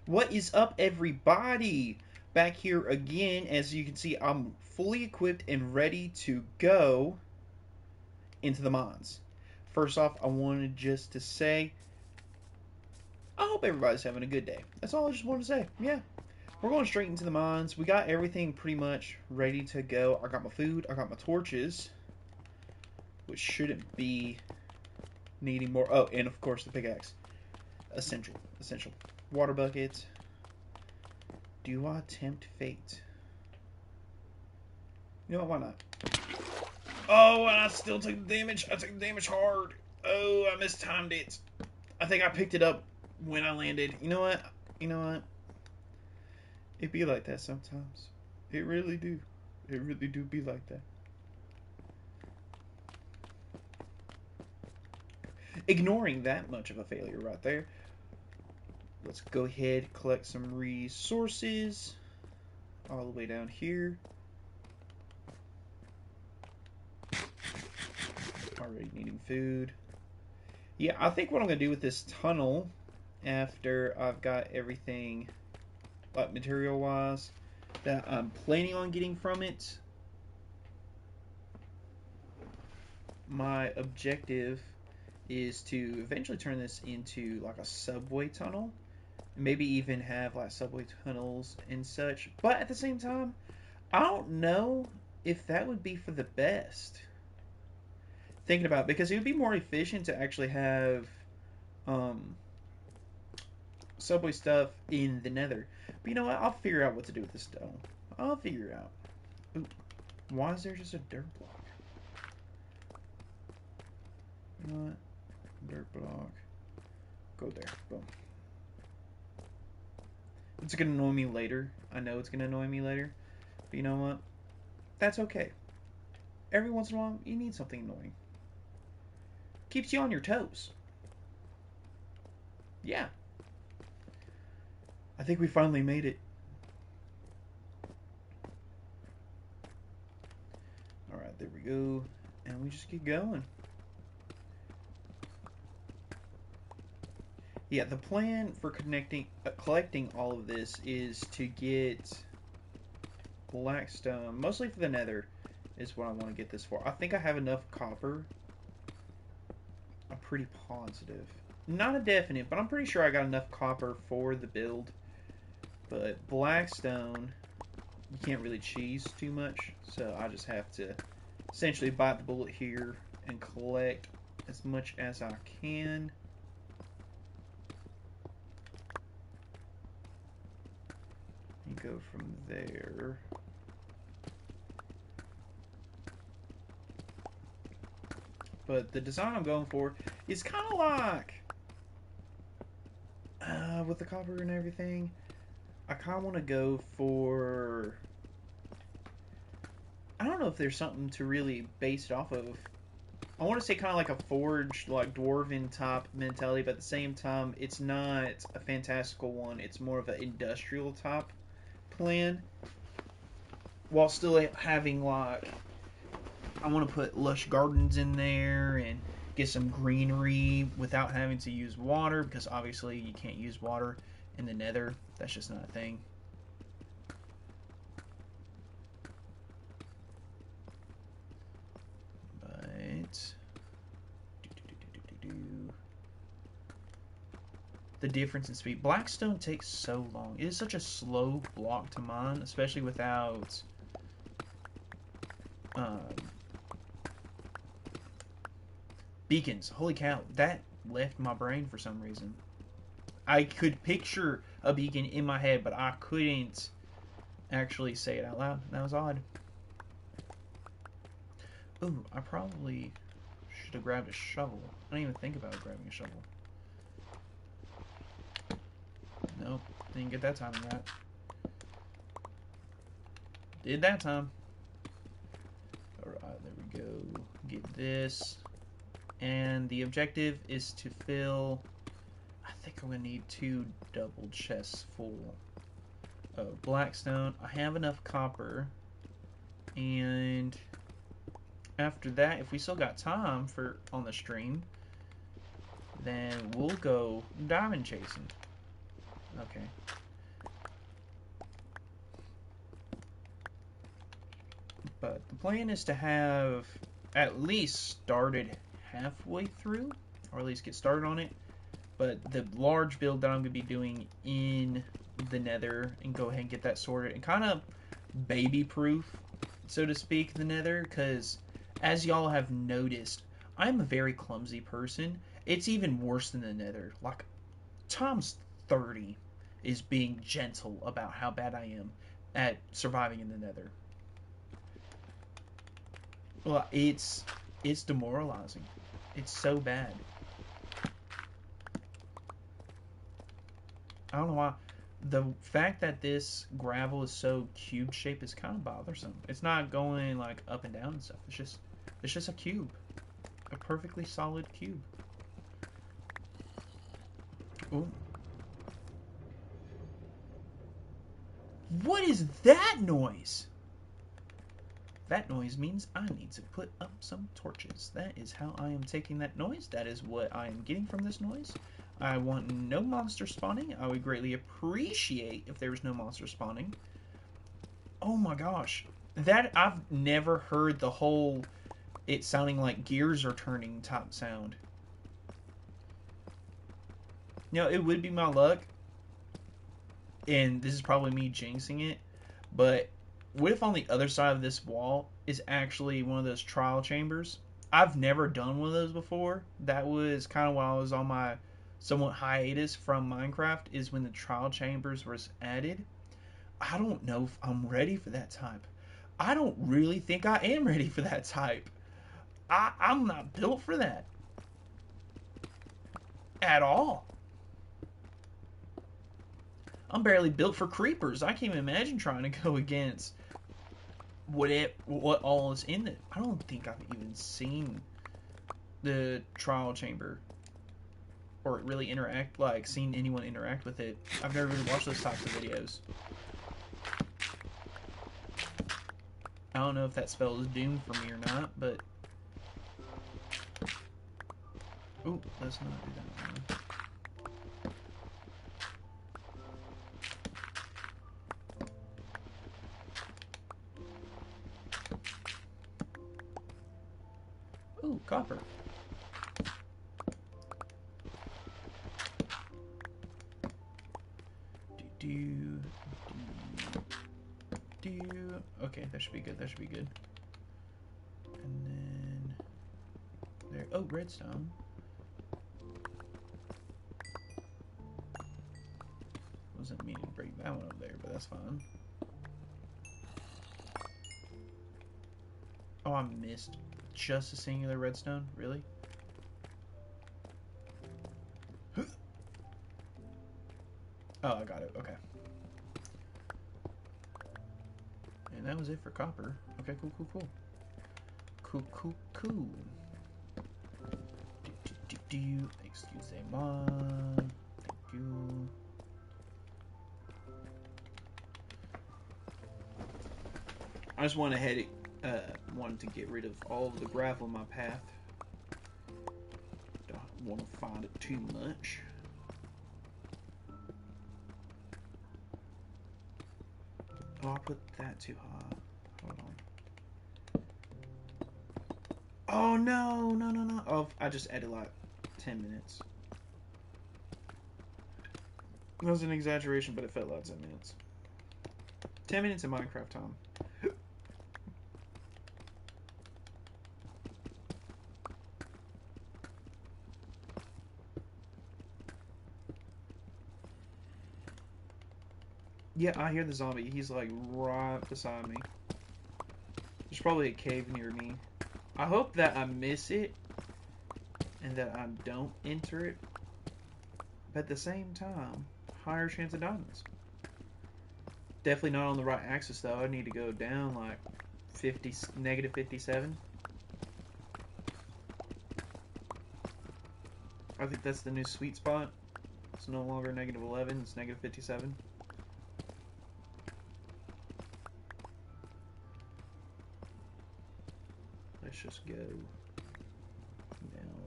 What is up, everybody? Back here again. As you can see, I'm fully equipped and ready to go into the mines. First off, I wanted just to say, I hope everybody's having a good day. That's all I just wanted to say. Yeah, we're going straight into the mines. We got everything pretty much ready to go. I got my food, I got my torches, which shouldn't be needing more. Oh, and of course the pickaxe. Essential, essential. Water buckets. Do I tempt fate? You know what? Why not? Oh, and I still took the damage. I took the damage hard. Oh, I mistimed it. I think I picked it up when I landed. You know what? You know what? It be like that sometimes. It really do. It really do be like that. Ignoring that much of a failure right there. Let's go ahead, collect some resources. All the way down here. Already needing food. Yeah, I think what I'm going to do with this tunnel after I've got everything, like material-wise, that I'm planning on getting from it, my objective is to eventually turn this into like a subway tunnel. Maybe even have like subway tunnels and such. But at the same time, I don't know if that would be for the best. Thinking about it, because it would be more efficient to actually have um, subway stuff in the nether. But you know what? I'll figure out what to do with this stone. I'll figure it out. Ooh, why is there just a dirt block? You know what? Dirt block. Go there. Boom. It's gonna annoy me later. I know it's gonna annoy me later. But you know what? That's okay. Every once in a while, you need something annoying. Keeps you on your toes. Yeah. I think we finally made it. Alright, there we go. And we just keep going. Yeah, the plan for collecting all of this is to get blackstone, mostly for the nether, is what I want to get this for. I think I have enough copper. I'm pretty positive. Not a definite, but I'm pretty sure I got enough copper for the build. But blackstone, you can't really cheese too much, so I just have to essentially bite the bullet here and collect as much as I can. And go from there. But the design I'm going for is kind of like, with the copper and everything, I kind of want to go for, I don't know if there's something to really base it off of. I want to say kind of like a forged, like dwarven type mentality, but at the same time, it's not a fantastical one. It's more of an industrial type plan, while still having like, I want to put lush gardens in there and get some greenery without having to use water, because obviously you can't use water in the nether. That's just not a thing. But the difference in speed. Blackstone takes so long. It is such a slow block to mine, especially without um, beacons. Holy cow, that left my brain for some reason. I could picture a beacon in my head, but I couldn't actually say it out loud. That was odd. Ooh, I probably should have grabbed a shovel. I didn't even think about grabbing a shovel. Nope, didn't get that time right. Did that time. Alright, there we go. Get this. And the objective is to fill, I think I'm going to need 2 double chests full of blackstone. I have enough copper. And after that, if we still got time for on the stream, then we'll go diamond chasing. Okay. But the plan is to have at least started halfway through, or at least get started on it. But the large build that I'm going to be doing in the nether and go ahead and get that sorted and kind of baby proof, so to speak, the nether, because as y'all have noticed, I'm a very clumsy person. It's even worse than the nether. Like, Tom's 30 is being gentle about how bad I am at surviving in the nether. Well, it's demoralizing. It's so bad. I don't know why. The fact that this gravel is so cube shape is kind of bothersome. It's not going like up and down and stuff. It's just a cube, a perfectly solid cube. Ooh. What is that noise? That noise means I need to put up some torches. That is how I am taking that noise. That is what I am getting from this noise. I want no monster spawning. I would greatly appreciate if there was no monster spawning. Oh my gosh. That, I've never heard the whole it sounding like gears are turning type sound. You know, it would be my luck, and this is probably me jinxing it, but what if on the other side of this wall is actually one of those trial chambers? I've never done one of those before. That was kind of while I was on my somewhat hiatus from Minecraft, is when the trial chambers was added. I don't know if I'm ready for that type. I don't really think I am ready for that type. I'm not built for that at all. I'm barely built for creepers. I can't even imagine trying to go against what all is in it. I don't think I've even seen the trial chamber or really seen anyone interact with it. I've never really watched those types of videos. I don't know if that spell is doomed for me or not, but ooh, let's not do that one. Ooh, copper. Do. Okay, that should be good. That should be good. And then there. Oh, redstone. Wasn't meaning to break that one over there, but that's fine. Oh, I missed just a singular redstone. Really? Oh, I got it. Okay. And that was it for copper. Okay, cool. Cool. Excusez-moi. Thank you. I just wanted to get rid of all of the gravel in my path. Don't want to find it too much. Oh, I put that too high. Hold on. Oh, no. Oh, I just added like 10 minutes. That was an exaggeration, but it felt like 10 minutes. 10 minutes in Minecraft time. Yeah, I hear the zombie. He's like right beside me. There's probably a cave near me. I hope that I miss it and that I don't enter it. But at the same time, higher chance of diamonds. Definitely not on the right axis though. I need to go down like negative 57. I think that's the new sweet spot. It's no longer negative 11, it's negative 57. Let's just go down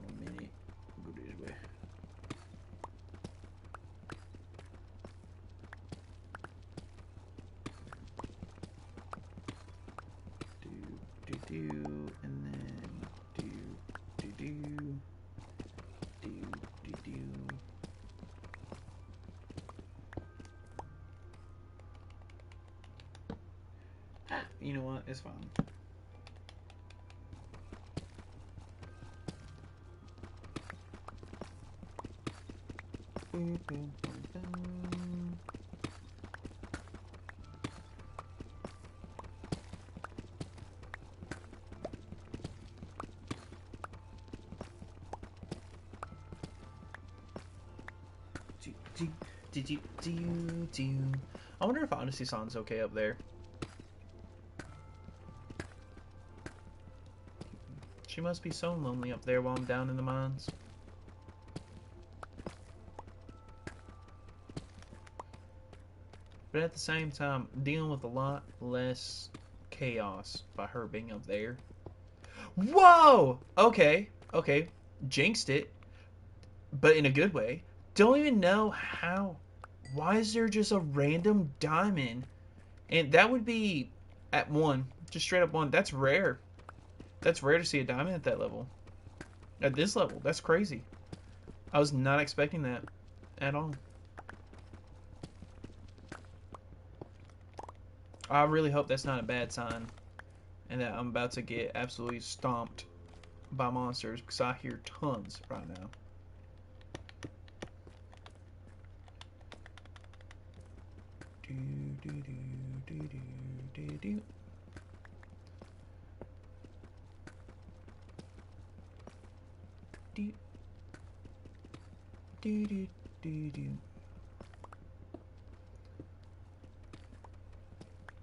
a minute. Go this way. know what? It's fine. I wonder if Odyssey Song's okay up there. She must be so lonely up there while I'm down in the mines. But at the same time, dealing with a lot less chaos by her being up there. Whoa! Okay, okay. Jinxed it. But in a good way. Don't even know how. Why is there just a random diamond? And that would be at 1. Just straight up 1. That's rare. That's rare to see a diamond at that level. At this level. That's crazy. I was not expecting that at all. I really hope that's not a bad sign. And that I'm about to get absolutely stomped by monsters. Because I hear tons right now.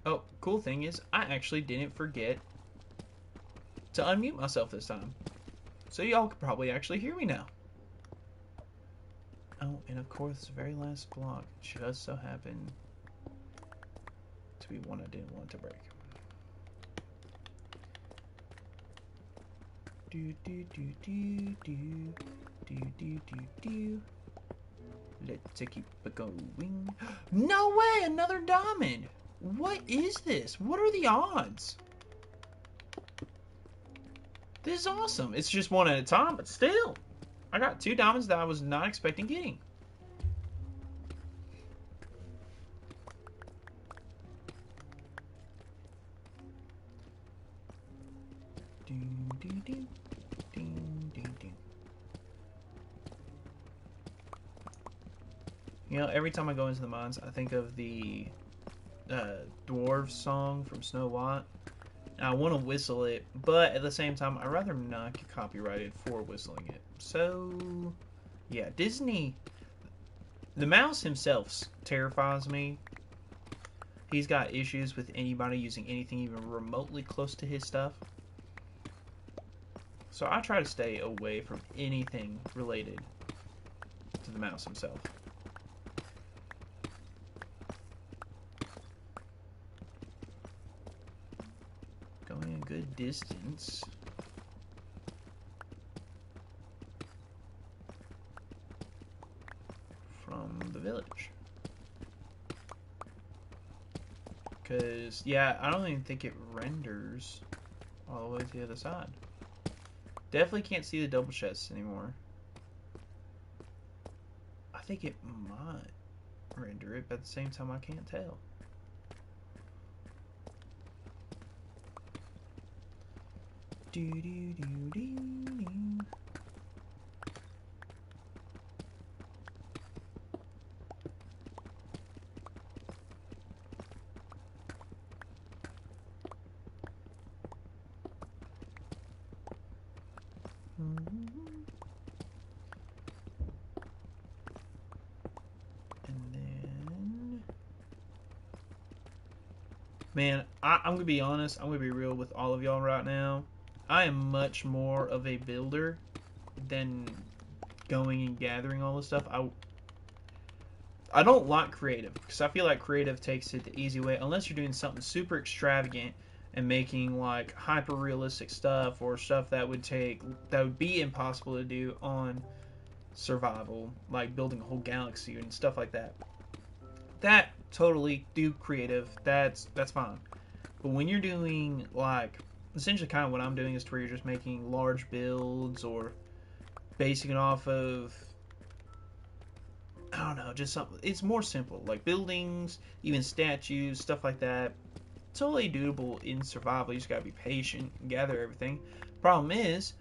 Oh, cool thing is, I actually didn't forget to unmute myself this time. So y'all could probably actually hear me now. Oh, and of course, the very last block just so happened to be one I didn't want to break. Let's keep it going. No way! Another diamond! What is this? What are the odds? This is awesome. It's just one at a time, but still. I got 2 diamonds that I was not expecting getting. You know, every time I go into the mines, I think of the dwarf song from Snow White. And I want to whistle it, but at the same time, I'd rather not get copyrighted for whistling it. So, yeah, Disney, the mouse himself terrifies me. He's got issues with anybody using anything even remotely close to his stuff. So I try to stay away from anything related to the mouse himself. Going a good distance. From the village. Because, yeah, I don't even think it renders all the way to the other side. Definitely can't see the double chests anymore. I think it might render it, but at the same time I can't tell. Do do do do do. And then, man, I'm gonna be honest. I'm gonna be real with all of y'all right now. I am much more of a builder than going and gathering all this stuff. I don't like creative because I feel like creative takes it the easy way unless you're doing something super extravagant and making like hyper realistic stuff or stuff that would be impossible to do on survival, like building a whole galaxy and stuff like that. That totally do creative. That's fine. But when you're doing like essentially kind of what I'm doing is to where you're just making large builds or basing it off of, I don't know, just something. It's more simple, like buildings, even statues, stuff like that. totally doable in survival. You just gotta be patient and gather everything. Problem is,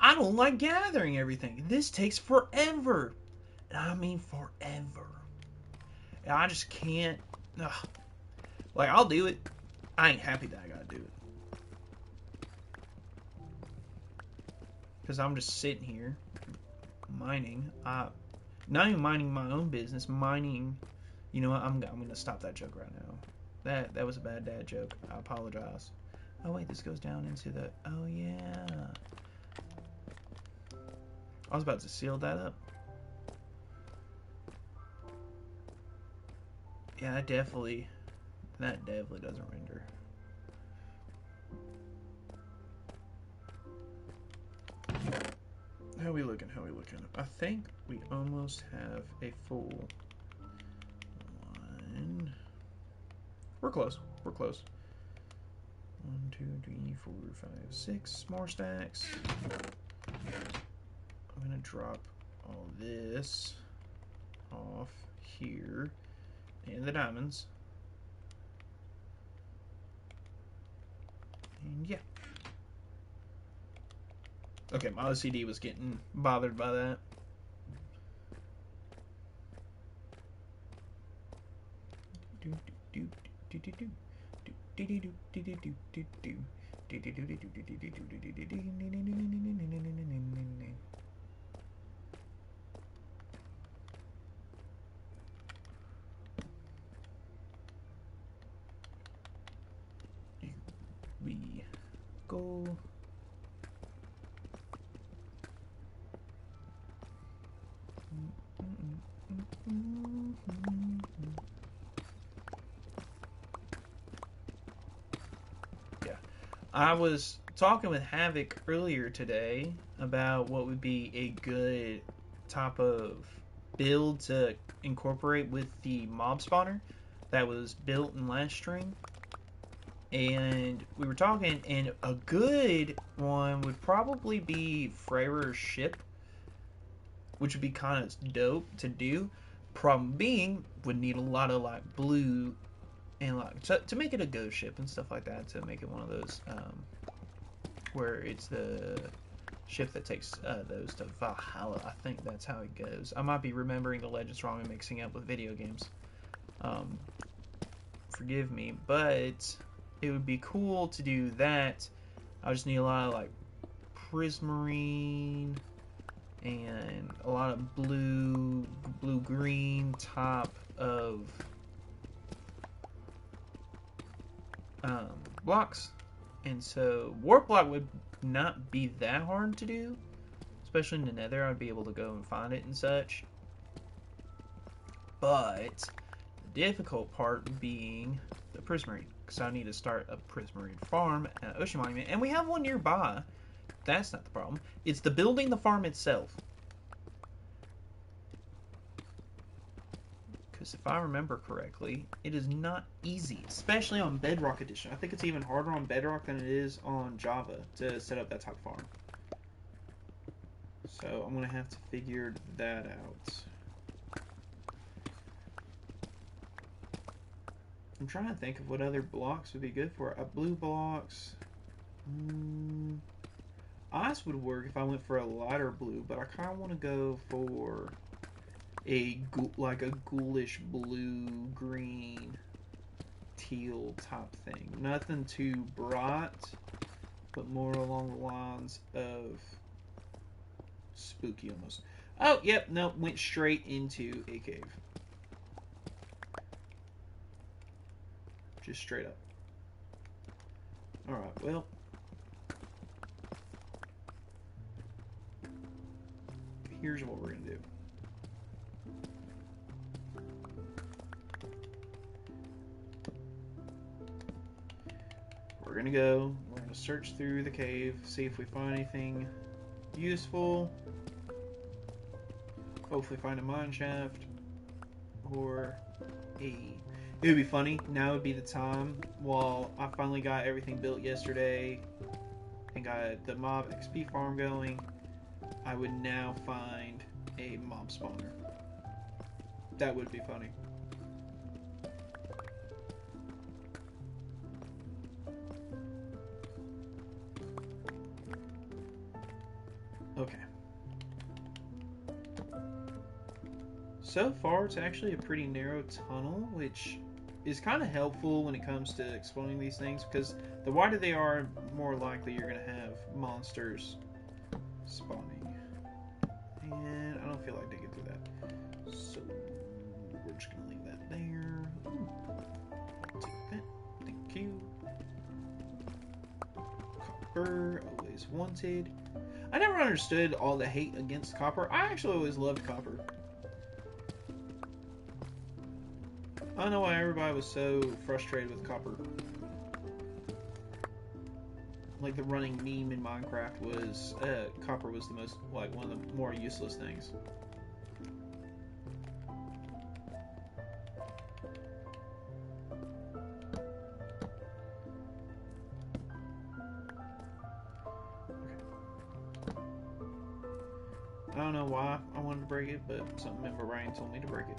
I don't like gathering everything. This takes forever. And I mean forever. And I just can't. Ugh. Like, I'll do it. I ain't happy that I gotta do it. Because I'm just sitting here mining. Not even minding my own business, mining. You know what? I'm gonna stop that joke right now. That was a bad dad joke. I apologize. Oh wait, this goes down into the. Oh yeah. I was about to seal that up. Yeah, that definitely doesn't render. How we looking? How we looking? I think we almost have a full one. We're close. We're close. 1, 2, 3, 4, 5, 6 more stacks. I'm gonna drop all this off here and the diamonds. And yeah. Okay, my OCD was getting bothered by that. We go. Yeah, I was talking with Havoc earlier today about what would be a good type of build to incorporate with the mob spawner that was built in last stream. And we were talking, and a good one would probably be Freyrer's ship, which would be kind of dope to do. Problem being, would need a lot of like blue and like to make it a ghost ship and stuff like that, to make it one of those where it's the ship that takes those to Valhalla. I think that's how it goes. I might be remembering the legends wrong and mixing it up with video games. Forgive me, but it would be cool to do that. I just need a lot of like prismarine and a lot of blue green top of blocks. And so warp block would not be that hard to do, especially in the nether. I'd be able to go and find it and such. But the difficult part being the prismarine, because I need to start a prismarine farm at Ocean Monument, and we have one nearby. That's not the problem. It's the building the farm itself. Because if I remember correctly, it is not easy, especially on Bedrock Edition. I think it's even harder on Bedrock than it is on Java to set up that type of farm. So I'm going to have to figure that out. I'm trying to think of what other blocks would be good for it. Blue blocks. Ice would work if I went for a lighter blue, but I kind of want to go for a ghoulish blue, green, teal type thing. Nothing too bright, but more along the lines of spooky almost. Oh, yep, no, went straight into a cave. Just straight up. Alright, well. Here's what we're going to do. We're going to go. We're going to search through the cave, see if we find anything useful. Hopefully find a mine shaft. Or a... It would be funny. Now would be the time, while I finally got everything built yesterday and got the mob XP farm going, I would now find a mob spawner. That would be funny. Okay. So far, it's actually a pretty narrow tunnel, which is kind of helpful when it comes to exploring these things, because the wider they are, more likely you're going to have monsters spawning. And I don't feel like digging through that. So we're just going to leave that there. Ooh. I'll take that. Thank you. Copper, always wanted. I never understood all the hate against copper. I actually always loved copper. I don't know why everybody was so frustrated with copper. Like the running meme in Minecraft was copper was the most, like, one of the more useless things. I don't know why I wanted to break it, but something in my brain told me to break it,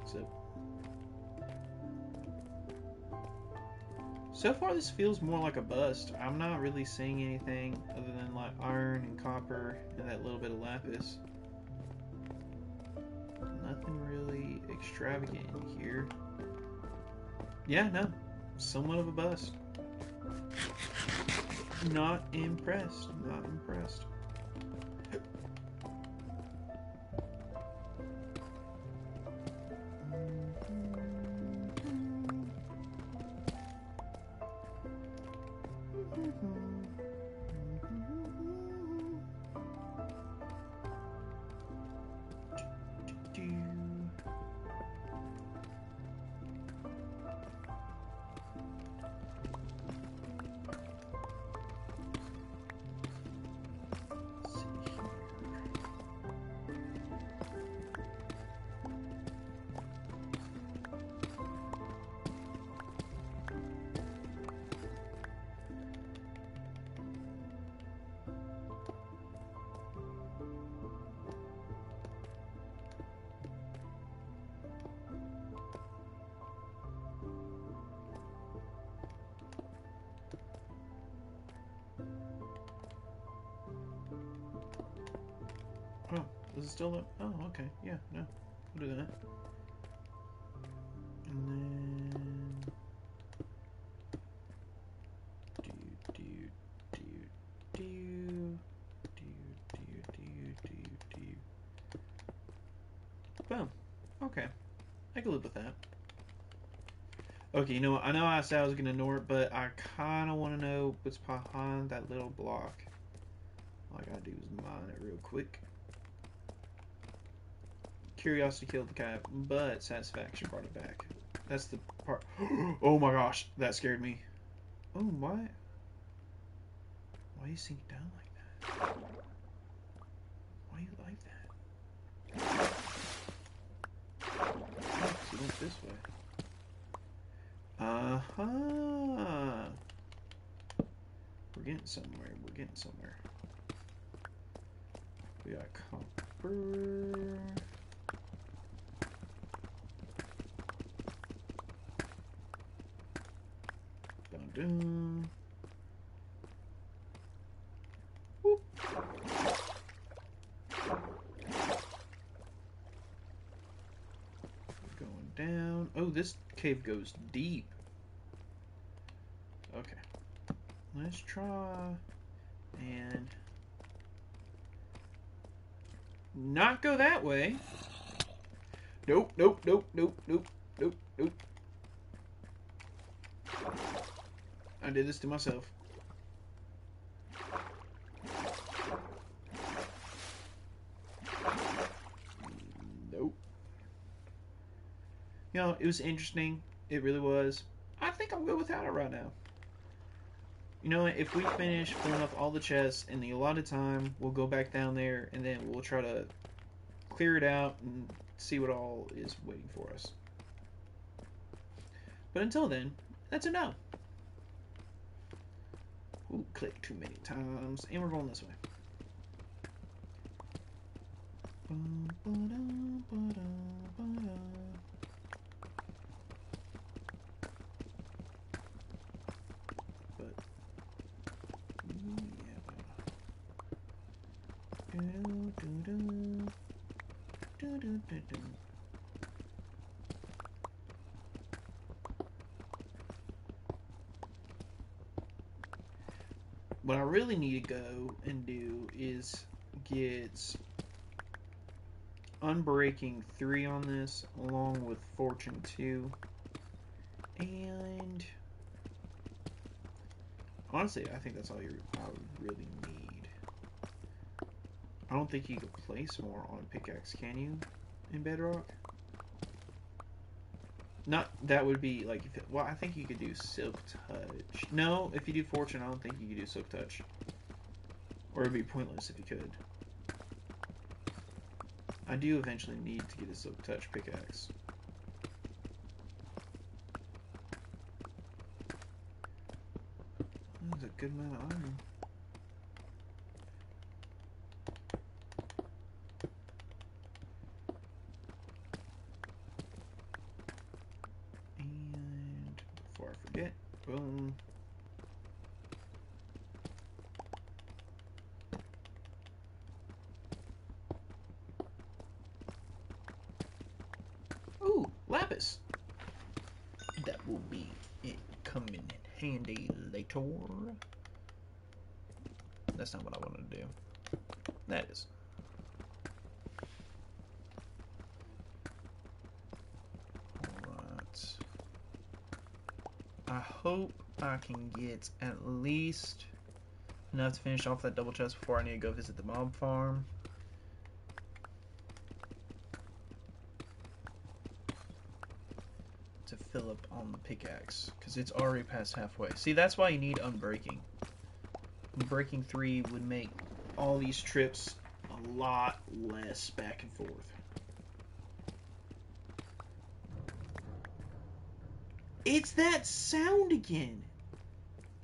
so far this feels more like a bust. I'm not really seeing anything other than like iron and copper and that little bit of lapis. Nothing really extravagant in here. Yeah, no. Somewhat of a bust. Not impressed. Not impressed. Oh, is it still up? Oh, okay. Yeah, no. We'll do that. And then... Boom. Okay. I can live with that. Okay, you know what? I know I said I was going to ignore it, but I kind of want to know what's behind that little block. All I gotta do is mine it real quick. Curiosity killed the cat, but satisfaction brought it back. That's the part. Oh my gosh, that scared me. Oh, why? Why you sink down like that? Why you like that? Oh, he went this way. Uh-huh. We're getting somewhere. We're getting somewhere. We got copper. Dun dun. Whoop. Going down. Oh, this cave goes deep. Okay. Let's try and not go that way. Nope, nope, nope, nope, nope, nope, nope. I did this to myself. Nope. You know, it was interesting. It really was. I think I'm good without it right now. You know, if we finish filling up all the chests in the allotted time, we'll go back down there and then we'll try to clear it out and see what all is waiting for us. But until then, that's a no. Ooh, click too many times. And we're going this way. But, yeah. What I really need to go and do is get Unbreaking 3 on this, along with Fortune 2. And honestly, I think that's all I would really need. I don't think you could place more on a pickaxe, can you, in Bedrock? Not, that would be like, well, I think you could do Silk Touch. No, if you do Fortune, I don't think you could do Silk Touch. Or it'd be pointless if you could. I do eventually need to get a Silk Touch pickaxe. That's a good amount of iron. And before I forget, boom. Ooh, lapis. That will be it coming in handy later. That's not what I wanted to do. That is. Alright. I hope I can get at least enough to finish off that double chest before I need to go visit the mob farm. To fill up on the pickaxe, because it's already past halfway. See, that's why you need Unbreaking. Unbreaking 3 would make all these trips a lot less back and forth. It's that sound again.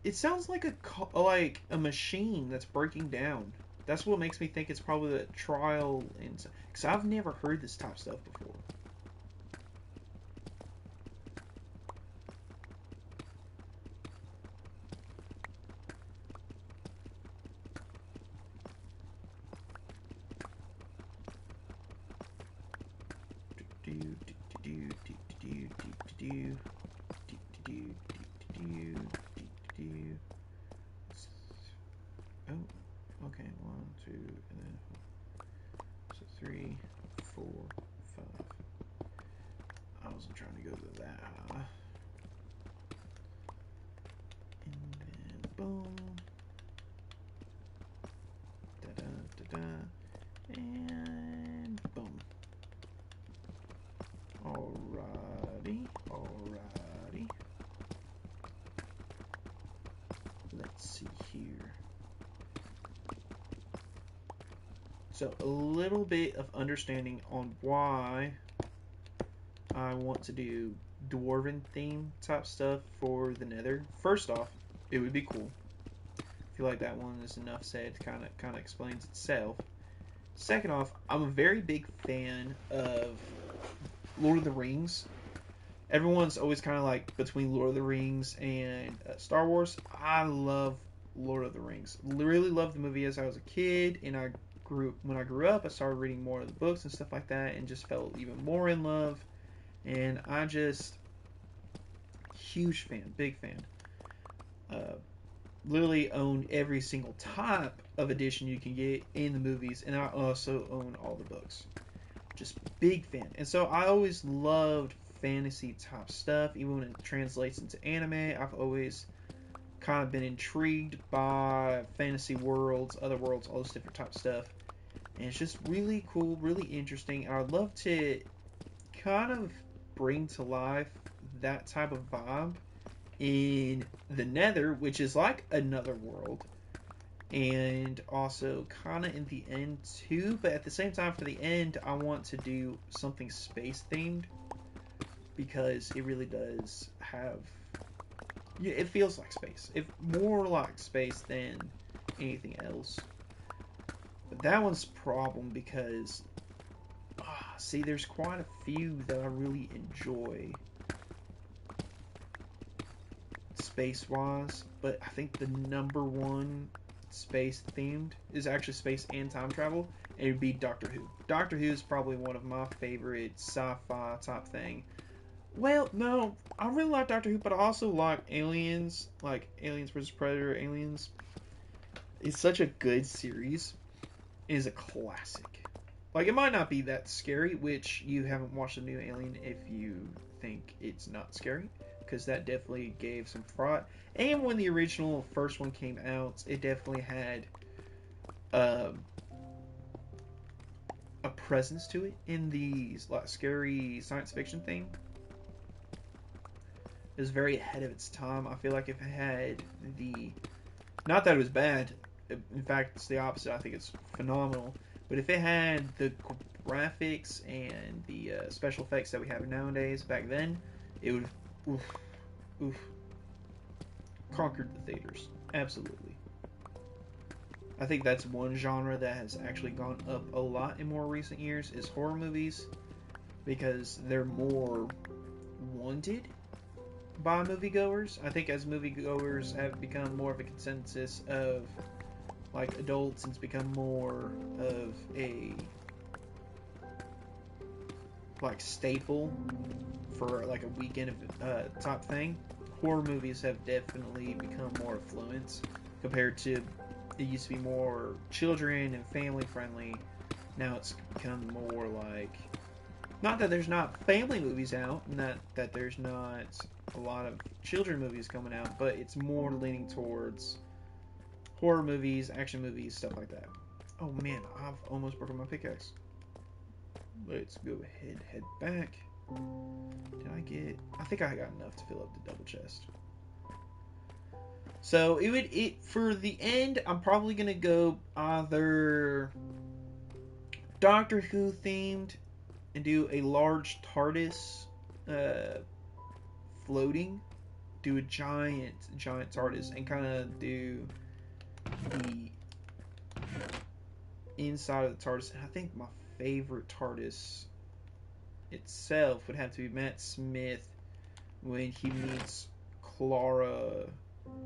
It sounds like a machine that's breaking down. That's what makes me think it's probably the trial, and because I've never heard this type of stuff before. Oh, okay. 1, 2, and then so 3, 4, 5. I wasn't trying to go to that high. And then boom. Da da da da. And boom. Alrighty. Alrighty. Let's see here. So a little bit of understanding on why I want to do dwarven theme type stuff for the Nether. First off, it would be cool. I feel like that one is enough said. Kind of explains itself. Second off, I'm a very big fan of Lord of the Rings. Everyone's always kind of like between Lord of the Rings and Star Wars. I love Lord of the Rings. Really loved the movie as I was a kid, and when I grew up, I started reading more of the books and stuff like that, and just fell even more in love. And I just huge fan, big fan. Literally own every single type of edition you can get in the movies, and I also own all the books. Just big fan. And so I always loved fantasy type stuff, even when it translates into anime. I've always kind of been intrigued by fantasy worlds, other worlds, all this different type of stuff. And it's just really cool, really interesting. And I'd love to kind of bring to life that type of vibe in the Nether, which is like another world, and also kind of in the end too. But at the same time, for the end, I want to do something space themed, because it really does have, it feels like space. It more like space than anything else. But that one's a problem because see, there's quite a few that I really enjoy space-wise, but I think the number one space-themed is actually space and time travel, it would be Doctor Who. Doctor Who is probably one of my favorite sci-fi type thing. Well, no, I really like Doctor Who, but I also like Aliens, like Aliens vs Predator. Aliens is such a good series. It is a classic. Like, it might not be that scary, which you haven't watched the new Alien if you think it's not scary, because that definitely gave some fright. And when the original first one came out, it definitely had um, a presence to it in the like scary science fiction thing. It was very ahead of its time. I feel like if it had the, not that it was bad, in fact it's the opposite. I think it's phenomenal. But if it had the graphics and the special effects that we have nowadays back then, it would oof, oof, conquered the theaters. Absolutely. I think that's one genre that has actually gone up a lot in more recent years is horror movies, because they're more wanted by moviegoers. I think as moviegoers have become more of a consensus of like adults, and it's become more of a like staple for like a weekend type thing. Horror movies have definitely become more affluent compared to it used to be more children and family friendly. Now it's become more like, not that there's not family movies out, and that there's not a lot of children movies coming out, but it's more leaning towards horror movies, action movies, stuff like that. Oh man, I've almost broken my pickaxe. Let's go ahead, head back. Did I get? I think I got enough to fill up the double chest. So it for the end, I'm probably gonna go either Doctor Who themed and do a large TARDIS uh, floating, do a giant TARDIS, and kind of do the inside of the TARDIS. And I think my favorite TARDIS itself would have to be Matt Smith when he meets Clara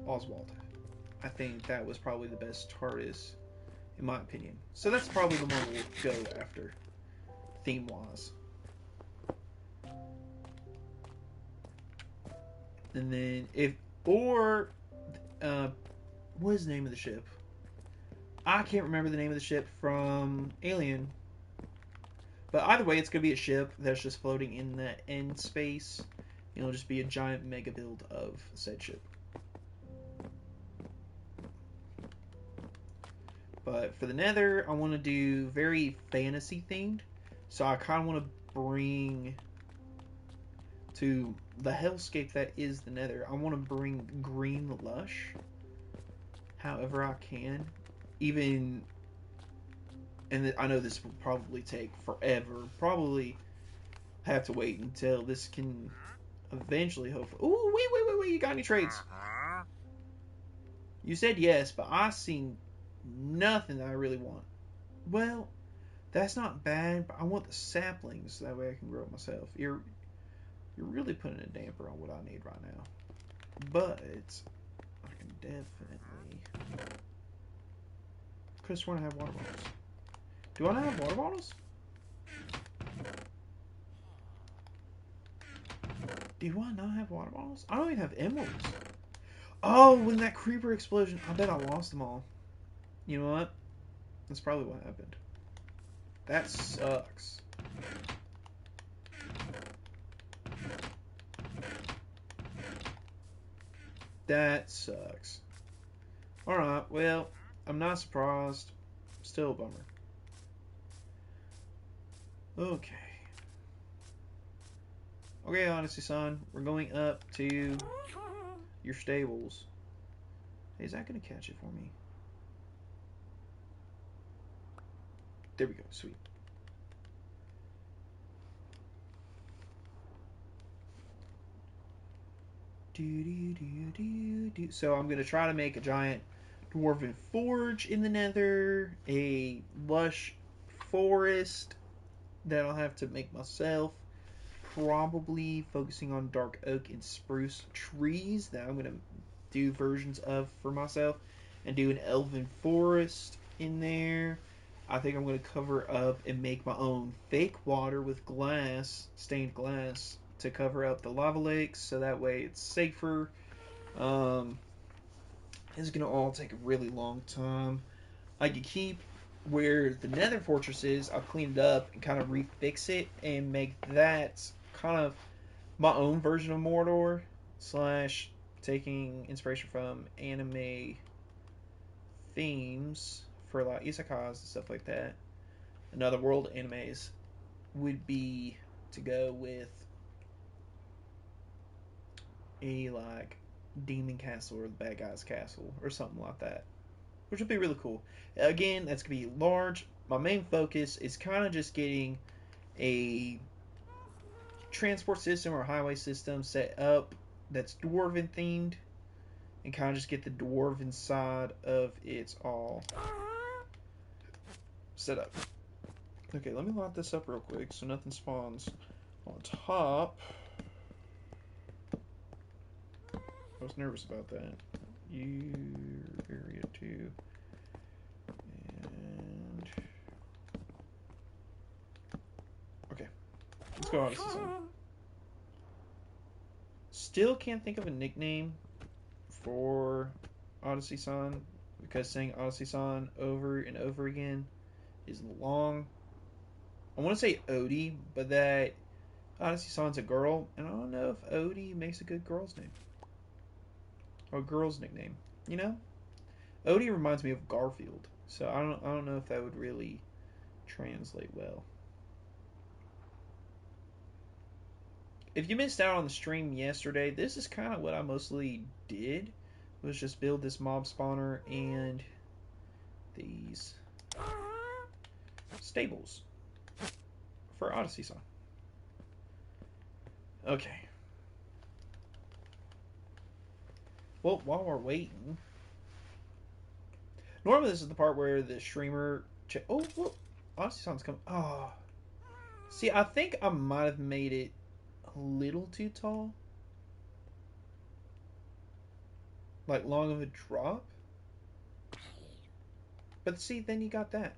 Oswald. I think that was probably the best TARDIS in my opinion. So that's probably the one we'll go after, theme wise. And then what is the name of the ship? I can't remember the name of the ship from Alien. But either way, it's going to be a ship that's just floating in the end space. It'll just be a giant mega build of said ship. But for the Nether, I want to do very fantasy themed. So I kind of want to bring to the hellscape that is the Nether. I want to bring green lush however I can. Even, and I know this will probably take forever. Probably have to wait until this can eventually, hopefully. Ooh, wait! You got any trades? You said yes, but I seen nothing that I really want. Well, that's not bad, but I want the saplings. That way I can grow it myself. You're really putting a damper on what I need right now. But I can definitely. Could have sworn I have water bottles. Do I not have water bottles? Do I not have water bottles? I don't even have emeralds. Oh, when that creeper explosion, I bet I lost them all. You know what? That's probably what happened. That sucks. That sucks. Alright, well, I'm not surprised. Still a bummer. Okay. Okay, Odyssey son, we're going up to your stables. Hey, is that going to catch it for me? There we go, sweet. So I'm going to try to make a giant dwarven forge in the Nether, a lush forest that I'll have to make myself, probably focusing on dark oak and spruce trees that I'm going to do versions of for myself, and do an elven forest in there. I think I'm going to cover up and make my own fake water with glass, stained glass, to cover up the lava lakes so that way it's safer. Um, it's going to all take a really long time. I could keep where the Nether Fortress is, I'll clean it up and kind of refix it and make that kind of my own version of Mordor, slash taking inspiration from anime themes for like isekais and stuff like that. Another world animes would be to go with a like demon castle or the bad guy's castle or something like that, which would be really cool. Again, that's gonna be large. My main focus is kind of just getting a transport system or highway system set up that's dwarven themed and kind of just get the dwarven side of it all set up. Okay, let me lock this up real quick so nothing spawns on top. I was nervous about that. You area 2 and okay, let's go Odyssey Sun. Still can't think of a nickname for Odyssey Sun because saying Odyssey Sun over and over again is long. I want to say Odie, but that Odyssey Sun's a girl, and I don't know if Odie makes a good girl's name or a girl's nickname. You know, Odie reminds me of Garfield, so I don't know if that would really translate well. If you missed out on the stream yesterday, this is kind of what I mostly did, was just build this mob spawner and these stables for Odyssey Sun. Okay. Well, while we're waiting, normally this is the part where the streamer. Oh, whoa. Odyssey Sun's coming. Oh, see, I think I might have made it a little too tall, like long of a drop. But see, then you got that.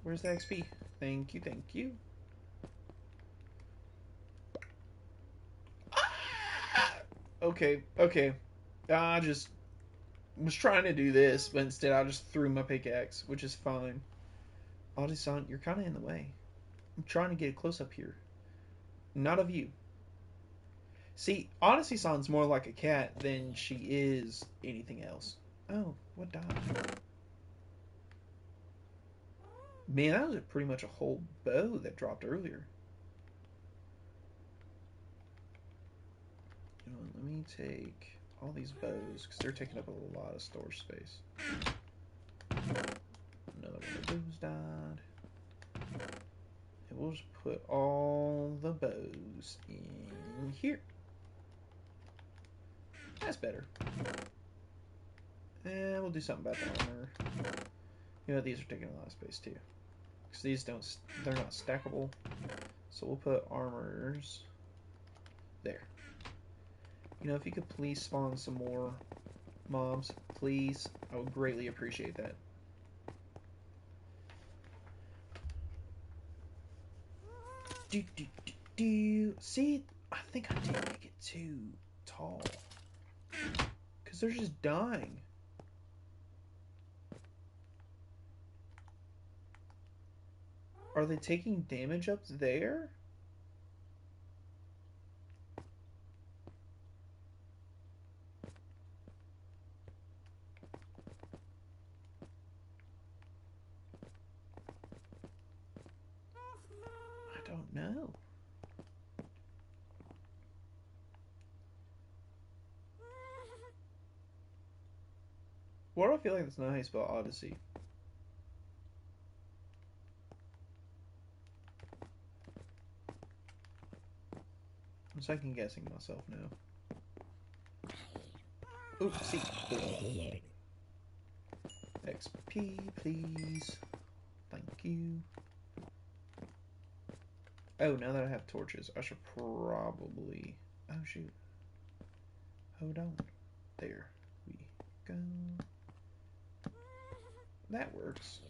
Where's the XP? Thank you, thank you. Ah! Okay, okay. I just was trying to do this, but instead I just threw my pickaxe, which is fine. Odyssey, you're kind of in the way. I'm trying to get a close up here. Not of you. See, Odyssey sounds more like a cat than she is anything else. Oh, what died? Man, that was pretty much a whole bow that dropped earlier. You know, let me take all these bows because they're taking up a lot of storage space. Another one of those died. And we'll just put all the bows in here. That's better. And we'll do something about the armor. You know, these are taking a lot of space too. Because these they're not stackable. So we'll put armors there. You know, if you could please spawn some more mobs, please. I would greatly appreciate that. See, I think I did make it too tall. Because they're just dying. Are they taking damage up there? I don't know. Why do I feel like that's not how you spell Odyssey? I'm second guessing myself now. Oops, see. XP, please. Thank you. Oh, now that I have torches, I should probably... Oh, shoot. Hold on. There we go. That works.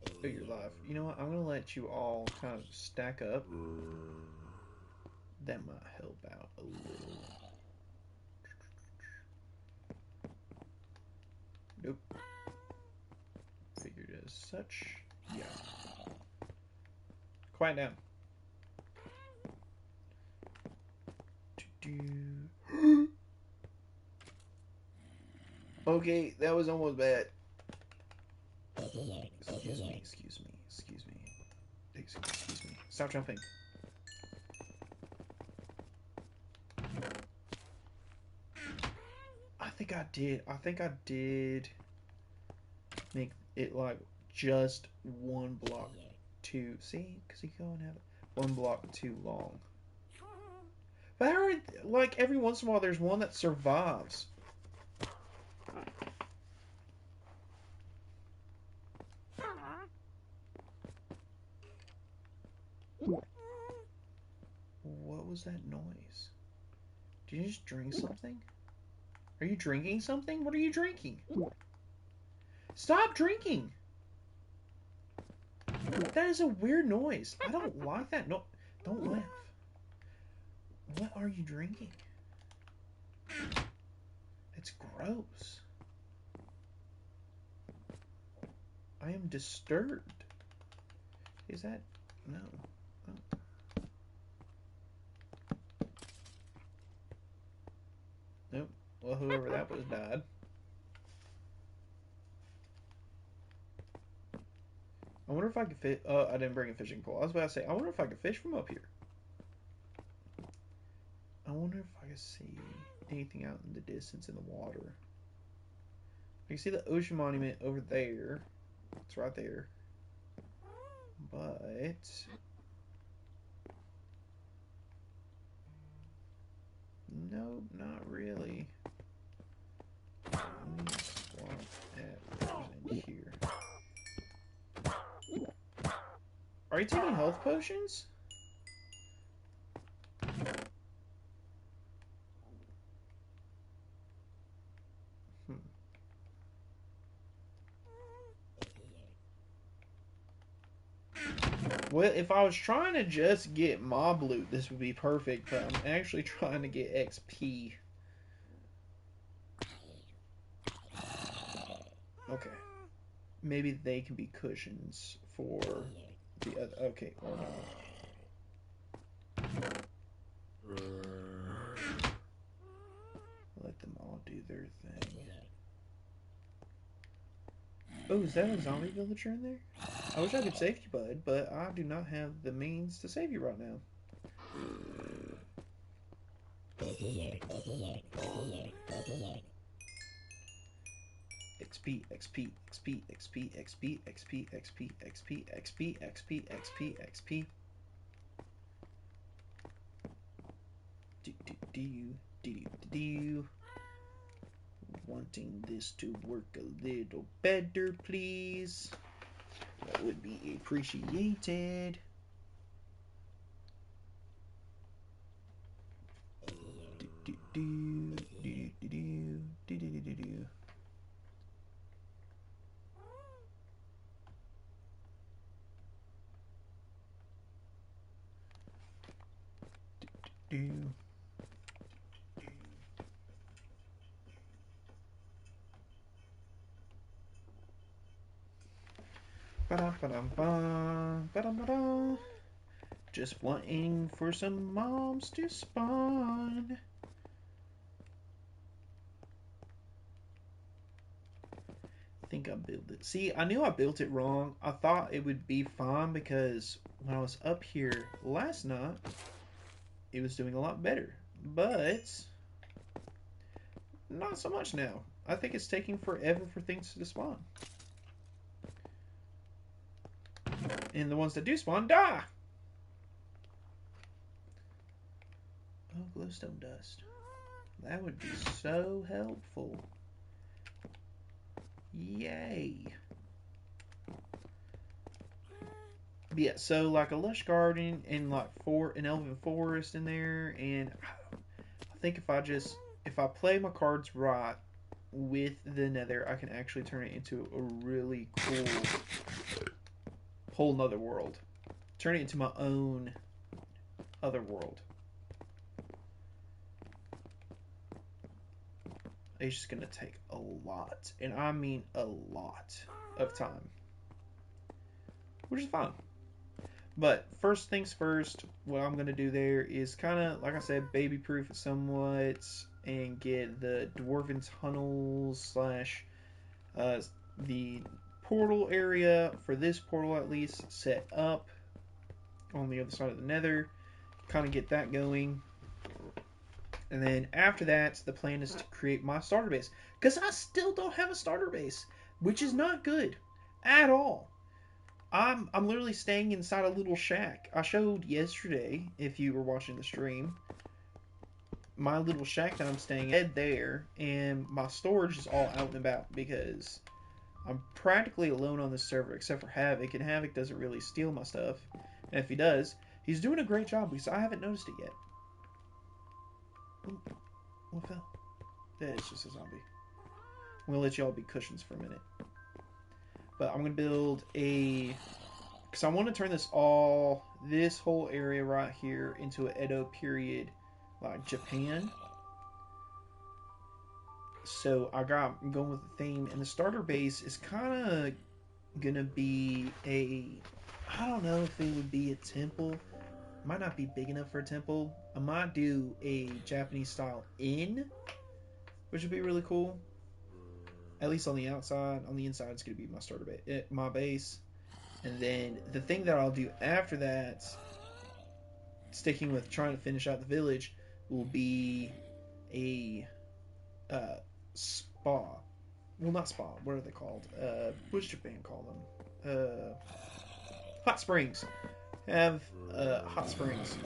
Oh, you're live. You know what? I'm going to let you all kind of stack up. That might help out a little. Nope. Figured as such. Yeah. Quiet down. Okay, that was almost bad. Excuse me, excuse me, excuse me. Excuse me. Stop jumping. I think I did make it like just one block too. See? Because you go and have it one block too long. But I heard like every once in a while there's one that survives. What was that noise? Did you just drink something? Are you drinking something? What are you drinking? Stop drinking! That is a weird noise. I don't like that. No, don't laugh. What are you drinking? It's gross. I am disturbed. Is that... No. Oh. Nope. Well, whoever that was died. I wonder if I could fish... I didn't bring a fishing pole. I was about to say, I wonder if I could fish from up here. I wonder if I could see anything out in the distance in the water. I can see the ocean monument over there. It's right there. But... Nope, not really. Let me swap at whatever's in here. Are you taking health potions? Well, if I was trying to just get mob loot, this would be perfect, but I'm actually trying to get XP. Okay. Maybe they can be cushions for the other... Okay, well, no. Let them all do their thing. Oh, is that a zombie villager in there? I wish I could save you, bud, but I do not have the means to save you right now. XP, XP, XP, XP, XP, XP, XP, XP, XP, XP, XP, XP. Do. Wanting this to work a little better, please. That would be appreciated. Just wanting for some mobs to spawn. I think I built it. See, I knew I built it wrong. I thought it would be fine because when I was up here last night, it was doing a lot better. But not so much now. I think it's taking forever for things to spawn. And the ones that do spawn die. Oh, glowstone dust. That would be so helpful. Yay. But yeah, so like a lush garden and like an elven forest in there, and I think if I play my cards right with the Nether, I can actually turn it into a really cool whole nother world. Turn it into my own other world. It's just gonna take a lot, and I mean a lot of time, which is fine. But first things first, what I'm gonna do there is kind of, like I said, baby proof it somewhat, and get the dwarven tunnels slash the portal area for this portal at least set up on the other side of the Nether. Kind of get that going, and then after that, the plan is to create my starter base because I still don't have a starter base, which is not good at all. I'm literally staying inside a little shack. I showed yesterday, if you were watching the stream, my little shack that I'm staying at there, and my storage is all out and about because I'm practically alone on this server except for Havoc, and Havoc doesn't really steal my stuff. And if he does, he's doing a great job because I haven't noticed it yet. Ooh, what fell? That is just a zombie. I'm gonna let y'all be cushions for a minute. But I'm gonna build a, because I want to turn this whole area right here into an Edo period, like Japan. So I'm going with the theme, and the starter base is kind of gonna be I don't know if it would be a temple. Might not be big enough for a temple. I might do a Japanese style inn, which would be really cool. At least on the outside. On the inside, it's gonna be my base. And then the thing that I'll do after that, sticking with trying to finish out the village, will be a spa. Well, not spa. What are they called? What's Japan call them? Hot springs. Have hot springs.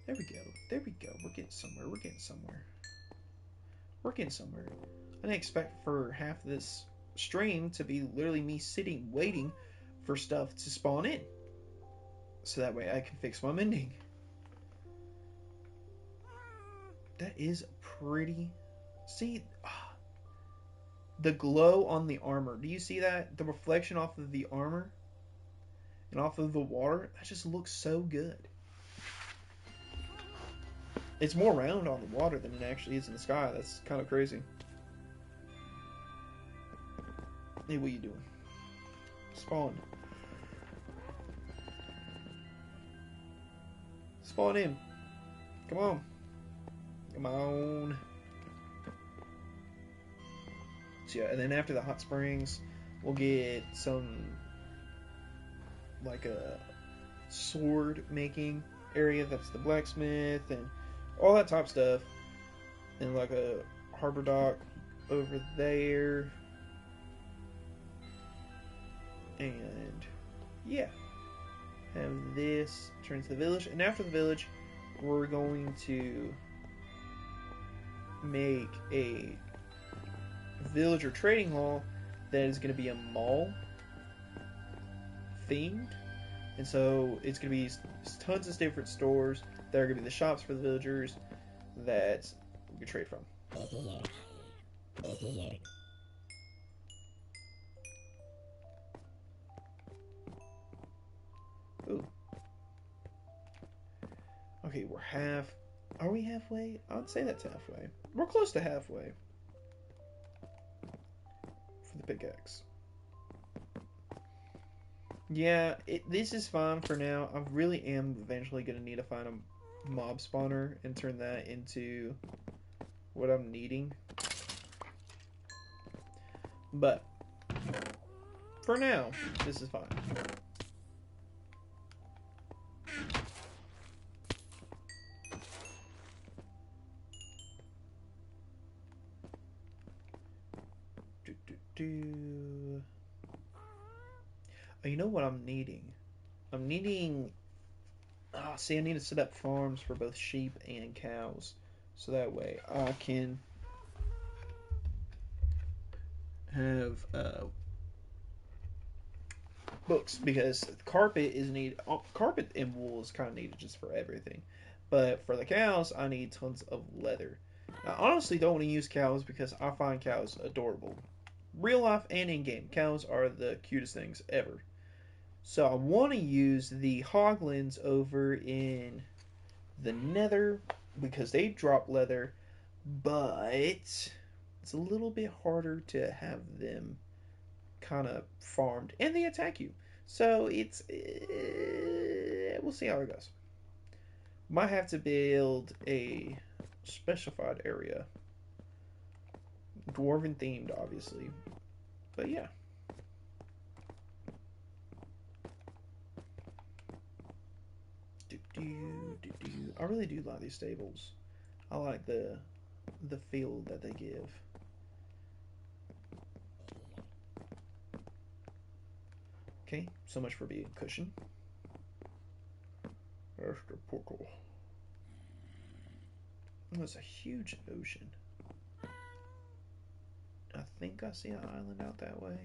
There we go. There we go. We're getting somewhere. We're getting somewhere. We're getting somewhere. I didn't expect for half of this stream to be literally me sitting waiting for stuff to spawn in, so that way I can fix my mending. That is pretty. See, the glow on the armor. Do you see that? The reflection off of the armor and off of the water. That just looks so good. It's more round on the water than it actually is in the sky. That's kind of crazy. Hey, what are you doing? Spawn. Spawn in. Come on. Come on. So yeah, and then after the hot springs, we'll get some, like a sword making area. That's the blacksmith and all that top stuff. And like a harbor dock over there. And yeah, have this turn to the village, and after the village, we're going to make a villager trading hall that is going to be a mall themed, and so it's going to be tons of different stores that are going to be the shops for the villagers that we can trade from. Ooh. Okay, are we halfway? I'd say that's halfway. We're close to halfway. For the pickaxe. Yeah, this is fine for now. I really am eventually going to need to find a mob spawner and turn that into what I'm needing. But for now, this is fine. Oh, you know what I'm needing? I'm needing... see, I need to set up farms for both sheep and cows. So that way I can have books because carpet is needed. Carpet and wool is kind of needed just for everything, but for the cows, I need tons of leather. I honestly don't want to use cows because I find cows adorable. Real life and in game, cows are the cutest things ever. So I want to use the hoglins over in the nether because they drop leather, but it's a little bit harder to have them kind of farmed and they attack you. So it's we'll see how it goes. Might have to build a specified area, dwarven themed, obviously. But yeah, I really do like these stables. I like the feel that they give. Okay, so much for being cushion. There's the portal. Oh, it's a huge ocean. I think I see an island out that way.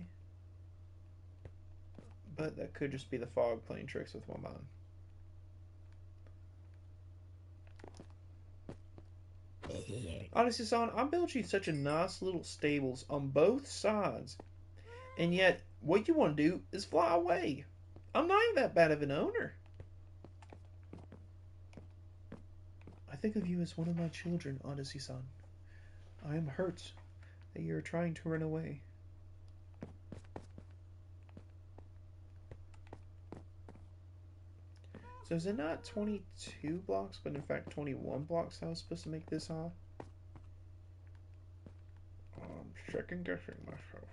But that could just be the fog playing tricks with my mind. Honestly, son, I built you such a nice little stables on both sides. And yet, what you want to do is fly away. I'm not even that bad of an owner. I think of you as one of my children, Odyssey-san. I am hurt that you are trying to run away. So is it not 22 blocks, but in fact 21 blocks I was supposed to make this high? I'm second guessing myself.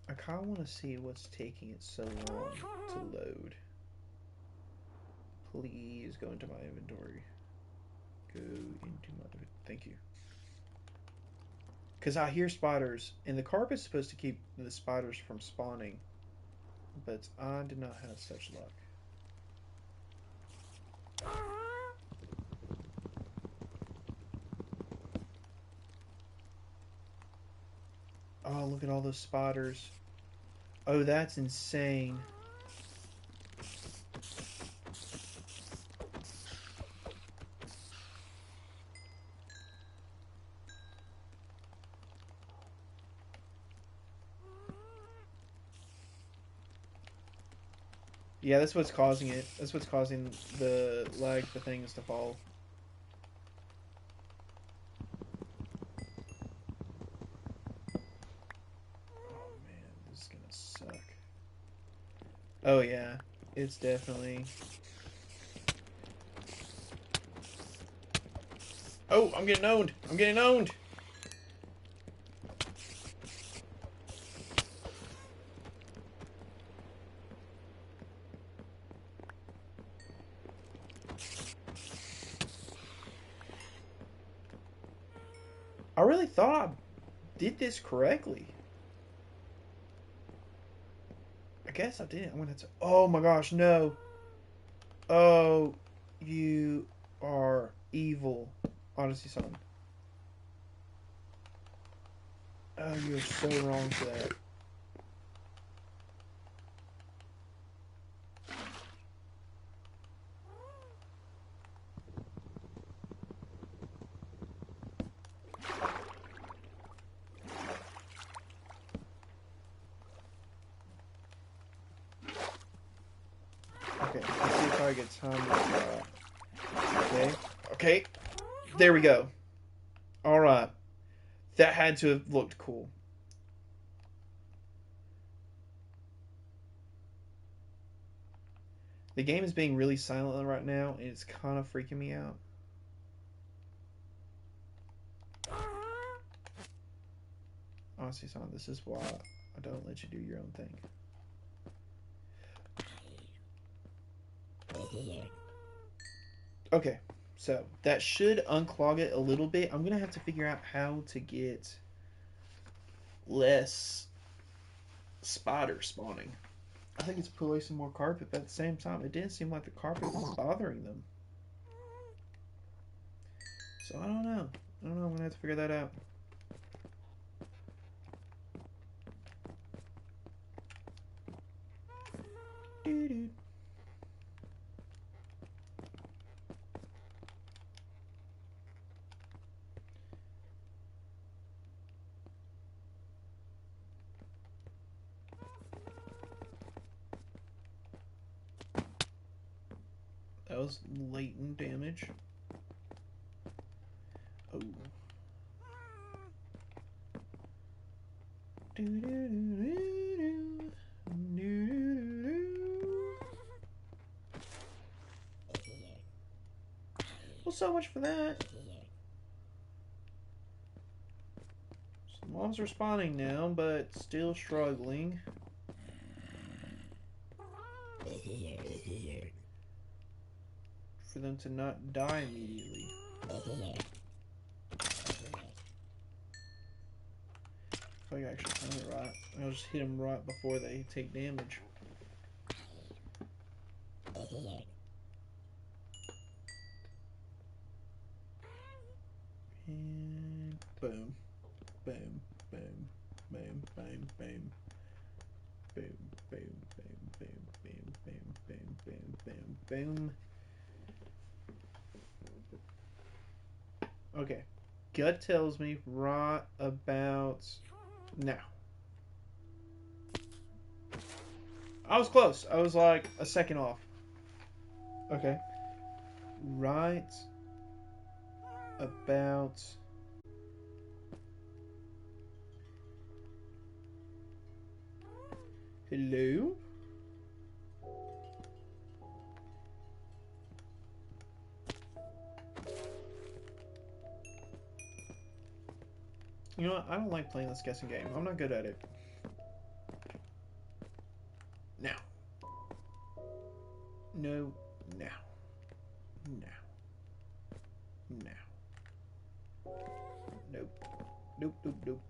I kind of want to see what's taking it so long to load. Please go into my inventory. Go into my... Thank you. Because I hear spiders, and the carpet's supposed to keep the spiders from spawning. But I did not have such luck. Oh, look at all those spiders. Oh, that's insane. Yeah, that's what's causing it. That's what's causing the lag for things to fall. Oh man, this is gonna suck. Oh yeah, it's definitely... Oh, I'm getting owned! I'm getting owned! I really thought I did this correctly. I guess I didn't. I'm gonna have to... Oh my gosh, no. Oh, you are evil. Odyssey-san. Oh, you're so wrong for that. Okay, let's see if I get time. Okay, okay. There we go. Alright. That had to have looked cool. The game is being really silent right now, and it's kind of freaking me out. Honestly, son, this is why I don't let you do your own thing. Okay, so that should unclog it a little bit. I'm gonna have to figure out how to get less spider spawning. I think it's placing more carpet, but at the same time, it didn't seem like the carpet was bothering them. So I don't know. I don't know. I'm gonna have to figure that out. Doo-doo. That was latent damage. Oh. Well, so much for that. So mom's responding now, but still struggling. For them to not die immediately. If I can actually time it right, I'll just hit them right before they take damage. And boom, boom, boom, boom, boom, boom, boom, boom, boom, boom, boom, boom, boom, boom, boom, boom. Okay, gut tells me right about now. I was close. I was like a second off. Okay. Right about hello? You know what? I don't like playing this guessing game. I'm not good at it. Now. No. Now. Now. Now. Nope. Nope, nope, nope.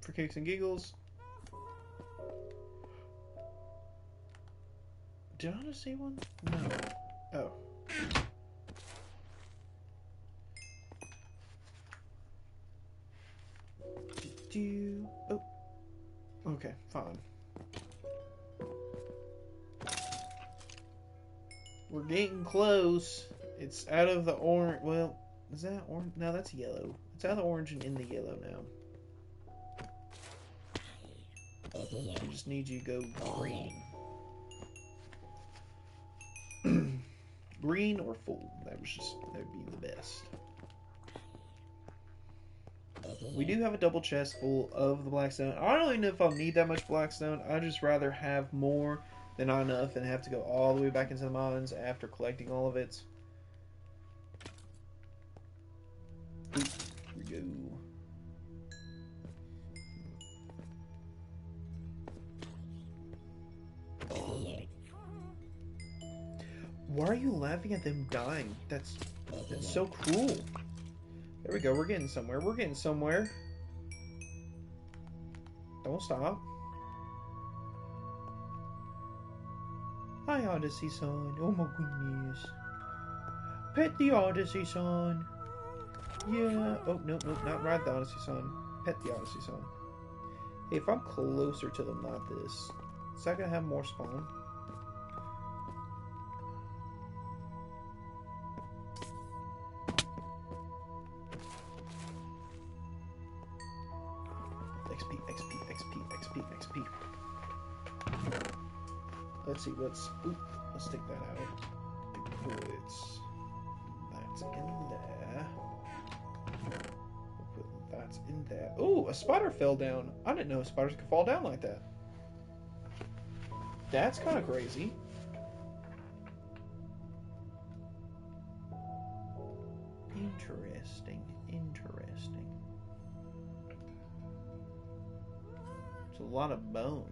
For kicks and giggles. Did I just see one? No. Oh. Oh. Okay, fine. We're getting close. It's out of the orange. Well, is that orange? No, that's yellow. It's out of the orange and in the yellow now. I just need you to go green. Green or full. That would be the best. We do have a double chest full of the blackstone. I don't even know if I'll need that much blackstone. I'd just rather have more than not enough and have to go all the way back into the mines after collecting all of it. Here we go. Why are you laughing at them dying? That's so cruel. There we go. We're getting somewhere. We're getting somewhere. Don't stop. Hi, Odyssey son. Oh my goodness. Pet the Odyssey son. Yeah. Oh, no, not ride the Odyssey son. Pet the Odyssey son. Hey, if I'm closer to them, not this, is that gonna have more spawn? XP, XP, XP, XP, XP. Let's see, let's take that out. Put that in there. We'll put that in there. Oh, a spider fell down. I didn't know spiders could fall down like that. That's kind of crazy. Interesting. It's a lot of bone.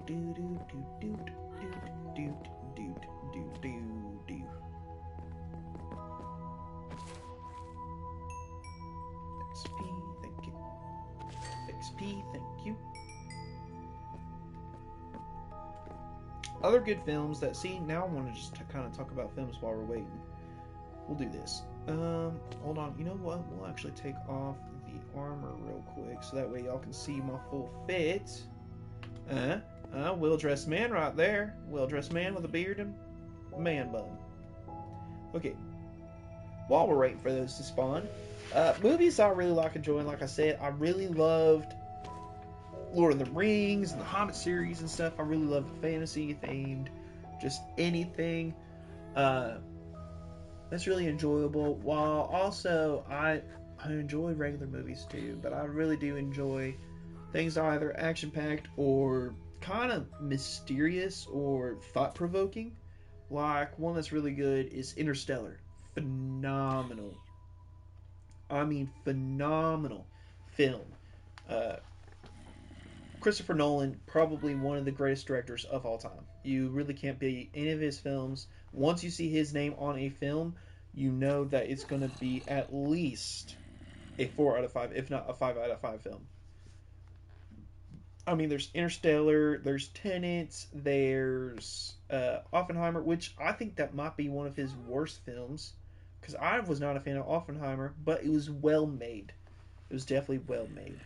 Do do do do do do do do do. XP, thank you. Other good films that, see, now I want to just kind of talk about films while we're waiting. We'll do this. Hold on. You know what? We'll actually take off the armor real quick so that way y'all can see my full fit. Well-dressed man right there. Well-dressed man with a beard and man bun. Okay. While we're waiting for those to spawn, movies I really like enjoying, like I said, I really loved Lord of the Rings and the Hobbit series and stuff. I really love fantasy themed, just anything. That's really enjoyable. While also I enjoy regular movies too, but I really do enjoy things that are either action packed or kind of mysterious or thought provoking. Like one that's really good is Interstellar. Phenomenal. I mean, phenomenal film. Uh, Christopher Nolan, probably one of the greatest directors of all time. You really can't beat any of his films. Once you see his name on a film, you know that it's going to be at least a 4 out of 5, if not a 5 out of 5 film. I mean, there's Interstellar, there's Tenet, there's Oppenheimer, which I think that might be one of his worst films, because I was not a fan of Oppenheimer, but it was well made. It was definitely well made.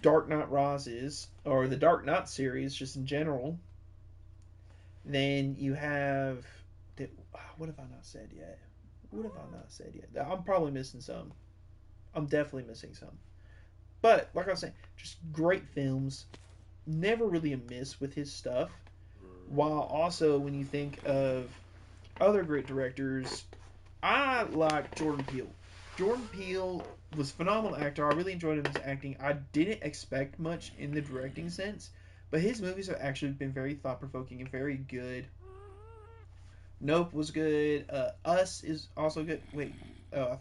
Dark Knight Rises, or the Dark Knight series, just in general. Then you have... What have I not said yet? What have I not said yet? I'm probably missing some. I'm definitely missing some. But, like I was saying, just great films. Never really a miss with his stuff. While also, when you think of other great directors, I like Jordan Peele. Jordan Peele was a phenomenal actor. I really enjoyed his acting. I didn't expect much in the directing sense, but his movies have actually been very thought-provoking and very good. Nope was good. Us is also good. Wait, oh,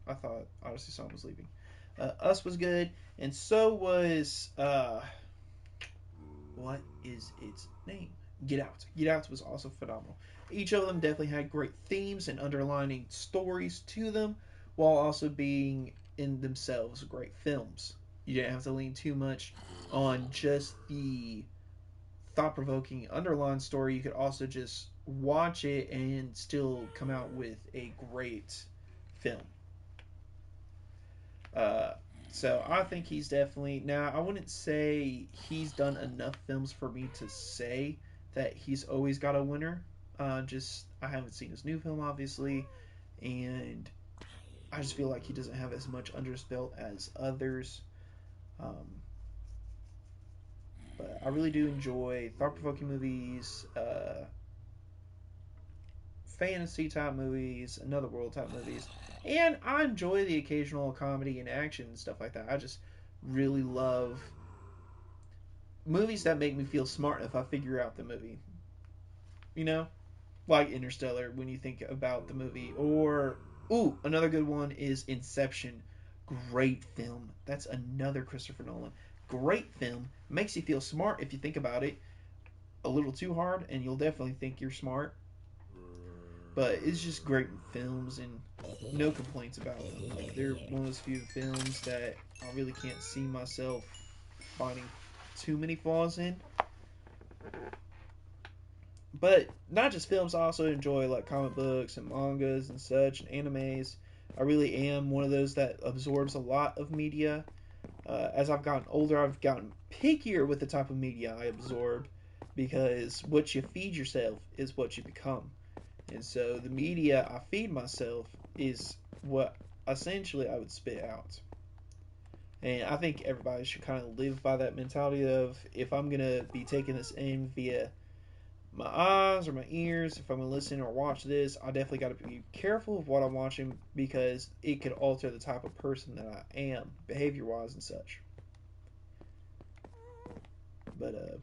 I thought Odyssey Song was leaving. Us was good, and so was what is its name? Get Out. Get Out was also phenomenal. Each of them definitely had great themes and underlining stories to them, while also being in themselves great films. You didn't have to lean too much on just the thought-provoking underlying story. You could also just watch it and still come out with a great film. Uh, so I think he's definitely, now I wouldn't say he's done enough films for me to say that he's always got a winner. Just I haven't seen his new film obviously, and I just feel like he doesn't have as much under his belt as others. Um, but I really do enjoy thought-provoking movies, fantasy type movies, another world type movies, and I enjoy the occasional comedy and action and stuff like that. I just really love movies that make me feel smart if I figure out the movie. You know, like Interstellar when you think about the movie, or another good one is Inception. Great film. That's another Christopher Nolan. Great film. Makes you feel smart if you think about it. A little too hard, and you'll definitely think you're smart. But it's just great films, and no complaints about them. Like, they're one of those few films that I really can't see myself finding too many flaws in. But not just films, I also enjoy like comic books and mangas and such and animes. I really am one of those that absorbs a lot of media. As I've gotten older, I've gotten pickier with the type of media I absorb, because what you feed yourself is what you become. And so the media I feed myself is what essentially I would spit out. And I think everybody should kind of live by that mentality of, if I'm going to be taking this in via my eyes or my ears, if I'm going to listen or watch this, I definitely got to be careful of what I'm watching, because it could alter the type of person that I am, behavior wise and such. But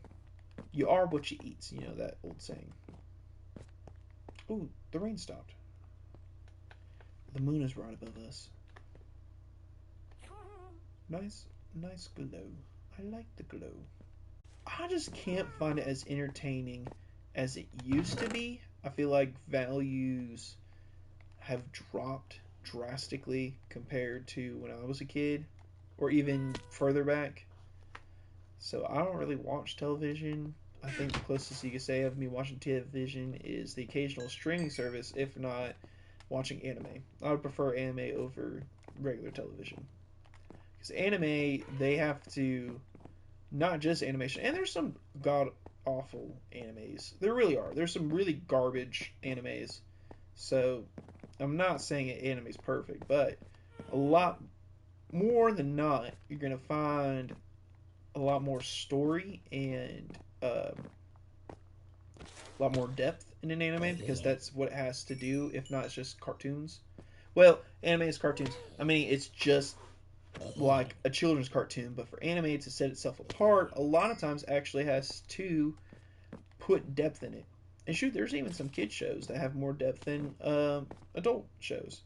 you are what you eat, you know that old saying. Ooh, the rain stopped. The moon is right above us. Nice glow. I like the glow. I just can't find it as entertaining as it used to be. I feel like values have dropped drastically compared to when I was a kid. or even further back. So I don't really watch television. I think the closest you could say of me watching television is the occasional streaming service, if not watching anime. I would prefer anime over regular television. Because anime, they have to, not just animation, and there's some god awful animes. There really are. There's some really garbage animes. So I'm not saying anime's perfect, but a lot more than not, you're going to find a lot more story and a lot more depth in an anime because that's what it has to do. If not, it's just cartoons. Well, anime is cartoons. I mean, it's just like a children's cartoon, but for anime to set itself apart, a lot of times actually has to put depth in it. And shoot, there's even some kid shows that have more depth than adult shows.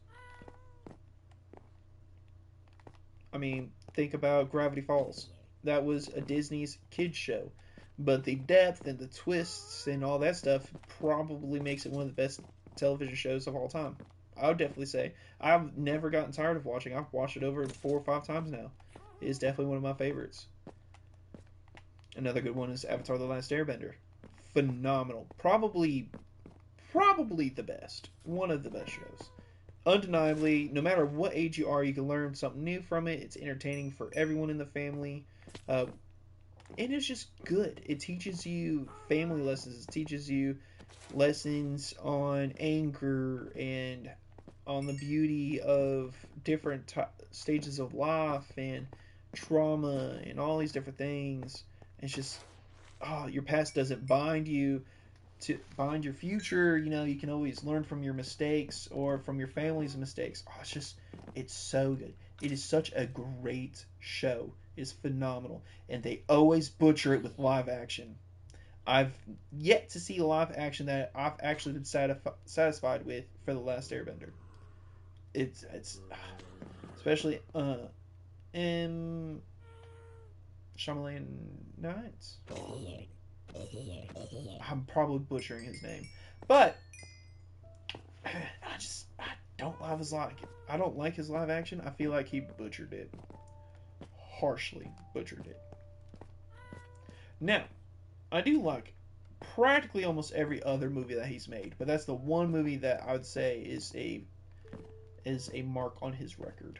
I mean, think about Gravity Falls. That was a Disney's kids show, but the depth and the twists and all that stuff probably makes it one of the best television shows of all time. I would definitely say I've never gotten tired of watching. I've watched it over 4 or 5 times now. It is definitely one of my favorites. Another good one is Avatar: The Last Airbender. Phenomenal. Probably the best. One of the best shows. Undeniably, no matter what age you are, you can learn something new from it. It's entertaining for everyone in the family. Uh, and it's just good. It teaches you family lessons. It teaches you lessons on anger and on the beauty of different stages of life and trauma and all these different things. It's just, oh, your past doesn't bind you to bind your future. You know, you can always learn from your mistakes or from your family's mistakes. Oh, it's so good. It is such a great show. It's phenomenal. And they always butcher it with live action. I've yet to see a live action that I've actually been satisfied with for The Last Airbender. It's especially in Shyamalan Nights. I'm probably butchering his name, but I don't love his live. I don't like his live action. I feel like he butchered it, harshly butchered it. Now, I do like practically almost every other movie that he's made, but that's the one movie that I would say is a mark on his record.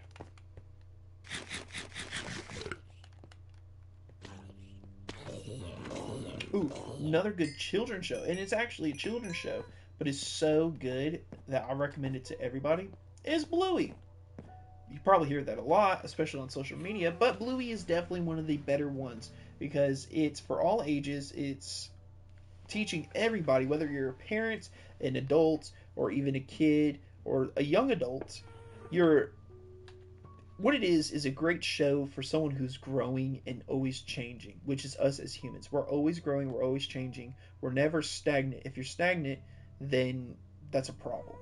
Ooh, another good children's show, and it's actually a children's show, but it's so good that I recommend it to everybody, is Bluey. You probably hear that a lot, especially on social media, but Bluey is definitely one of the better ones because it's for all ages. It's teaching everybody, whether you're a parent, an adult, or even a kid or a young adult, you're what it is a great show for someone who's growing and always changing, which is us as humans. We're always growing, we're always changing, we're never stagnant. If you're stagnant, then that's a problem.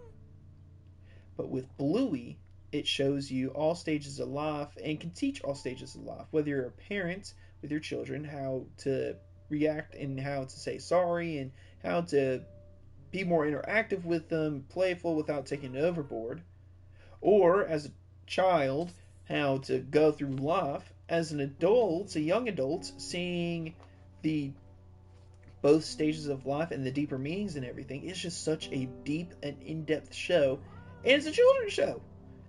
But with Bluey, it shows you all stages of life and can teach all stages of life, whether you're a parent with your children, how to react and how to say sorry and how to be more interactive with them, playful without taking it overboard, or as a child, how to go through life as an adult, a young adult, seeing the both stages of life and the deeper meanings and everything. It's just such a deep and in-depth show, and it's a children's show,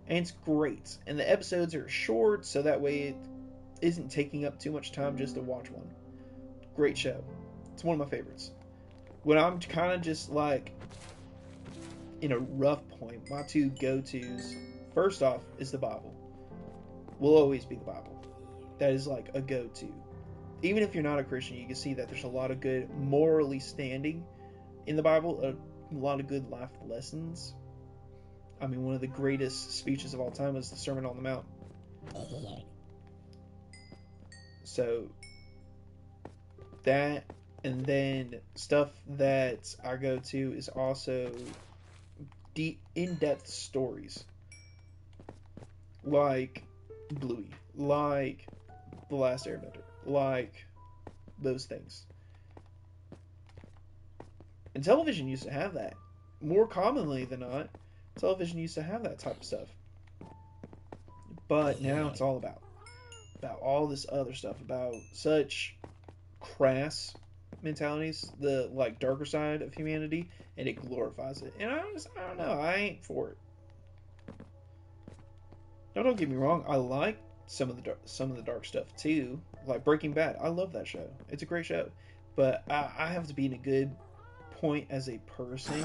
and it's great. And the episodes are short, so that way it isn't taking up too much time just to watch one. Great show. It's one of my favorites. When I'm kind of just like in a rough point, my two go-tos, first off, is the Bible. Will always be the Bible. That is like a go-to. Even if you're not a Christian, you can see that there's a lot of good morally standing in the Bible, a lot of good life lessons. I mean, one of the greatest speeches of all time was the Sermon on the Mount. So, that, and then stuff that I go to is also deep, in-depth stories. Like Bluey, like The Last Airbender, like those things. And television used to have that. More commonly than not, television used to have that type of stuff. But now it's all about about all this other stuff, about such crass mentalities, the like darker side of humanity, and it glorifies it. And I don't know, I ain't for it. Now, don't get me wrong, I like some of the dark stuff too, like Breaking Bad. I love that show. It's a great show, but I have to be in a good point as a person.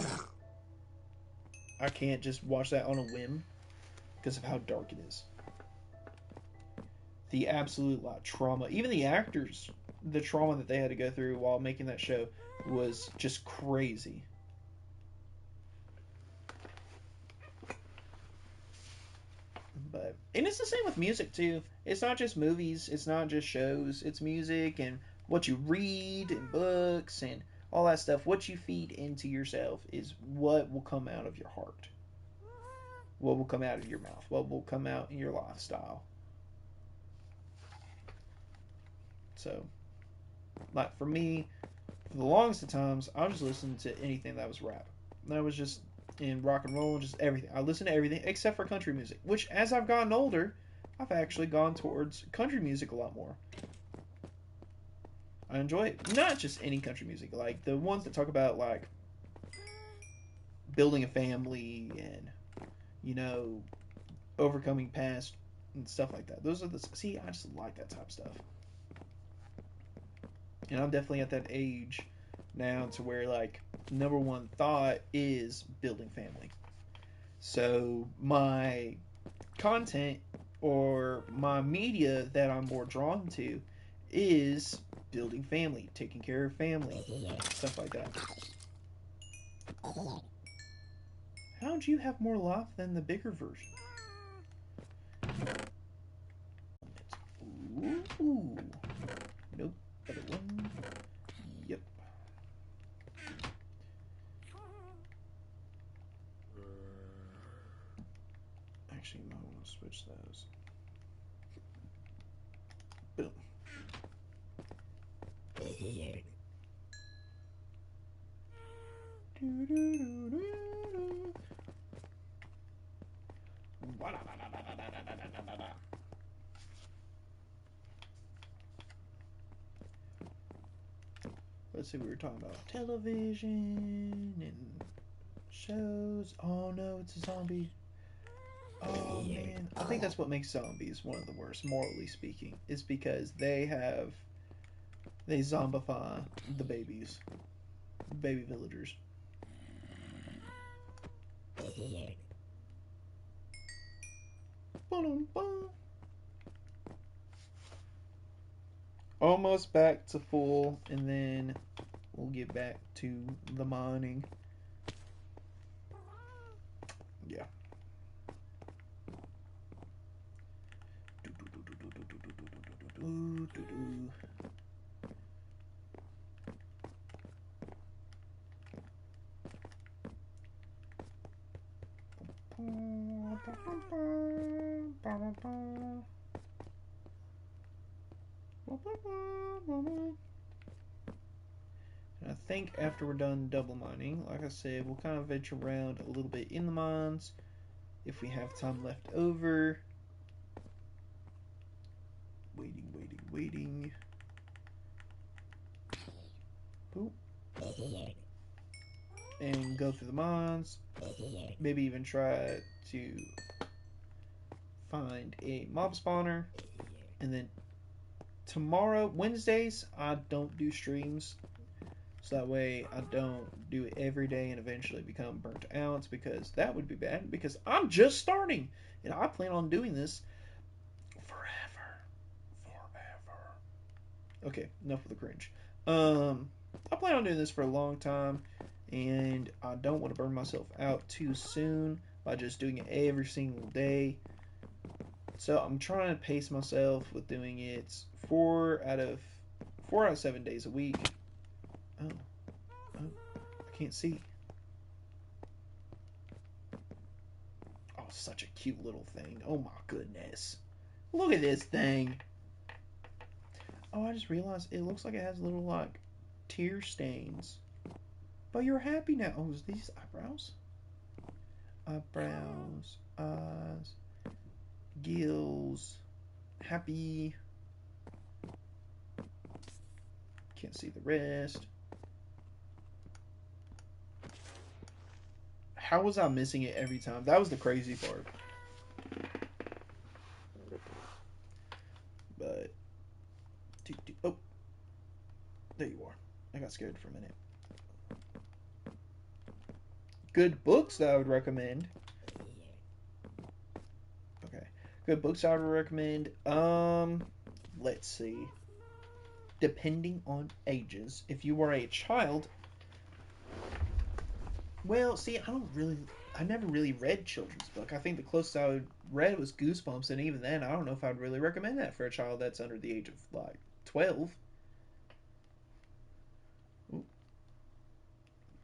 I can't just watch that on a whim because of how dark it is. The absolute like trauma, even the actors, the trauma that they had to go through while making that show was just crazy. But and it's the same with music too. It's not just movies, it's not just shows, it's music and what you read and books and all that stuff. What you feed into yourself is what will come out of your heart. What will come out of your mouth? What will come out in your lifestyle? So, like for me, for the longest of times, I was just listening to anything that was rap. That was just in rock and roll, just everything. I listen to everything except for country music, which as I've gotten older, I've actually gone towards country music a lot more. I enjoy it. Not just any country music, like the ones that talk about like building a family and you know overcoming past and stuff like that. Those are the see. I just like that type of stuff, and I'm definitely at that age now to where like number one thought is building family. So my content or my media that I'm more drawn to is building family, taking care of family, stuff like that. How'd you have more life than the bigger version? Ooh. Nope. Other one. Yep. Actually, you might want to switch those. Boom. Let's see, we were talking about television and shows. Oh no, it's a zombie. Oh man, I think that's what makes zombies one of the worst, morally speaking, is because they zombify the babies, baby villagers. Almost back to full, and then we'll get back to the mining. Yeah. And I think after we're done double mining, like I said, we'll kind of venture around a little bit in the mines if we have time left over. Waiting. Boop. And go through the mines. Maybe even try to find a mob spawner. And then tomorrow, Wednesdays, I don't do streams. So that way I don't do it every day and eventually become burnt out, because that would be bad, because I'm just starting and I plan on doing this forever. Okay, enough of the cringe. I plan on doing this for a long time, and I don't want to burn myself out too soon by just doing it every single day. So I'm trying to pace myself with doing it 4 out of 7 days a week. Oh, I can't see. Oh, such a cute little thing. Oh my goodness. Look at this thing. Oh, I just realized it looks like it has little, like, tear stains. But you're happy now. Oh, is these eyebrows? Eyebrows, eyes, gills, happy. Can't see the rest. How was I missing it every time? That was the crazy part. But oh, there you are. I got scared for a minute. Good books that I would recommend. Okay, good books I would recommend. Let's see. Depending on ages, if you were a child, well, see, I never really read children's book. I think the closest I would read was Goosebumps, and even then, I don't know if I'd really recommend that for a child that's under the age of like 12.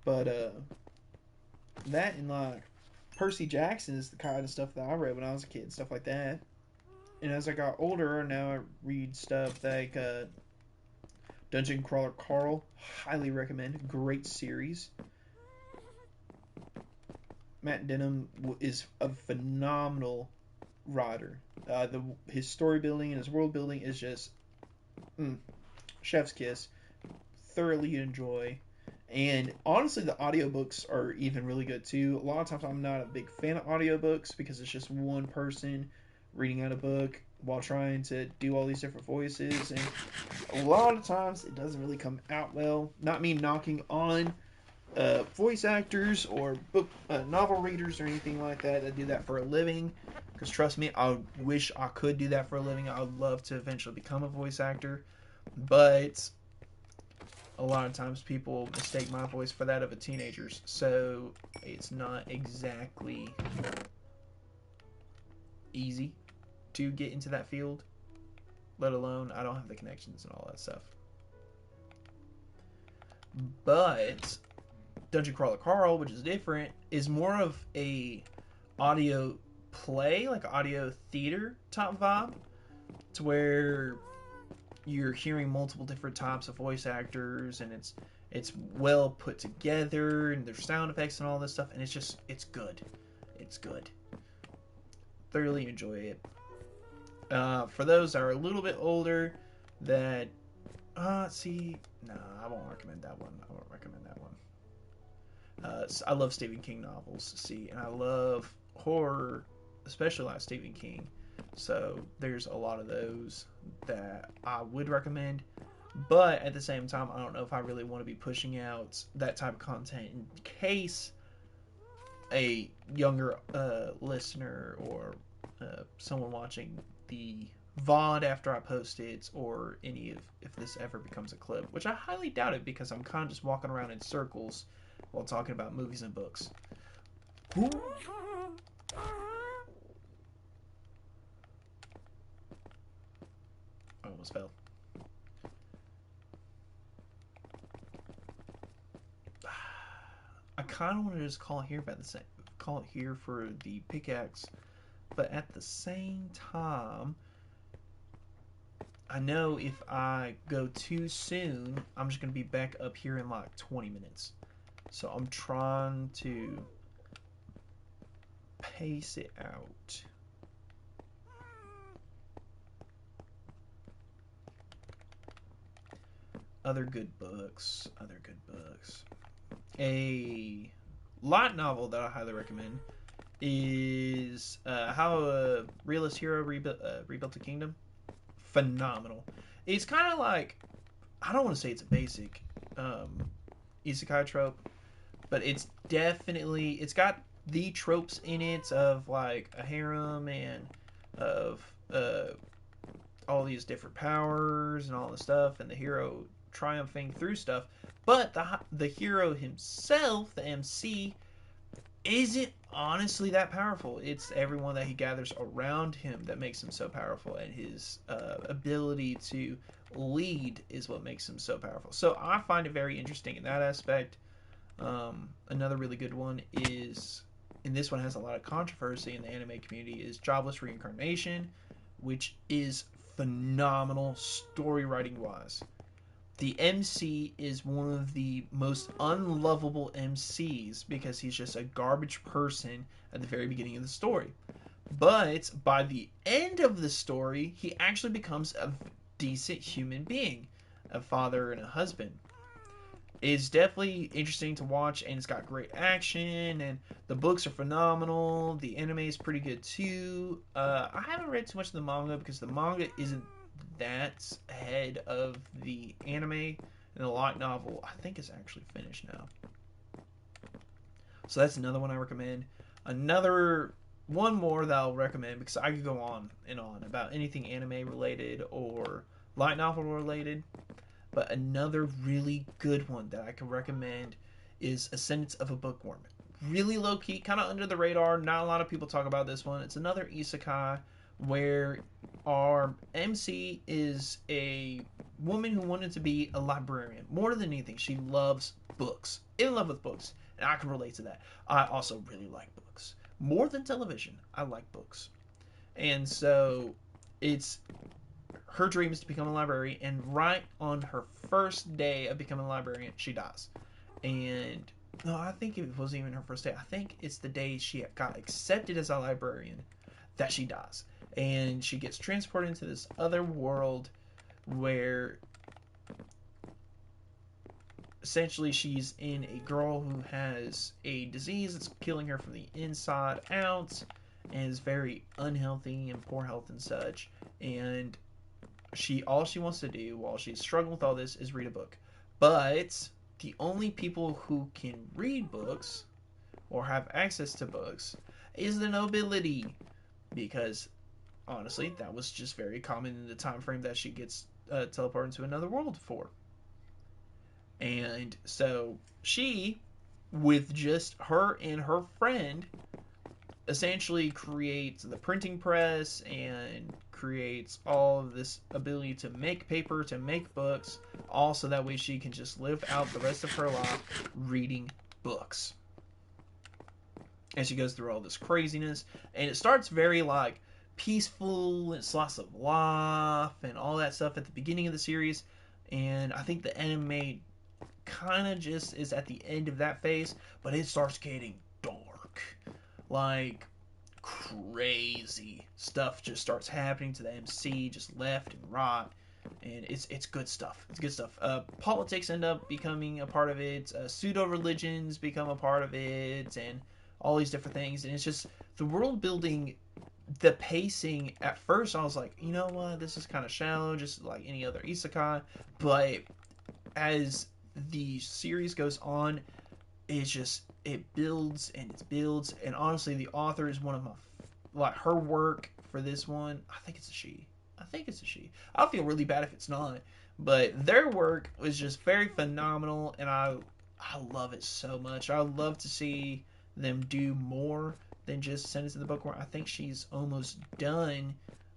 But that and like Percy Jackson is the kind of stuff that I read when I was a kid, stuff like that. And as I got older, now I read stuff like Dungeon Crawler Carl. Highly recommend. Great series. Matt Denham is a phenomenal writer. His story building and his world building is just chef's kiss. Thoroughly enjoy. And honestly, the audiobooks are even really good too. A lot of times I'm not a big fan of audiobooks because it's just one person reading out a book while trying to do all these different voices. And a lot of times it doesn't really come out well. Not me knocking on voice actors or book novel readers or anything like that do that for a living. Because trust me, I wish I could do that for a living. I would love to eventually become a voice actor. But a lot of times people mistake my voice for that of a teenager's, so it's not exactly easy to get into that field, let alone I don't have the connections and all that stuff. But Dungeon Crawler Carl, which is different, is more of a audio play, like audio theater type vibe, to where you're hearing multiple different types of voice actors, and it's well put together, and there's sound effects and all this stuff, and it's good. It's good. Thoroughly enjoy it. For those that are a little bit older, that I won't recommend that one. I won't recommend that one. I love Stephen King novels. See, and I love horror, especially like Stephen King. So there's a lot of those that I would recommend, but at the same time, I don't know if I really want to be pushing out that type of content in case a younger listener or someone watching the VOD after I post it, or if this ever becomes a clip, which I highly doubt it because I'm kind of just walking around in circles while talking about movies and books. Ooh. I almost fell. I kind of want to just call it here for the pickaxe, but at the same time, I know if I go too soon, I'm just going to be back up here in like 20 minutes. So I'm trying to pace it out. Other good books. A light novel that I highly recommend is How a Realist Hero Rebuilt a Kingdom. Phenomenal. It's kind of like, I don't want to say it's a basic isekai trope, but it's got the tropes in it of like a harem and of all these different powers and all this stuff, and the hero triumphing through stuff. But the hero himself, the MC, isn't honestly that powerful. It's everyone that he gathers around him that makes him so powerful, and his ability to lead is what makes him so powerful. So I find it very interesting in that aspect. Another really good one is, and this one has a lot of controversy in the anime community, is Jobless Reincarnation, which is phenomenal story writing wise. The MC is one of the most unlovable MCs because he's just a garbage person at the very beginning of the story. But by the end of the story, he actually becomes a decent human being. a father and a husband. It's definitely interesting to watch, and it's got great action, and the books are phenomenal. The anime is pretty good too. I haven't read too much of the manga because the manga isn't that ahead of the anime, and the light novel I think is actually finished now. So that's another one I recommend. Another one more that I'll recommend because I could go on and on about anything anime related or light novel related. But another really good one that I can recommend is Ascendance of a Bookworm. Really low key, kind of under the radar. Not a lot of people talk about this one. It's another isekai where our MC is a woman who wanted to be a librarian. More than anything, she loves books. In love with books. And I can relate to that. I also really like books. More than television, I like books. And so it's her dream is to become a librarian, and right on her first day of becoming a librarian, she dies. And no, I think it wasn't even her first day. I think it's the day she got accepted as a librarian that she dies. And she gets transported into this other world where essentially she's in a girl who has a disease that's killing her from the inside out and is very unhealthy and poor health and such. And all she wants to do while she's struggling with all this is read a book. But the only people who can read books or have access to books is the nobility, because honestly that was just very common in the time frame that she gets teleported into another world for. And so she, with just her and her friend, essentially creates the printing press and creates all of this ability to make paper, to make books, all so that way she can just live out the rest of her life reading books. And she goes through all this craziness, and it starts very like peaceful and lots of life and all that stuff at the beginning of the series. And I think the anime kind of just is at the end of that phase, but it starts getting dark. Like, crazy stuff just starts happening to the MC, just left and right, and it's good stuff. It's good stuff. Politics end up becoming a part of it. Pseudo religions become a part of it, and all these different things. And it's just the world building, the pacing. At first, I was like, you know what, this is kind of shallow, just like any other isekai. But as the series goes on, it builds and it builds, and honestly the author is one of my, like, her work for this one, I think it's a she. I'll feel really bad if it's not, but their work was just very phenomenal, and I love it so much. I love to see them do more than just send it to the bookworm. I think she's almost done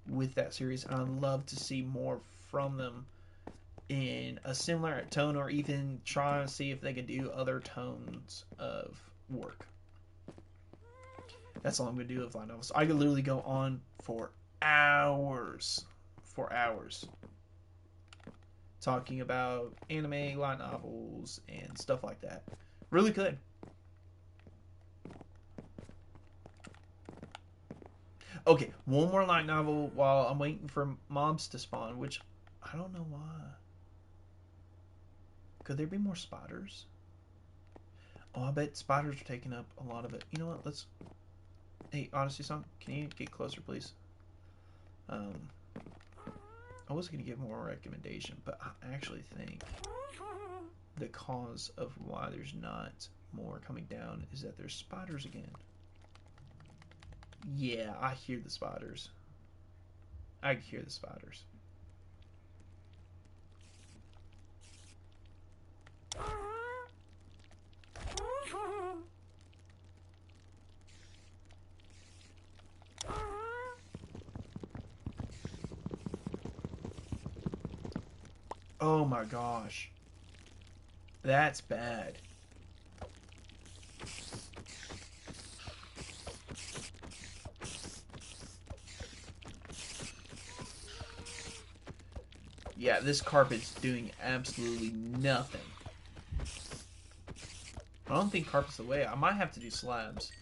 with that series, and I'd love to see more from them in a similar tone, or even try and see if they can do other tones of work. That's all I'm going to do with light novels. I could literally go on for hours. Talking about anime, light novels, and stuff like that. Really good. Okay, one more light novel while I'm waiting for mobs to spawn, which I don't know why. Could there be more spiders? Oh, I bet spiders are taking up a lot of it. You know what? Let's... Hey, Odyssey Song, can you get closer, please? I was going to give more recommendation, but I actually think the cause of why there's not more coming down is that there's spiders again. Yeah, I hear the spiders. I hear the spiders. Oh my gosh. That's bad. Yeah, this carpet's doing absolutely nothing. I don't think carpet's the way. I might have to do slabs.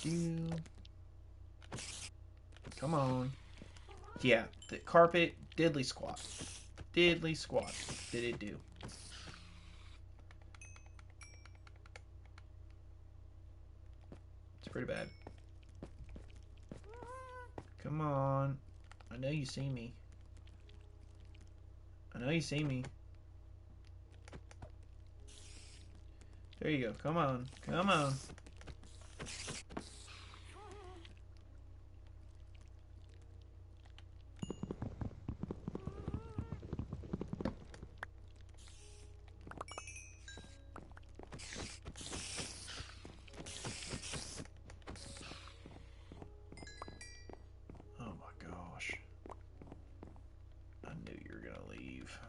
do. Come on. Yeah, the carpet, diddly squat. Diddly squat. Did it do? It's pretty bad. Come on. I know you see me. I know you see me. There you go. Come on. Come on. Oh my gosh. I knew you were gonna leave.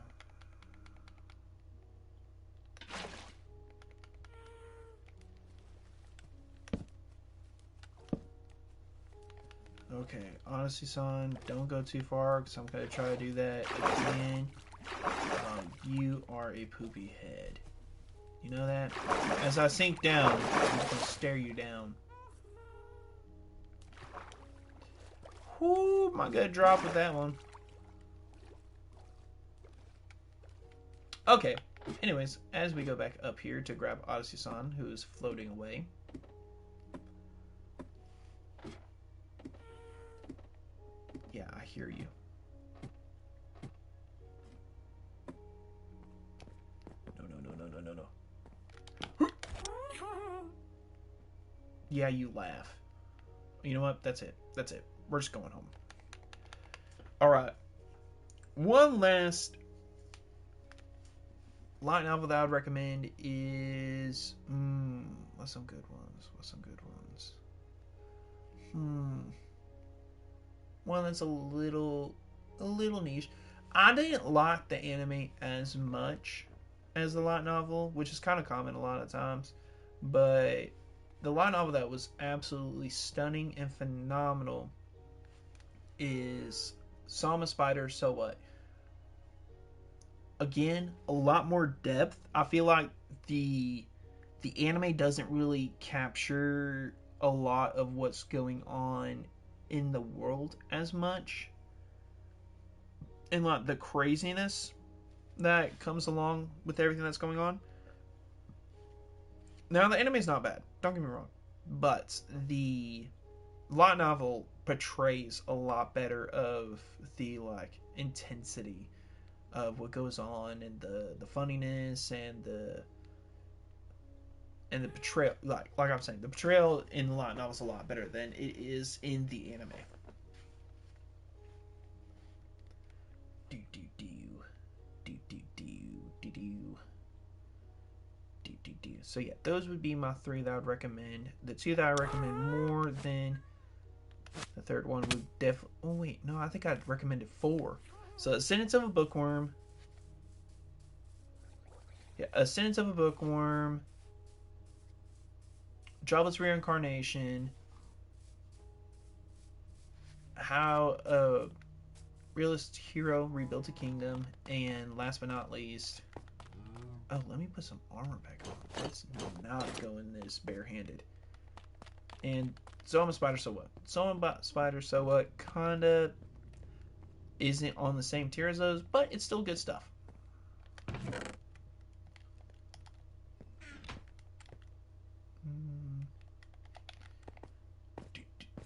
Okay, honestly, son, don't go too far because I'm gonna try to do that again. You are a poopy head. You know that? As I sink down, I'm just gonna stare you down. Whoo, my good drop with that one. Okay, anyways, as we go back up here to grab Odyssey-san, who is floating away. Yeah, I hear you. No. Yeah, you laugh. You know what? That's it. That's it. We're just going home. Alright. One last light novel that I would recommend is... what's some good ones? One that's a little niche. I didn't like the anime as much as the light novel, which is kind of common a lot of times. But the light novel that was absolutely stunning and phenomenal is Sama Spider So What. Again, a lot more depth. I feel like the anime doesn't really capture a lot of what's going on in the world as much, and like the craziness that comes along with everything that's going on. Now the anime's not bad, don't get me wrong, but the light novel portrays a lot better of the like intensity of what goes on and the funniness and the portrayal. Like I'm saying, the portrayal in the light novel is a lot better than it is in the anime. So yeah, those would be my three that I would recommend. The two that I recommend more than the third one would definitely... Oh wait, no, I think I'd recommended four. So A Sentence of a Bookworm. Yeah, A Sentence of a Bookworm. Jobless Reincarnation. How a Realist Hero Rebuilt a Kingdom. And last but not least... Oh, let me put some armor back on. Let's not go in this barehanded. And Soma Spider So What? Soma Spider So What kinda isn't on the same tier as those, but it's still good stuff.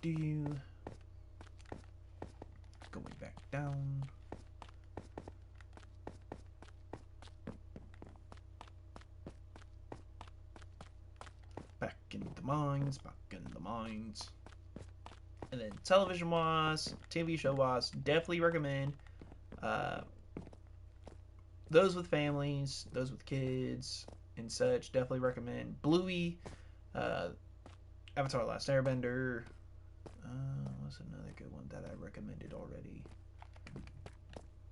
Going back down. Back in the mines, And then television wise, TV show wise, definitely recommend those with families, those with kids and such. Definitely recommend Bluey, Avatar: Last Airbender. What's another good one that I recommended already?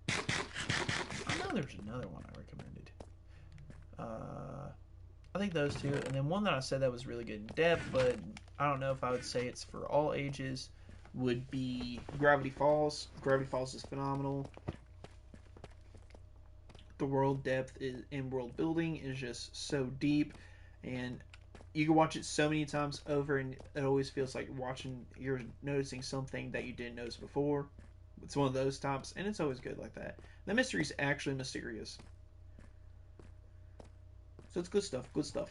I know there's another one I recommended. I think those two, and then one that I said that was really good in depth, but I don't know if I would say it's for all ages, would be Gravity Falls. Gravity Falls is phenomenal. The world depth and world building is just so deep, and you can watch it so many times over, and it always feels like you're noticing something that you didn't notice before. It's one of those types, and it's always good like that. The mystery's actually mysterious. So it's good stuff, good stuff.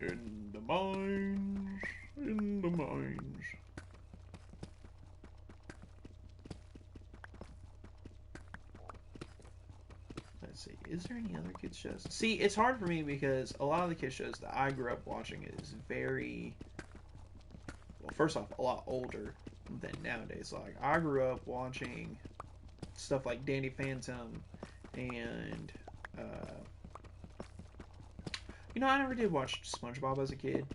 In the mines, in the mines. Let's see, is there any other kids shows? See, it's hard for me because a lot of the kids shows that I grew up watching is very, well, first off, a lot older than nowadays. Like, I grew up watching stuff like Danny Phantom and, I never did watch SpongeBob as a kid.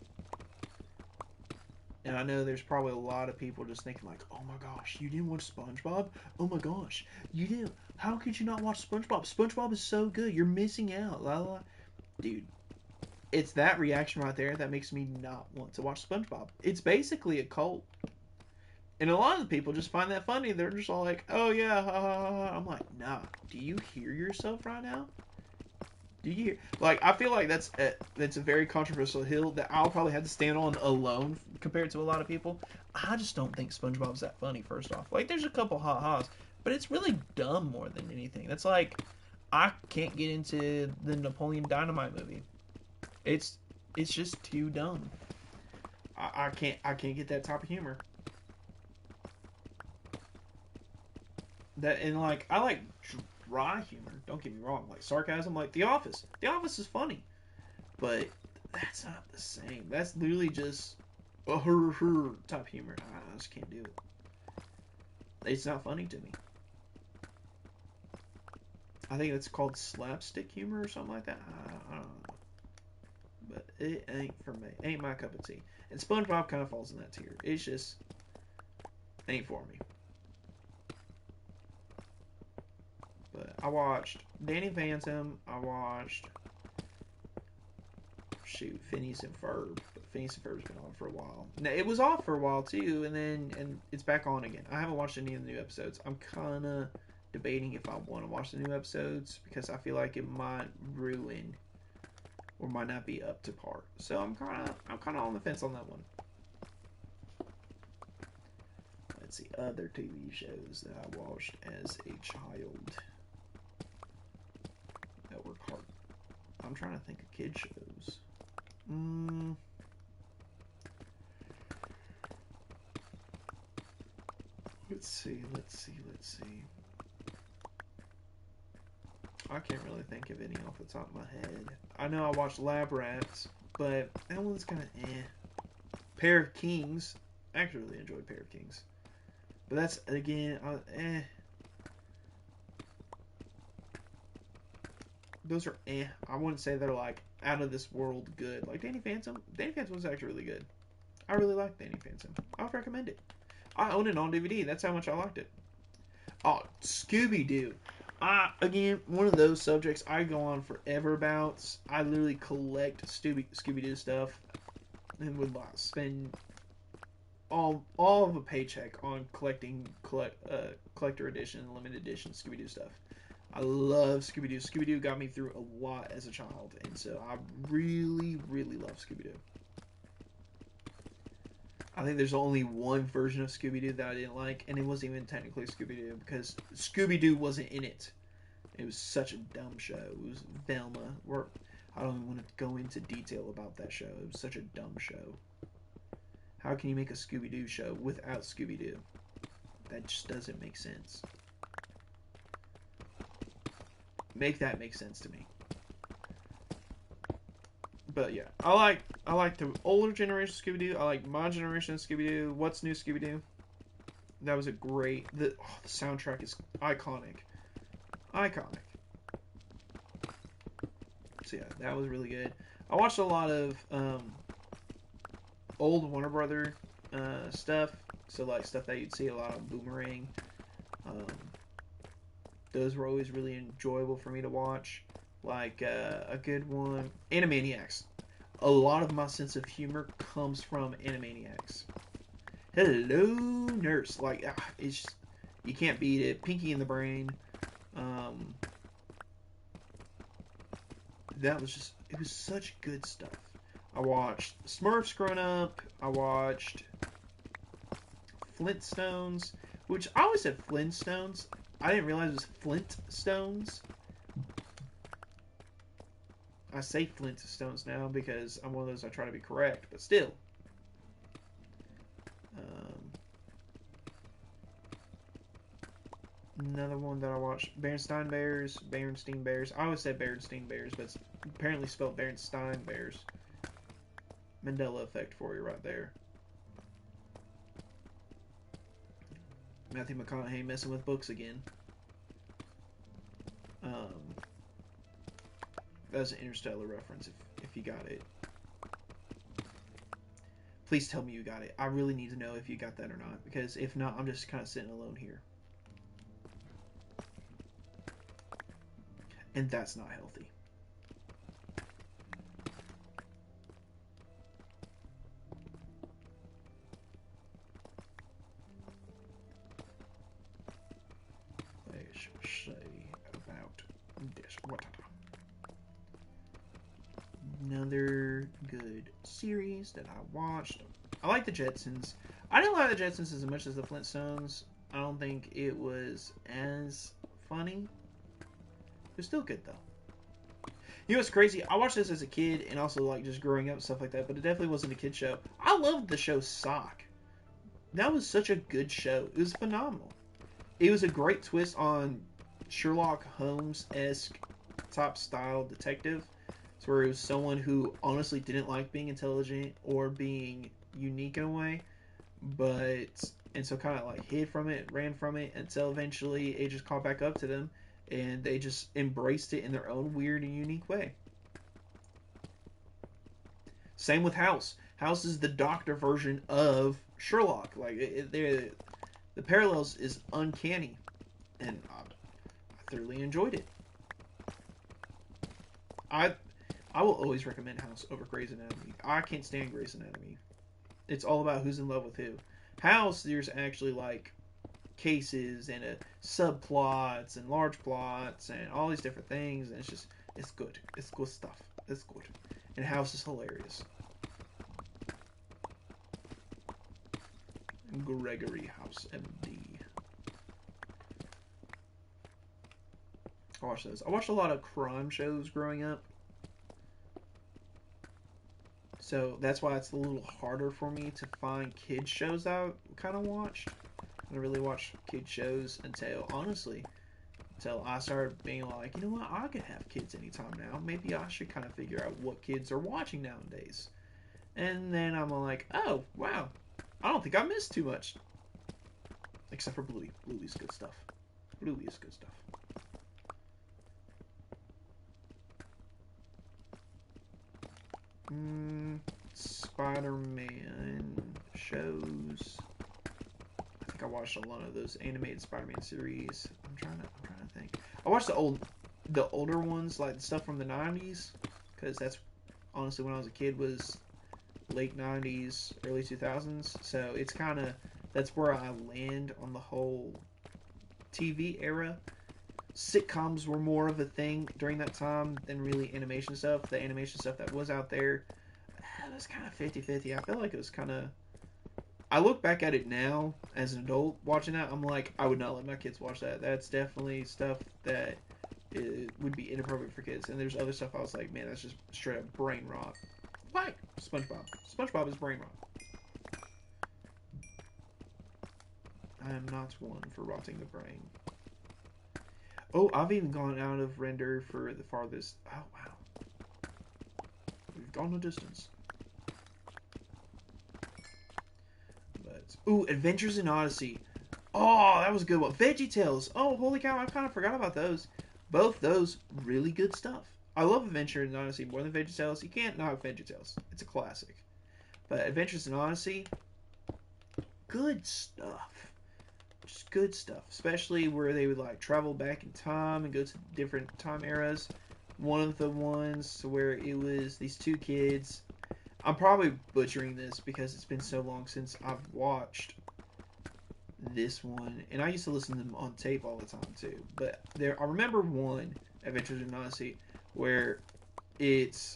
And I know there's probably a lot of people just thinking like, oh my gosh, you didn't watch SpongeBob? Oh my gosh, you didn't. How could you not watch SpongeBob? SpongeBob is so good. You're missing out. La, la, la. Dude, it's that reaction right there that makes me not want to watch SpongeBob. It's basically a cult. And a lot of the people just find that funny. They're just all like, oh yeah, ha, ha, ha. I'm like, nah, do you hear yourself right now? Do you hear? Like, I feel like that's a very controversial hill that I'll probably have to stand on alone compared to a lot of people. I just don't think SpongeBob's that funny. First off, like, there's a couple ha-has, but it's really dumb more than anything. That's like, I can't get into the Napoleon Dynamite movie. It's just too dumb. I can't get that type of humor. That, and like, I like dry humor. Don't get me wrong, like sarcasm, like The Office. The Office is funny, but that's not the same. That's literally just a her type humor. I just can't do it. It's not funny to me. I think it's called slapstick humor or something like that. I don't know, but it ain't for me. Ain't my cup of tea. And SpongeBob kind of falls in that tier. It's just ain't for me. But I watched Danny Phantom. I watched Phineas and Ferb. But Phineas and Ferb's been on for a while. Now, it was off for a while too, and it's back on again. I haven't watched any of the new episodes. I'm kind of debating if I want to watch the new episodes because I feel like it might ruin or might not be up to par. So I'm kind of on the fence on that one. Let's see other TV shows that I watched as a child that were hard. I'm trying to think of kid shows. Let's see. I can't really think of any off the top of my head. I know I watched Lab Rats, but that one's kind of eh. Pair of Kings. I actually really enjoyed Pair of Kings. But that's, again, eh. Those are eh. I wouldn't say they're like out of this world good. Like Danny Phantom. Danny Phantom was actually really good. I really like Danny Phantom. I would recommend it. I own it on DVD. That's how much I liked it. Oh, Scooby-Doo. Again, one of those subjects I go on forever about. I literally collect Scooby-Doo stuff and would spend all of a paycheck on collecting collector edition and limited edition Scooby-Doo stuff. I love Scooby-Doo. Scooby-Doo got me through a lot as a child, and so I really, really love Scooby-Doo. I think there's only one version of Scooby-Doo that I didn't like, and it wasn't even technically Scooby-Doo because Scooby-Doo wasn't in it. It was such a dumb show. It was Velma. I don't even want to go into detail about that show. It was such a dumb show. How can you make a Scooby-Doo show without Scooby-Doo? That just doesn't make sense. Make that make sense to me. But yeah, I like the older generation of Scooby-Doo. I like my generation of Scooby-Doo. What's New Scooby-Doo? That was a great... The soundtrack is iconic. Iconic. So yeah, that was really good. I watched a lot of old Warner Brother stuff. So like stuff that you'd see a lot on Boomerang. Those were always really enjoyable for me to watch. Like a good one, Animaniacs. A lot of my sense of humor comes from Animaniacs. Hello, nurse. Like it's just, you can't beat it. Pinky in the Brain. that was just, it was such good stuff. I watched Smurfs growing up. I watched Flintstones, which I always said Flintstones. I didn't realize it was Flintstones. I say Flintstones now because I'm one of those I try to be correct, but still. Another one that I watched, Berenstain Bears. I always said Berenstain Bears, but it's apparently spelled Berenstain Bears. Mandela effect for you right there. Matthew McConaughey messing with books again. That was an Interstellar reference if you got it. Please tell me you got it. I really need to know if you got that or not, because if not, I'm just kind of sitting alone here. And that's not healthy. Let's say about this. Another good series that I watched. I like the Jetsons. I didn't like the Jetsons as much as the Flintstones. I don't think it was as funny. It was still good though. You know what's crazy? I watched this as a kid and also like just growing up and stuff like that, but it definitely wasn't a kid show. I loved the show Sock. That was such a good show. It was phenomenal. It was a great twist on Sherlock Holmes-esque top style detective. It's where it was someone who honestly didn't like being intelligent or being unique in a way, and so kind of like hid from it, ran from it until eventually it just caught back up to them and they just embraced it in their own weird and unique way. Same with House. House is the doctor version of Sherlock. Like the parallels is uncanny, and I thoroughly enjoyed it. I will always recommend House over Grey's Anatomy. I can't stand Grey's Anatomy. It's all about who's in love with who. House, there's actually like cases and subplots and large plots and all these different things, and it's good. It's good stuff. It's good. And House is hilarious. Gregory House, MD. I watched those. I watched a lot of crime shows growing up. So that's why it's a little harder for me to find kid shows that I kind of watched. I didn't really watch kid shows until I started being like, you know what, I could have kids anytime now. Maybe I should kind of figure out what kids are watching nowadays. And then I'm like, oh, wow, I don't think I missed too much. Except for Bluey. Bluey's good stuff. Bluey is good stuff. Spider-Man shows. I think I watched a lot of those animated Spider-Man series. I'm trying to think. I watched the older ones, like the stuff from the 90s, because that's honestly when I was a kid was late 90s, early 2000s. So it's kind of, that's where I land on the whole TV era. Sitcoms were more of a thing during that time than really animation stuff. The animation stuff that was out there, it was kind of 50-50. I feel like it was kind of... I look back at it now as an adult watching that, I'm like, I would not let my kids watch that. That's definitely stuff that would be inappropriate for kids. And there's other stuff I was like, man, that's just straight up brain rot. Like SpongeBob. SpongeBob is brain rot. I am not one for rotting the brain. Oh, I've even gone out of render for the farthest. Oh, wow. We've gone a distance. But, ooh, Adventures in Odyssey. Oh, that was a good one. VeggieTales. Oh, holy cow, I kind of forgot about those. Both those, really good stuff. I love Adventures in Odyssey more than VeggieTales. You can't knock VeggieTales. It's a classic. But Adventures in Odyssey, good stuff. Just good stuff, especially where they would like travel back in time and go to different time eras. One of the ones where it was these two kids. I'm probably butchering this because it's been so long since I've watched this one, and I used to listen to them on tape all the time too. But I remember one Adventures in Odyssey where it's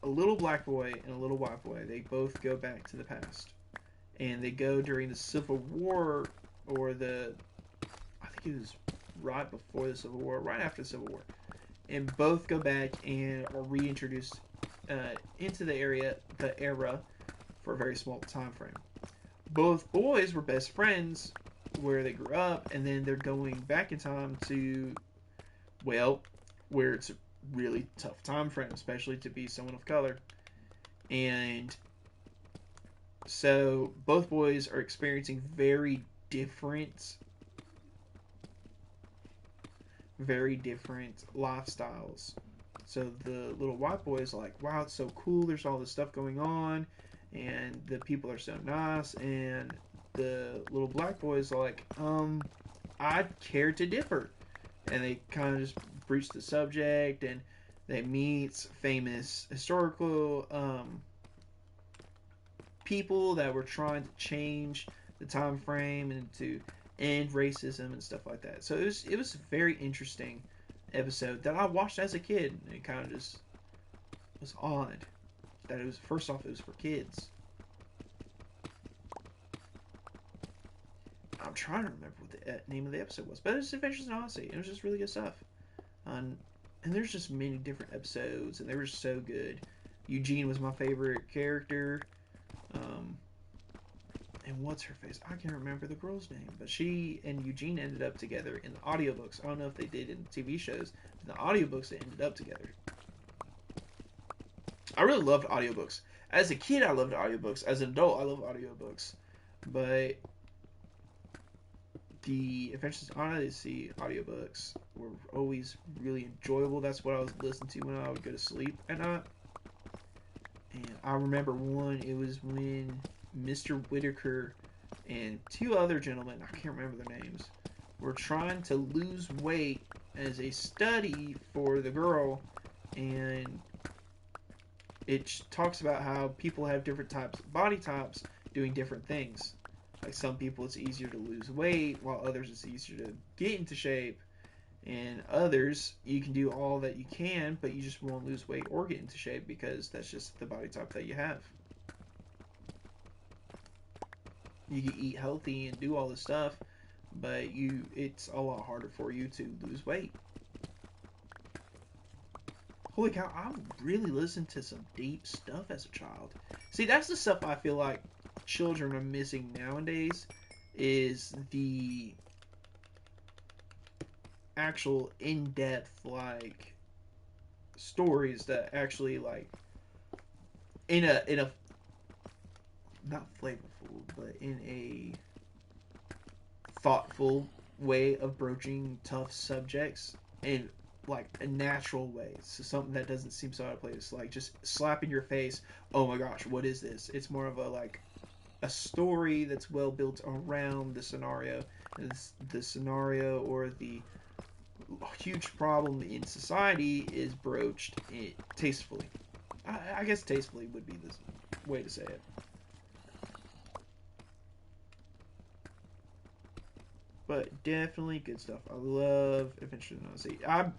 a little black boy and a little white boy. They both go back to the past, and they go during the Civil War, or I think it was right before the Civil War, right after the Civil War, and both go back and are reintroduced into the era for a very small time frame. Both boys were best friends where they grew up, and then they're going back in time to, well, where it's a really tough time frame, especially to be someone of color. And so both boys are experiencing very different lifestyles. So the little white boy is like, wow, it's so cool. There's all this stuff going on, and the people are so nice. And the little black boy is like, I care to differ. And they kind of just breach the subject, and they meet famous historical people that were trying to change the time frame and to end racism and stuff like that. So it was a very interesting episode that I watched as a kid. And it kind of just was odd that it was, first off, it was for kids. I'm trying to remember what the name of the episode was, but it's Adventures in Odyssey. It was just really good stuff. And there's just many different episodes, and they were so good. Eugene was my favorite character. And what's her face? I can't remember the girl's name, but she and Eugene ended up together in the audiobooks. I don't know if they did in TV shows, but in the audiobooks they ended up together. I really loved audiobooks. As a kid, I loved audiobooks. As an adult, I love audiobooks. But the Adventures in Odyssey audiobooks were always really enjoyable. That's what I was listening to when I would go to sleep at night. And I remember one, it was when Mr. Whitaker and two other gentlemen, I can't remember their names, were trying to lose weight as a study for the girl. And it talks about how people have different types of body types doing different things. Like some people it's easier to lose weight, while others it's easier to get into shape. And others, you can do all that you can, but you just won't lose weight or get into shape because that's just the body type that you have. You can eat healthy and do all this stuff, but it's a lot harder for you to lose weight. Holy cow, I really listened to some deep stuff as a child. See, that's the stuff I feel like children are missing nowadays, is the actual in-depth, like, stories that actually, like, in a not flavorful, but in a thoughtful way of broaching tough subjects in like a natural way. So something that doesn't seem so out of place, like just slap in your face, oh my gosh, what is this? It's more of a story that's well built around the scenario, and the scenario or the huge problem in society is broached tastefully. I guess tastefully would be the way to say it. But definitely good stuff. I love Adventures in Odyssey. I'm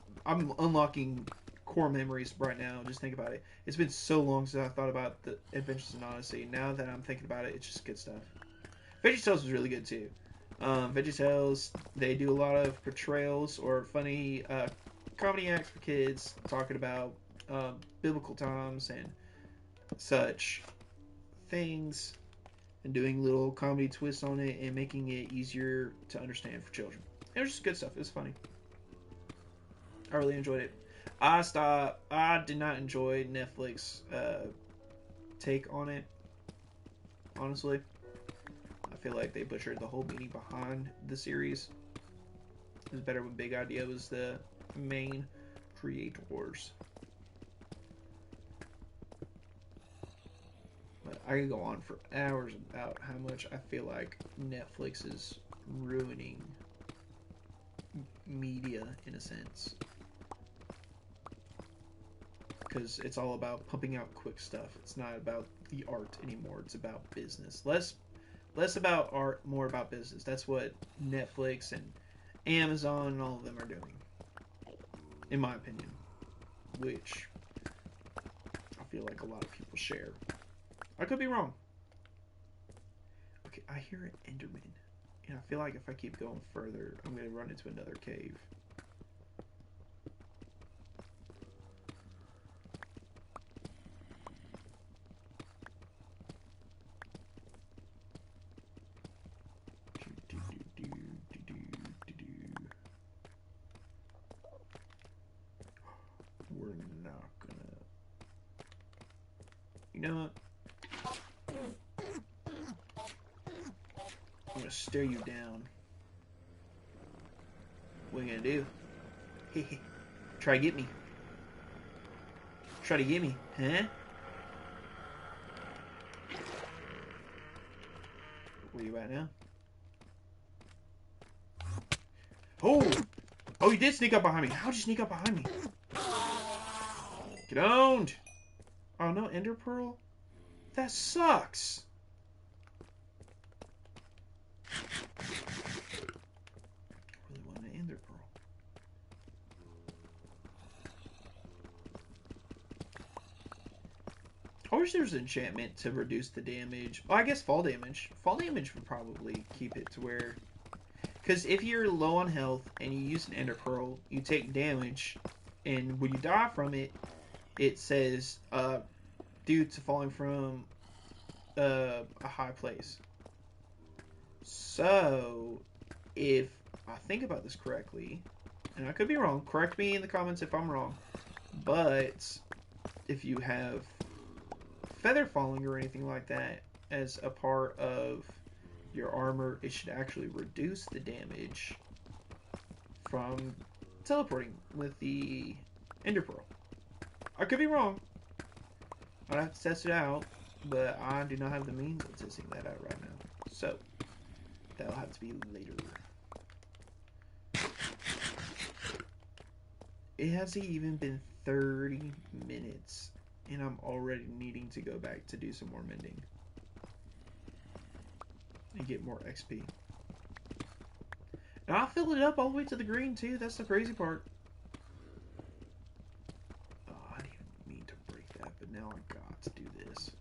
unlocking core memories right now. Just think about it. It's been so long since I thought about the Adventures in Odyssey. Now that I'm thinking about it, it's just good stuff. VeggieTales was really good too. VeggieTales, they do a lot of portrayals or funny comedy acts for kids, talking about biblical times and such things, and doing little comedy twists on it and making it easier to understand for children. It was just good stuff. It was funny. I really enjoyed it. I did not enjoy Netflix take on it. Honestly, I feel like they butchered the whole meaning behind the series. It was better when Big Idea was the main creators. But I could go on for hours about how much I feel like Netflix is ruining media in a sense. Because it's all about pumping out quick stuff. It's not about the art anymore. It's about business. Less about art, more about business. That's what Netflix and Amazon and all of them are doing, in my opinion. Which feel like a lot of people share. I could be wrong. Okay, I hear an Enderman. And I feel like if I keep going further, I'm going to run into another cave. We're not gonna... You know what? I'm gonna stare you down. What are you gonna do? Try to get me. Try to get me, huh? Where you at now? Oh! Oh, you did sneak up behind me. How'd you sneak up behind me? Get owned! Oh, no Ender Pearl? That sucks! Really want an Ender Pearl. I wish there was an enchantment to reduce the damage. Well, I guess fall damage. Fall damage would probably keep it to where... Because if you're low on health and you use an Ender Pearl, you take damage, and when you die from it, it says, due to falling from a high place. So, if I think about this correctly, and I could be wrong, correct me in the comments if I'm wrong, but if you have feather falling or anything like that as a part of your armor, it should actually reduce the damage from teleporting with the Ender Pearl. I could be wrong. I'd have to test it out, but I do not have the means of testing that out right now. So, that'll have to be later. It hasn't even been 30 minutes, and I'm already needing to go back to do some more mending. And get more XP. And I filled it up all the way to the green, too. That's the crazy part. Oh, I didn't even mean to break that, but now I got to do this.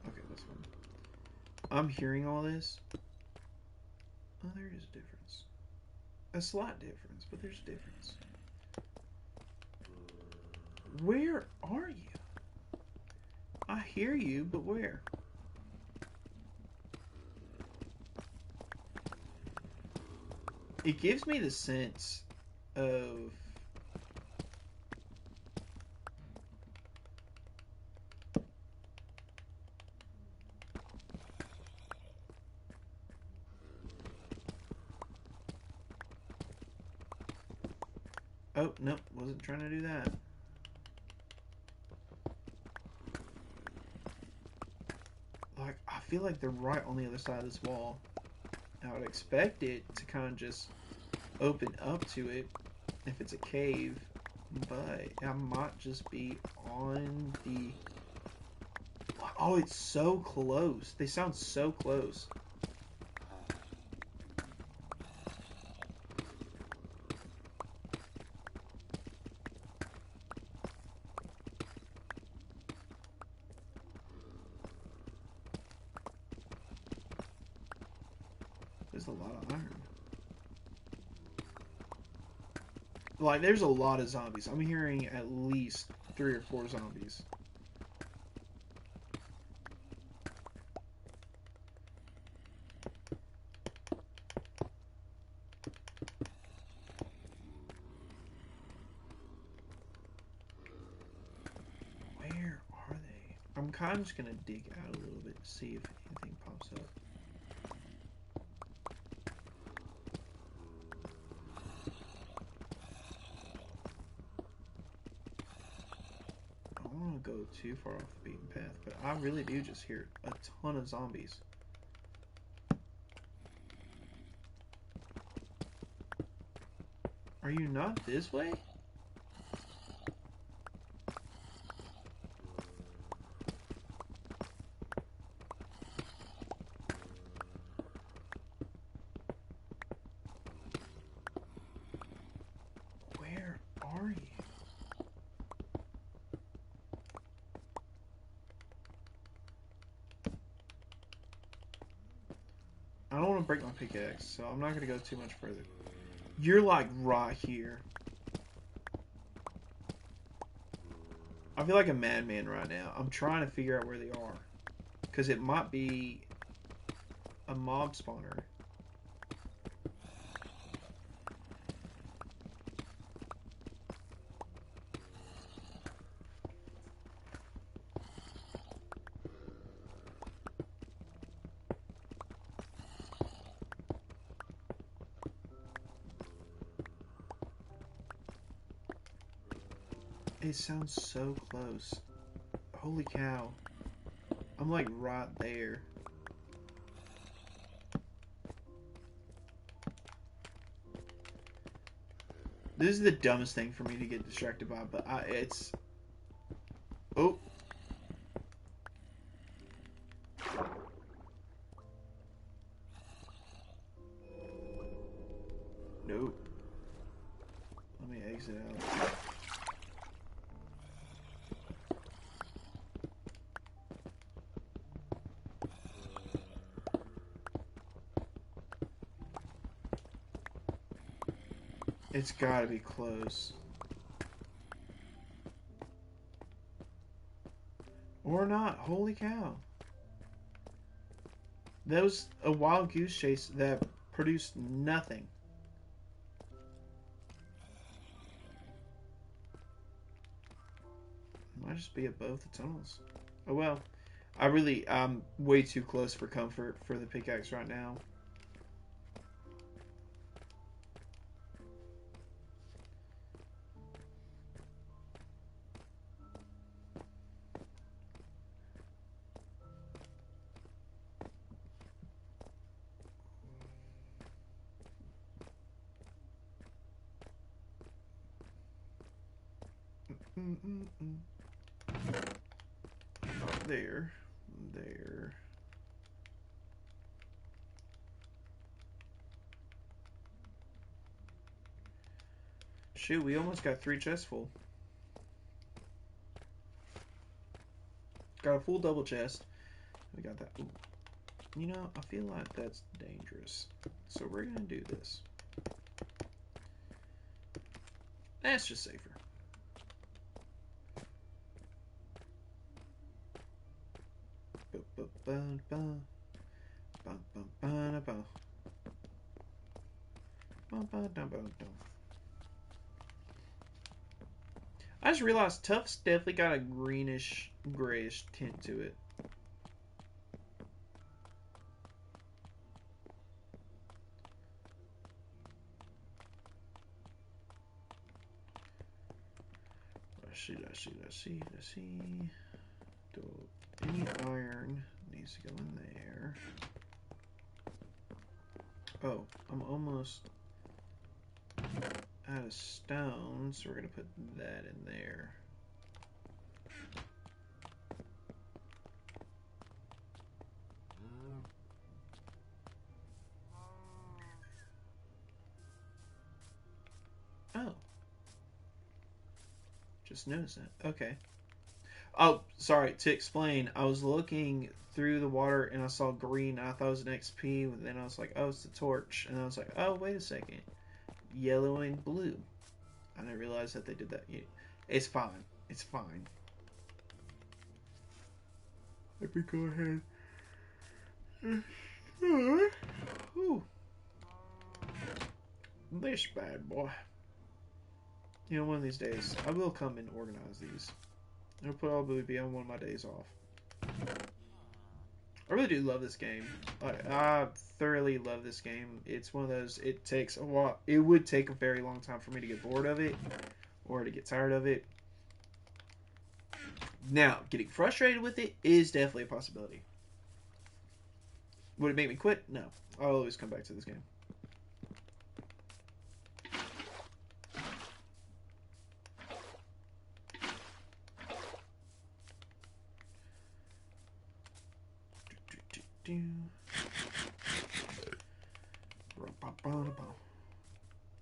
Okay, this one. I'm hearing all this. Oh, there is a difference. A slight difference, but there's a difference. Where are you? I hear you, but where? It gives me the sense of... Oh, nope, wasn't trying to do that. Like, I feel like they're right on the other side of this wall. I would expect it to kind of just open up to it if it's a cave, but I might just be on the... Oh, it's so close. They sound so close. There's a lot of iron. Like, there's a lot of zombies. I'm hearing at least 3 or 4 zombies. Where are they? I'm kind of just going to dig out a little bit to see if anything pops up. Go too far off the beaten path, but I really do just hear a ton of zombies. Are you not this way? I don't want to break my pickaxe, so I'm not going to go too much further. You're like right here. I feel like a madman right now. I'm trying to figure out where they are. Because it might be a mob spawner. It sounds so close. Holy cow. I'm like right there. This is the dumbest thing for me to get distracted by, but it's... Oh. Nope. Let me exit out. It's gotta be close. Or not. Holy cow. That was a wild goose chase that produced nothing. Might just be above the tunnels. Oh well. I'm way too close for comfort for the pickaxe right now. There. There. Shoot, we almost got 3 chests full. Got a full double chest. We got that. Ooh. You know, I feel like that's dangerous. So we're gonna do this. That's just safer. I just realized Tuff's definitely got a greenish, grayish tint to it. Let's see. Any iron needs to go in there. Oh, I'm almost out of stone, so we're gonna put that in there. Oh. Just noticed that. Okay. Oh, sorry. To explain, I was looking through the water and I saw green. I thought it was an XP. But then I was like, oh, it's the torch. And I was like, oh, wait a second. Yellow and blue. I didn't realize that they did that. It's fine. It's fine. Let me go ahead. Ooh. This bad boy. You know, one of these days, I will come and organize these. It'll probably be on one of my days off. I really do love this game. I thoroughly love this game. It's one of those, it takes a while. It would take a very long time for me to get bored of it or to get tired of it. Now, getting frustrated with it is definitely a possibility. Would it make me quit? No. I'll always come back to this game.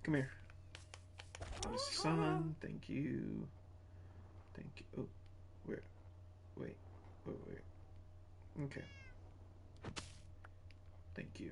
Come here. Son, thank you. Thank you. Oh, wait. Okay. Thank you.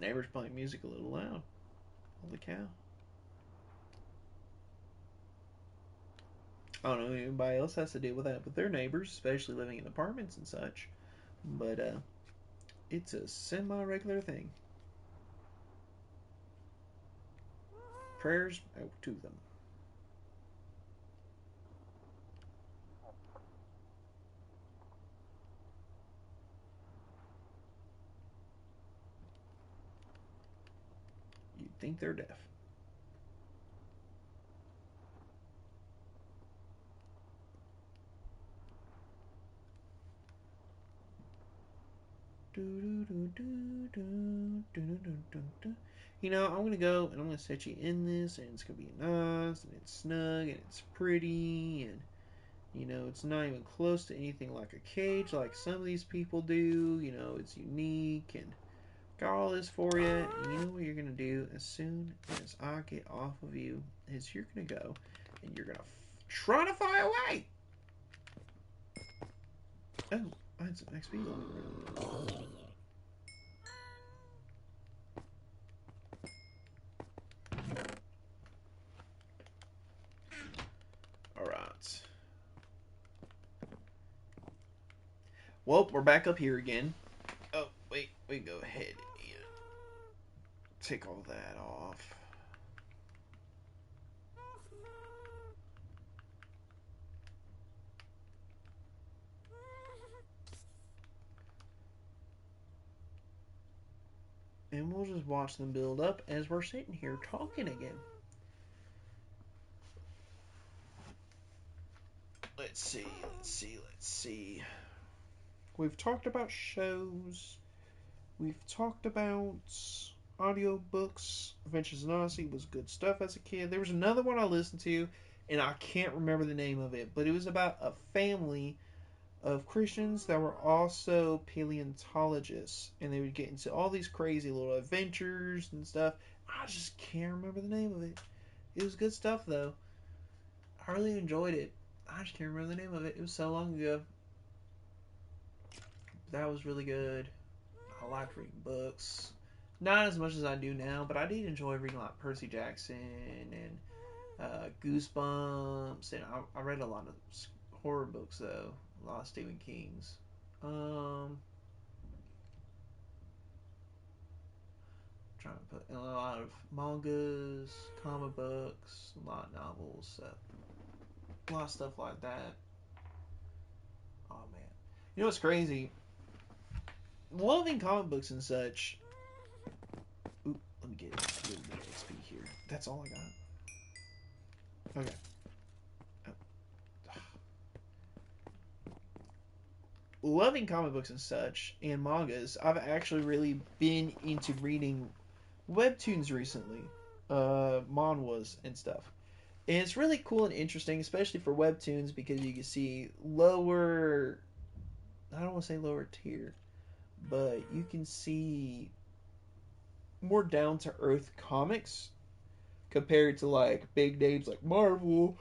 neighbor's playing music a little loud. Holy cow. I don't know if anybody else has to deal with that with their neighbors, especially living in apartments and such. But it's a semi-regular thing. Prayers out to them. You'd think they're deaf. You know, I'm gonna go and I'm gonna set you in this, and it's gonna be nice, and it's snug, and it's pretty, and you know, it's not even close to anything like a cage like some of these people do. You know, it's unique, and got all this for you. And you know what you're gonna do as soon as I get off of you is you're gonna go and you're gonna try to fly away. Oh, I had some XP lying around. Alright. Well, we're back up here again. Oh, wait, we can go ahead and take all that off. And we'll just watch them build up as we're sitting here talking again. Let's see. We've talked about shows. We've talked about audiobooks. Adventures in Odyssey was good stuff as a kid. There was another one I listened to, and I can't remember the name of it, but it was about a family of Christians that were also paleontologists, and they would get into all these crazy little adventures and stuff. I just can't remember the name of it. It was good stuff, though. I really enjoyed it. I just can't remember the name of it. It was so long ago. That was really good. I liked reading books. Not as much as I do now, but I did enjoy reading like Percy Jackson and Goosebumps, and I read a lot of horror books though, a lot of Stephen King's. Trying to put in a lot of mangas, comic books, a lot of novels, a lot of stuff like that. Oh man, you know what's crazy? Loving comic books and such. Oop, let me get a little bit of XP here. That's all I got. Okay. Loving comic books and such and mangas, I've actually really been into reading webtoons recently, manhwas and stuff. And it's really cool and interesting, especially for webtoons, because you can see lower, I don't want to say lower tier, but you can see more down to earth comics compared to like big names like Marvel,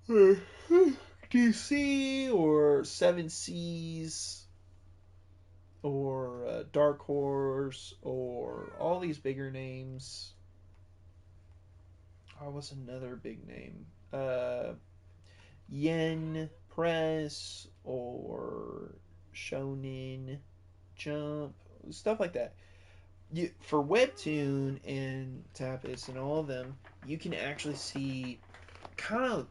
or DC, or Seven Seas, or Dark Horse, or all these bigger names. Oh, what's another big name? Yen Press, or Shonen Jump, stuff like that. For Webtoon and Tapas and all of them, you can actually see kind of,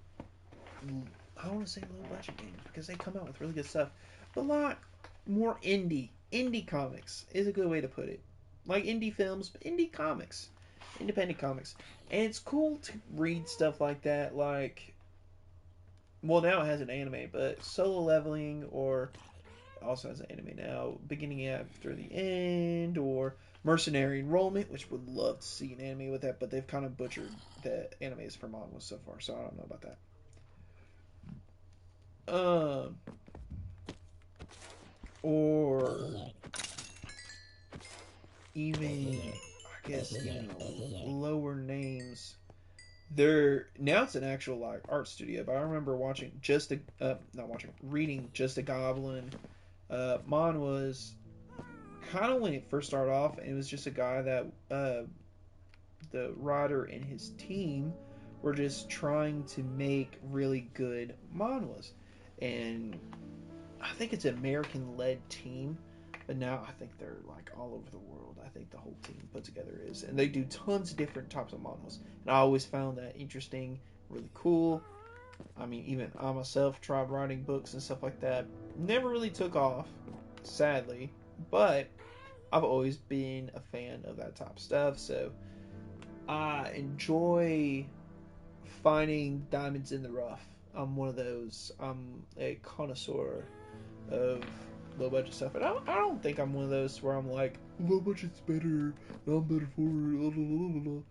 I don't want to say low budget games because they come out with really good stuff, but a lot more indie. Indie comics is a good way to put it. Like indie films, but indie comics. Independent comics. And it's cool to read stuff like that, like, well, now it has an anime, but Solo Leveling, or also has an anime now, Beginning After the End, or Mercenary Enrollment, which would love to see an anime with that, but they've kind of butchered the animes for manhwa so far, so I don't know about that. Or even, I guess, lower names. They're now it's an actual like art studio, but I remember watching reading Just a Goblin. Manhwas kind of when it first started off, and it was just a guy that the writer and his team were just trying to make really good manhwas. And I think it's an American led team, but now I think they're like all over the world. I think the whole team put together is, and they do tons of different types of manhwas. And I always found that interesting, really cool. I mean, even I myself tried writing books and stuff like that. Never really took off, sadly, but I've always been a fan of that type of stuff. So I enjoy finding diamonds in the rough. I'm one of those. I'm a connoisseur of low budget stuff, and I don't think I'm one of those where I'm like low budget's better. I'm better for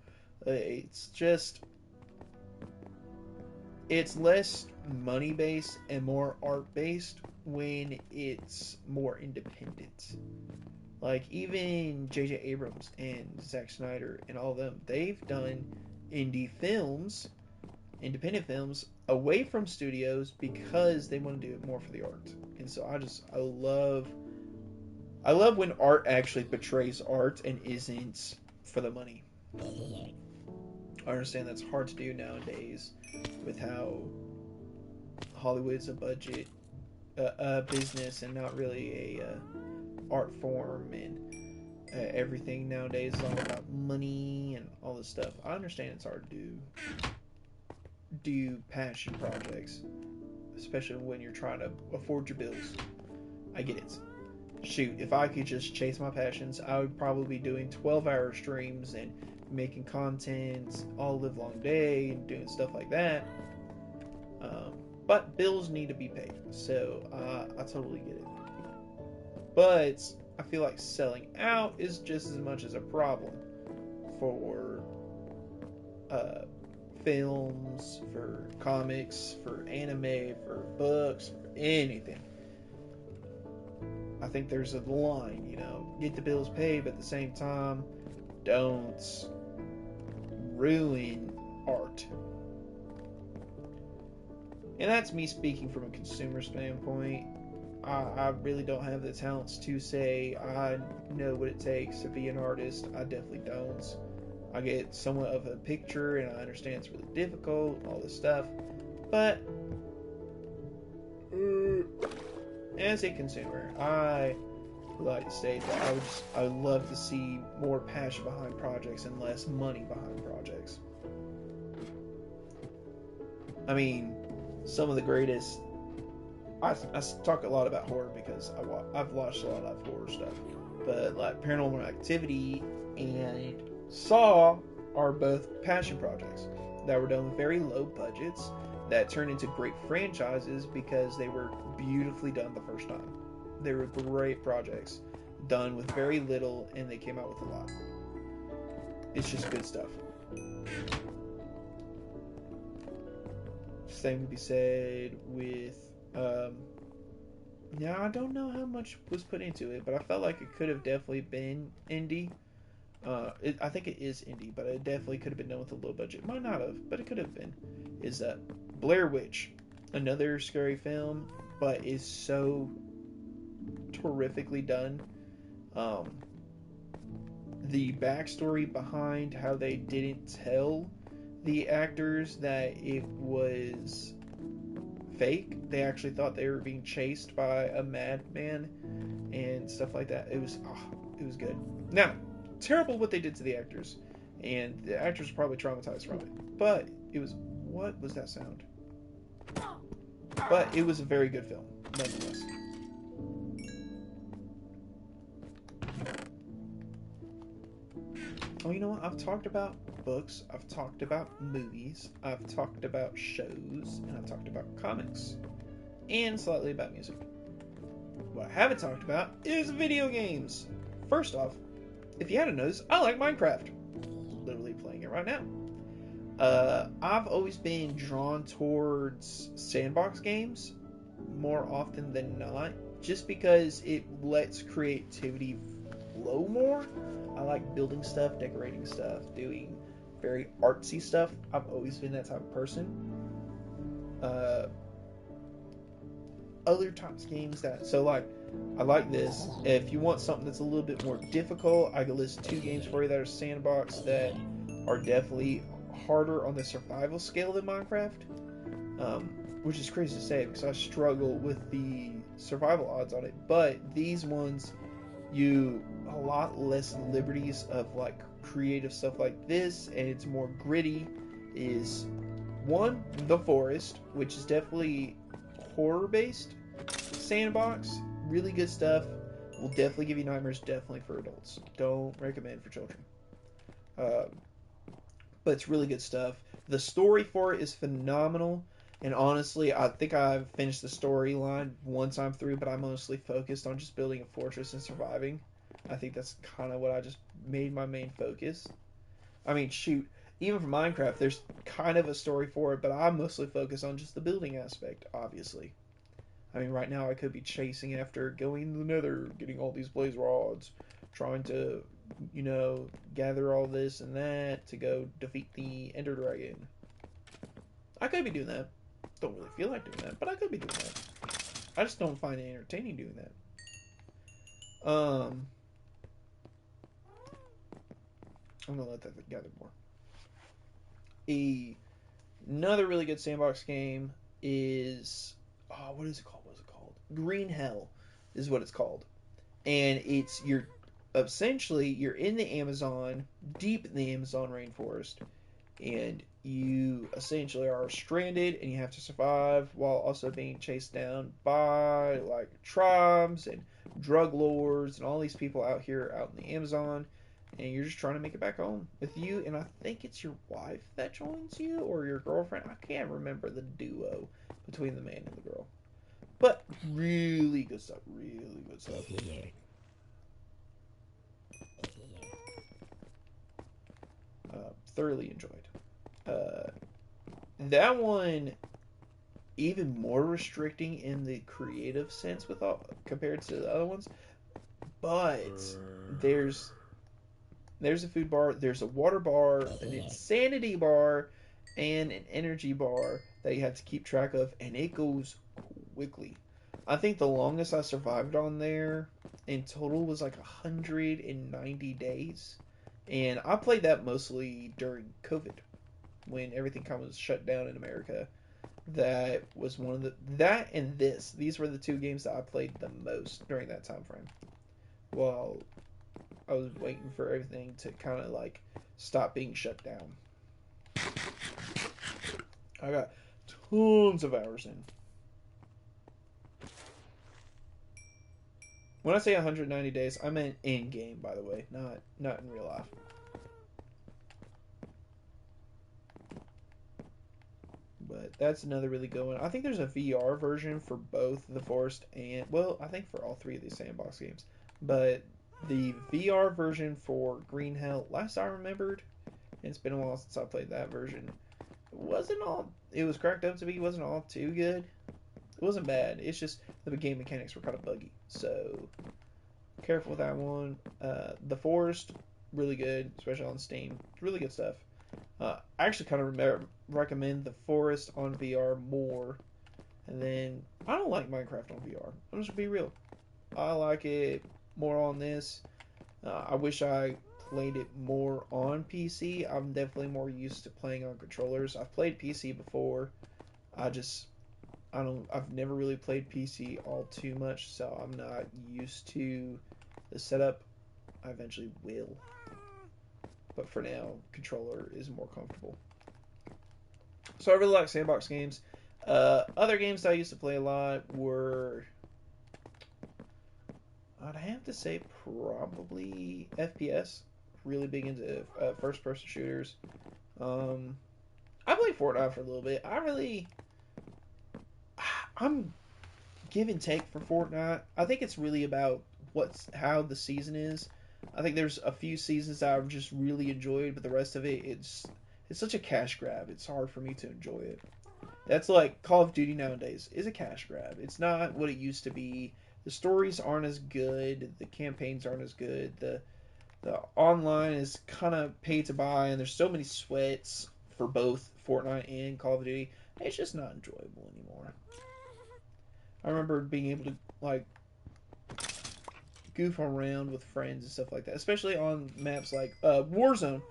it. It's just it's less money based and more art based when it's more independent. Like even J.J. Abrams and Zack Snyder and all of them, they've done indie films, independent films away from studios because they want to do it more for the art. And so I love when art actually betrays art and isn't for the money. I understand that's hard to do nowadays with how Hollywood's a budget business and not really a art form, and everything nowadays is all about money and all this stuff. I understand it's hard to do passion projects, especially when you're trying to afford your bills. I get it. Shoot, if I could just chase my passions, I would probably be doing 12-hour streams and making content all live long day and doing stuff like that. But bills need to be paid, so I totally get it. But I feel like selling out is just as much as a problem for films, for comics, for anime, for books, for anything. I think there's a line, get the bills paid, but at the same time, don't ruin art. And that's me speaking from a consumer standpoint. I really don't have the talents to say I know what it takes to be an artist. I definitely don't. I get somewhat of a picture and I understand it's really difficult, all this stuff. But as a consumer, I would like to state that I would love to see more passion behind projects and less money behind projects. I mean, some of the greatest. I talk a lot about horror because I've watched a lot of horror stuff, but like Paranormal Activity and Saw are both passion projects that were done with very low budgets that turned into great franchises because they were beautifully done the first time. They were great projects done with very little, and they came out with a lot. It's just good stuff. Same could be said with yeah, I don't know how much was put into it, but I felt like it could have definitely been indie. I think it is indie, but it definitely could have been done with a low budget. Might not have, but it could have been. Is Blair Witch, another scary film, but is so terrifically done. The backstory behind how they didn't tell the actors that it was fake. They actually thought they were being chased by a madman and stuff like that. It was good. Now, terrible what they did to the actors, and the actors were probably traumatized from it. But it was, what was that sound? But it was a very good film, nonetheless. Oh, you know what? I've talked about books, I've talked about movies, I've talked about shows, and I've talked about comics, and slightly about music. What I haven't talked about is video games. First off, if you hadn't noticed, I like Minecraft. Literally playing it right now. I've always been drawn towards sandbox games more often than not, just because it lets creativity flow more. I like building stuff, decorating stuff, doing very artsy stuff. I've always been that type of person. Other types of games that, so like I like this. If you want something that's a little bit more difficult, I could list two games for you that are sandbox that are definitely harder on the survival scale than Minecraft. Um, which is crazy to say because I struggle with the survival odds on it. But these ones, you a lot less liberties of like creative stuff like this, and it's more gritty. Is one, The Forest, which is definitely horror based sandbox, really good stuff. Will definitely give you nightmares. Definitely for adults. Don't recommend for children. Um, but it's really good stuff. The story for it is phenomenal. And honestly, I think I've finished the storyline one time through, but I mostly focused on just building a fortress and surviving. I think that's kind of what I just made my main focus. I mean, shoot, even for Minecraft, there's kind of a story for it, but I mostly focus on just the building aspect, obviously. I mean, right now I could be chasing after going to the nether, getting all these blaze rods, trying to, gather all this and that to go defeat the Ender Dragon. I could be doing that. Don't really feel like doing that, but I could be doing that. I just don't find it entertaining doing that. I'm gonna let that gather more. Another really good sandbox game is what is it called? What is it called? Green Hell is what it's called, and you're essentially you're in the Amazon, deep in the Amazon rainforest, and you essentially are stranded and you have to survive while also being chased down by like tribes and drug lords and all these people out here out in the Amazon, and you're just trying to make it back home with you, and I think it's your wife that joins you or your girlfriend. I can't remember the duo between the man and the girl, but really good stuff. Really good stuff. Thoroughly enjoyed. Uh, that one even more restricting in the creative sense with all compared to the other ones. But there's a food bar, there's a water bar, an insanity bar, and an energy bar that you have to keep track of, and it goes quickly. I think the longest I survived on there in total was like 190 days. And I played that mostly during COVID when everything kind of was shut down in America. That was one of that and this. These were the two games that I played the most during that time frame. While I was waiting for everything to kind of like stop being shut down. I got tons of hours in. When I say 190 days, I meant in game, by the way, not in real life. But that's another really good one. I think there's a VR version for both The Forest and, well, I think for all three of these sandbox games. But the VR version for Green Hell, last I remembered, and it's been a while since I played that version, it was cracked up to be, wasn't all too good. It wasn't bad. It's just the game mechanics were kind of buggy. So, careful with that one. The Forest, really good, especially on Steam. Really good stuff. I actually kind of recommend The Forest on VR more. And then, I don't like Minecraft on VR. I'm just gonna be real. I like it more on this. I wish I played it more on PC. I'm definitely more used to playing on controllers. I've played PC before. I've never really played PC all too much, so I'm not used to the setup. I eventually will. But for now, controller is more comfortable. So I really like sandbox games. Other games that I used to play a lot were, I'd have to say, probably FPS. Really big into first-person shooters. I played Fortnite for a little bit. I'm give and take for Fortnite. I think it's really about how the season is. I think there's a few seasons that I've just really enjoyed, but the rest of it's such a cash grab. It's hard for me to enjoy it. That's like Call of Duty nowadays is a cash grab. It's not what it used to be. The stories aren't as good. The campaigns aren't as good. The online is kind of pay to buy, and there's so many sweats for both Fortnite and Call of Duty. It's just not enjoyable anymore. I remember being able to like goof around with friends and stuff like that, especially on maps like Warzone.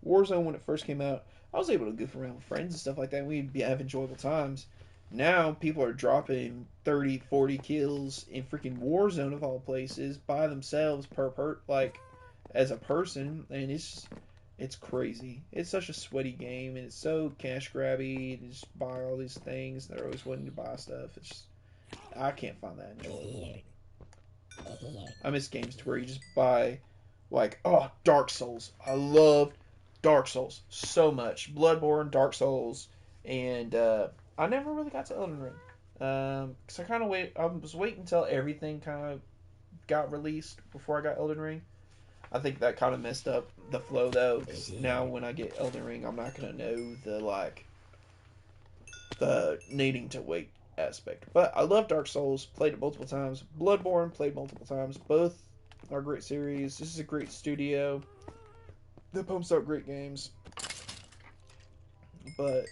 Warzone, when it first came out, I was able to goof around with friends and stuff like that. And we'd have enjoyable times. Now people are dropping 30, 40 kills in freaking Warzone of all places by themselves like as a person, and it's crazy. It's such a sweaty game, and it's so cash grabby. And just buy all these things. They're always wanting to buy stuff. It's just, I can't find that enjoyable. I miss games to where you just buy, like, oh, Dark Souls. I loved Dark Souls so much. Bloodborne, Dark Souls, and I never really got to Elden Ring. Cause I was waiting until everything kind of got released before I got Elden Ring. I think that kind of messed up the flow though. Cause now when I get Elden Ring, I'm not gonna know the needing to wait aspect. But I love Dark Souls, played it multiple times. Bloodborne, played multiple times. Both are great series. This is a great studio that pumps out great games. But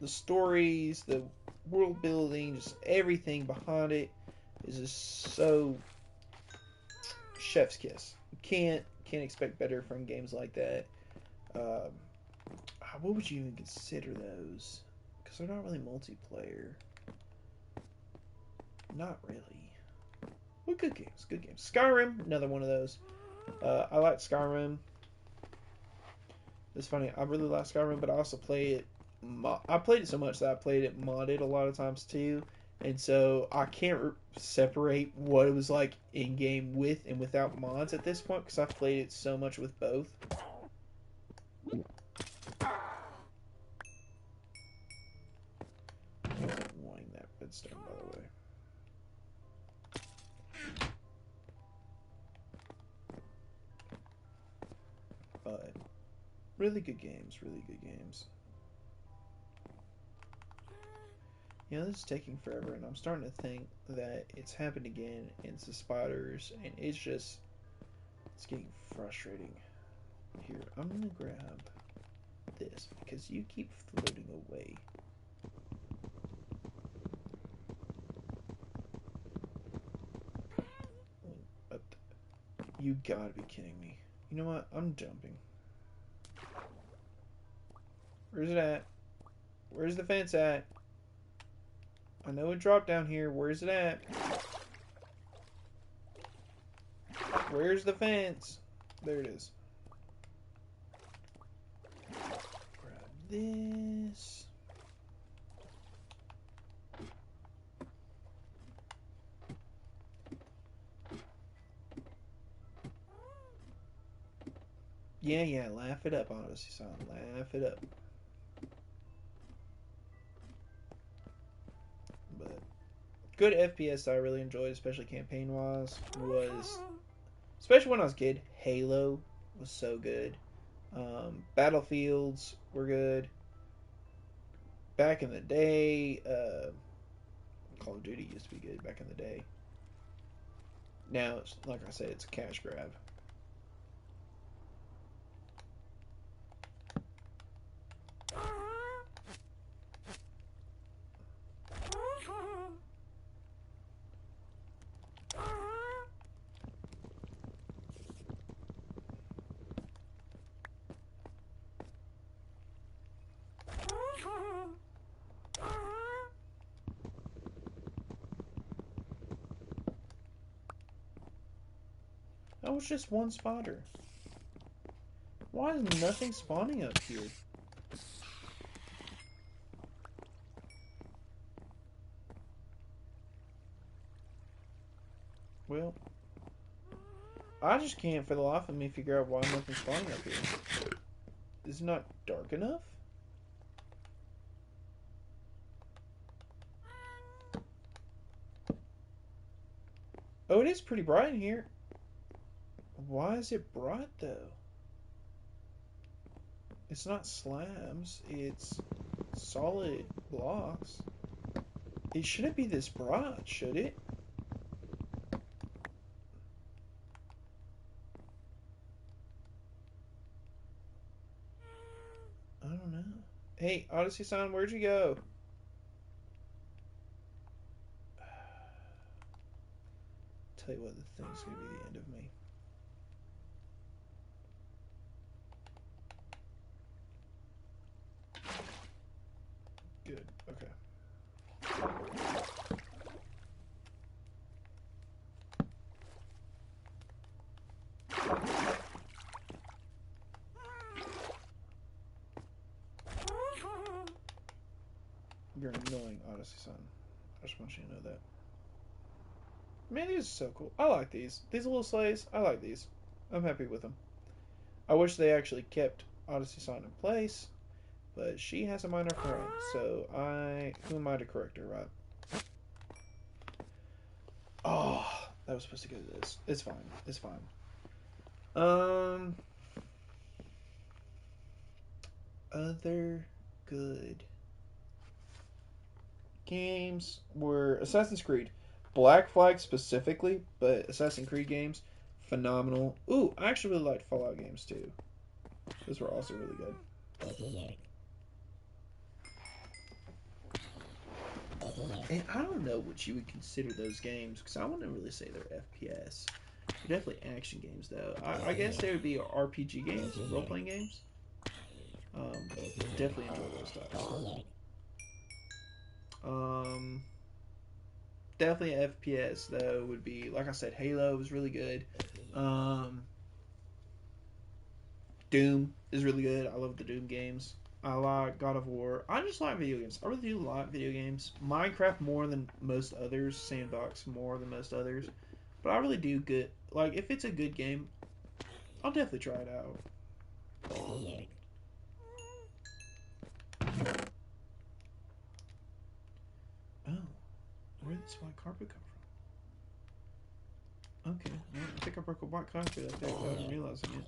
the stories, the world building, just everything behind it is just so chef's kiss. You can't expect better from games like that. Um, what would you even consider those? Because they're not really multiplayer. Not really. Well, good games, good games. Skyrim, another one of those. I like Skyrim. It's funny, I really like Skyrim, but I also play it. I played it so much that I played it modded a lot of times too, and so I can't separate what it was like in game with and without mods at this point because I've played it so much with both. Wanting that redstone, by the way. But really good games, really good games. You know, this is taking forever, and I'm starting to think that it's happened again, and it's the spiders, and it's getting frustrating. Here, I'm gonna grab this, because you keep floating away. You gotta be kidding me. You know what? I'm jumping. Where's it at? Where's the fence at? I know it dropped down here. Where's it at? Where's the fence? There it is. Grab this. Yeah, laugh it up, Odyssey Son. Laugh it up. But good FPS I really enjoyed, especially campaign-wise, was, especially when I was a kid, Halo was so good. Battlefields were good. Back in the day, Call of Duty used to be good back in the day. Now, it's like I said, it's a cash grab. That was just one spotter. Why is nothing spawning up here? Well, I just can't for the life of me figure out why nothing's spawning up here. Is it not dark enough? Oh, it is pretty bright in here. Why is it bright though? It's not slabs, it's solid blocks. It shouldn't be this bright, should it? I don't know. Hey, Odyssey Son, where'd you go? tell you what, the thing's gonna be the end of me. Good. Okay. You're annoying, Odyssey Sun. I just want you to know that. Man, these are so cool. I like these. These little sleighs, I like these. I'm happy with them. I wish they actually kept Odyssey Sun in place, but she has a mind of her own, so who am I to correct her, right? Oh, that was supposed to go to this. It's fine. It's fine. Other good games were Assassin's Creed. Black Flag specifically, but Assassin's Creed games, phenomenal. Ooh, I actually really liked Fallout games too. Those were also really good. And I don't know what you would consider those games, because I wouldn't really say they're FPS. They're definitely action games, though. I guess they would be RPG games, role-playing games. Definitely enjoy those types. Um, Definitely FPS though would be, like I said, Halo was really good. Um, Doom is really good. I love the Doom games. I like God of War. I just like video games. I really do like video games. Minecraft more than most others. Sandbox more than most others. But I really do good. Like if it's a good game, I'll definitely try it out. Oh, where did this white carpet come from? Okay, well, I think I broke a white carpet up there without even realizing it.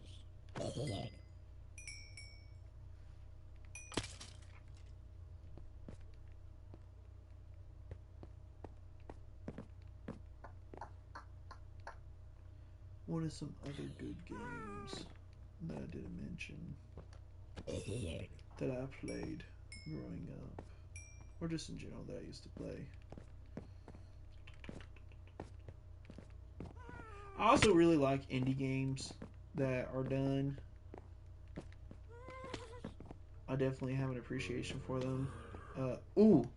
What are some other good games that I didn't mention that I played growing up? Or just in general that I used to play? I also really like indie games that are done. I definitely have an appreciation for them. One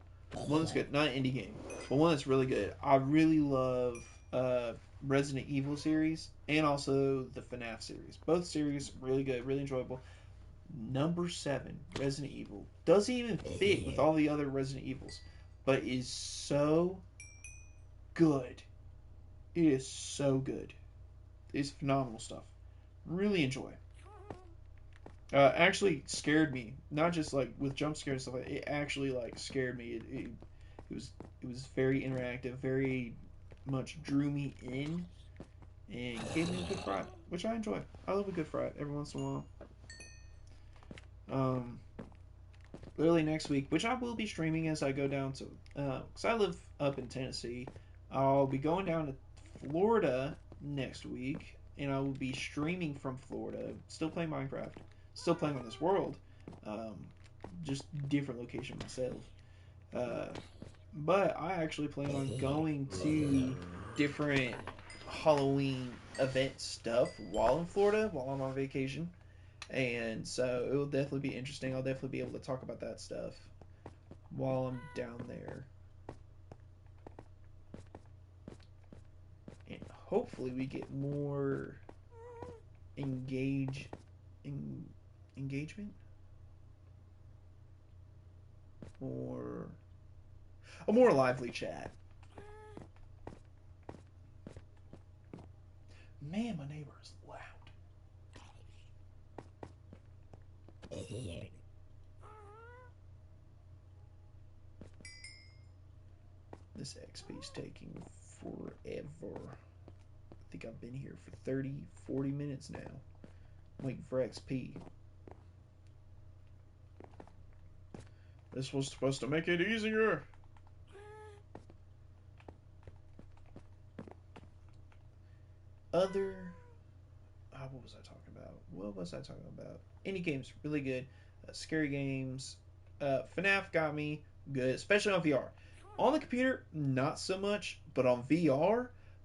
that's good. Not an indie game, but one that's really good. I really love Resident Evil series and also the FNAF series. Both series really good, really enjoyable. Number 7, Resident Evil, doesn't even fit with all the other Resident Evils, but is so good. It is so good. It's phenomenal stuff. Really enjoy. Actually scared me. Not just like with jump scares and stuff. Like it actually like scared me. It was very interactive. Very much drew me in and gave me a good fright, which I enjoy. I love a good fright every once in a while. Um, Early next week, which I will be streaming as I go down to, because I live up in Tennessee. I'll be going down to Florida next week, and I will be streaming from Florida. Still playing Minecraft, still playing on this world, um, just different location myself. Uh, but I actually plan on going to different Halloween event stuff while in Florida, while I'm on vacation. And so it will definitely be interesting. I'll definitely be able to talk about that stuff while I'm down there. And hopefully we get more engage in, engagement or a more lively chat. Man, my neighbor is loud. This XP is taking forever. I think I've been here for 30, 40 minutes now. I'm waiting for XP. This was supposed to make it easier. Other... what was I talking about? What was I talking about? Indie games, really good. Scary games. FNAF got me good, especially on VR. On the computer, not so much, but on VR,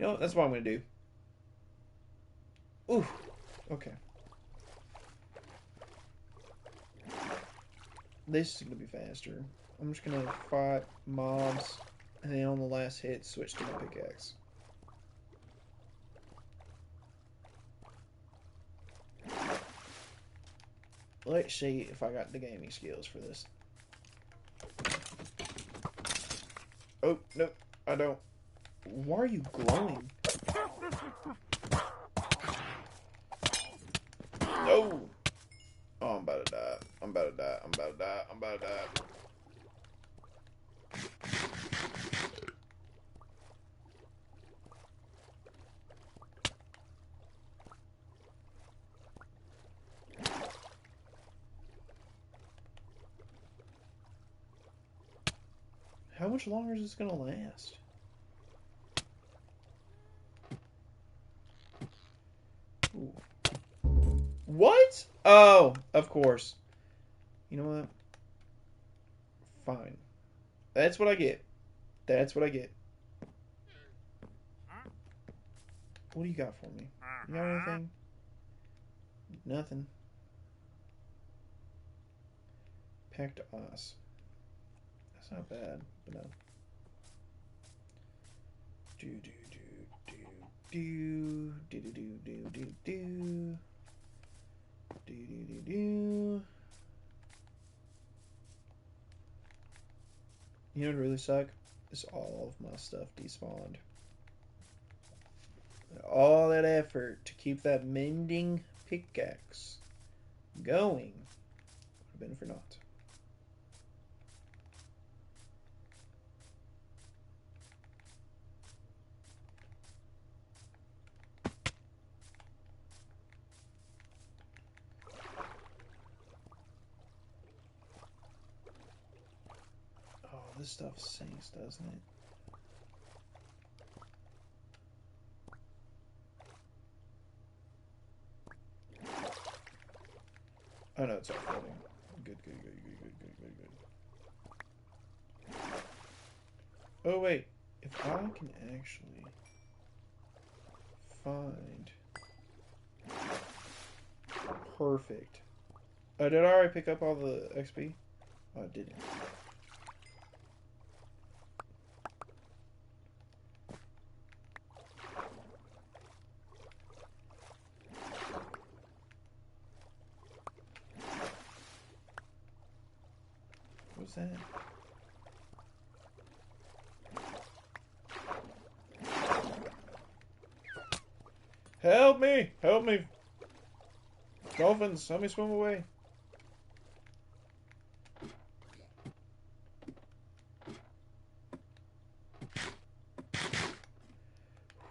You know what? That's what I'm going to do. Ooh. Okay. This is going to be faster. I'm just going to fight mobs, and then on the last hit, switch to my pickaxe. Let's see if I got the gaming skills for this. Oh, nope, I don't. Why are you glowing? No! Oh, I'm about to die. I'm about to die. I'm about to die. I'm about to die. How much longer is this gonna last? Ooh. What? Oh, of course. You know what? Fine. That's what I get. That's what I get. What do you got for me? You got anything? Nothing. Packed os. That's not bad, but no. Do do do do do do do do do do do do do do. You know what really suck? Is all of my stuff despawned. All that effort to keep that mending pickaxe going would have been for naught. Oh, this stuff sinks, doesn't it? Oh no, it's all floating. Good, good, good, good, good, good, good, good. Oh wait, if I can actually find perfect. Oh, did I already pick up all the XP? Oh, I didn't. What's that? Help me! Help me! Dolphins, help me swim away.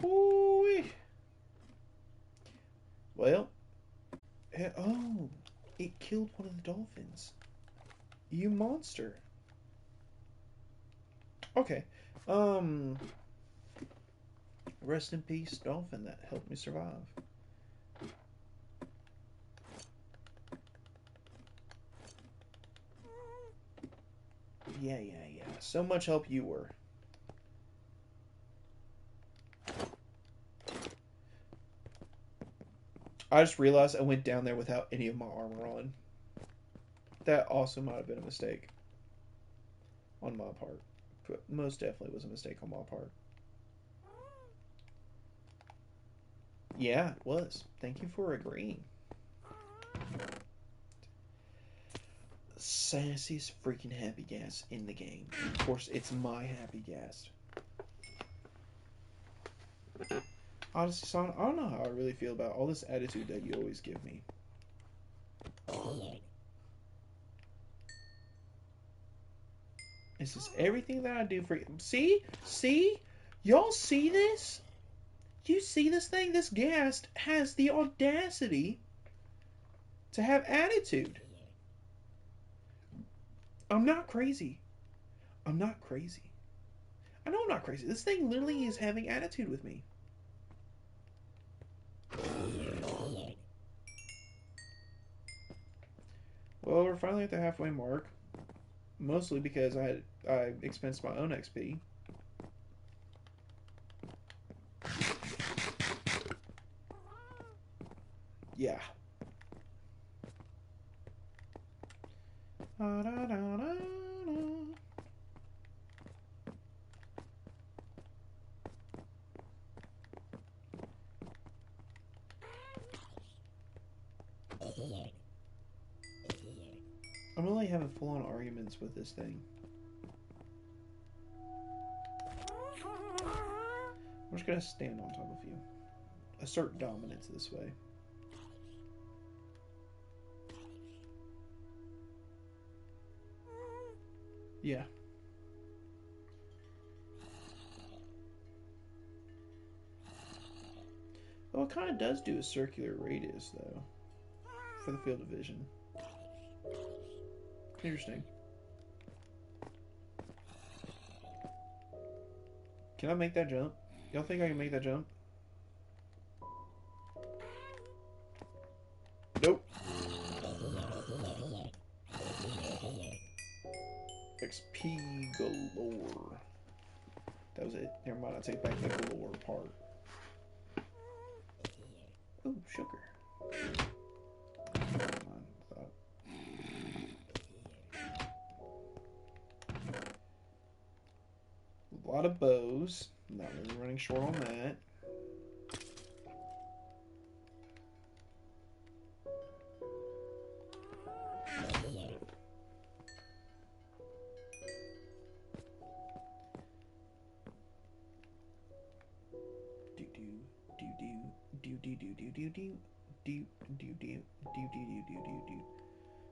Whoo-wee. Well, oh, it killed one of the dolphins. You monster. Okay. Rest in peace, dolphin that helped me survive. Yeah. So much help you were. I just realized I went down there without any of my armor on. That also might have been a mistake on my part. But most definitely was a mistake on my part. Yeah, it was. Thank you for agreeing. Sassiest freaking happy gas in the game. Of course, it's my happy gas. Honestly, son, I don't know how I really feel about all this attitude that you always give me. This is everything that I do for you. See? See? Y'all see this? You see this thing? This ghast has the audacity to have attitude. I'm not crazy. I'm not crazy. I know I'm not crazy. This thing literally is having attitude with me. Well, we're finally at the halfway mark. Mostly because I expensed my own XP. Yeah. Da, da, da, da, da. I'm really having full-on arguments with this thing. I'm just gonna stand on top of you. Assert dominance this way. Yeah. Well, it kind of does do a circular radius, though, for the field of vision. Interesting. Can I make that jump? Y'all think I can make that jump? Nope. XP galore. That was it. Never mind, I take back the galore part. Ooh, sugar. A lot of bows. Not really running short on that.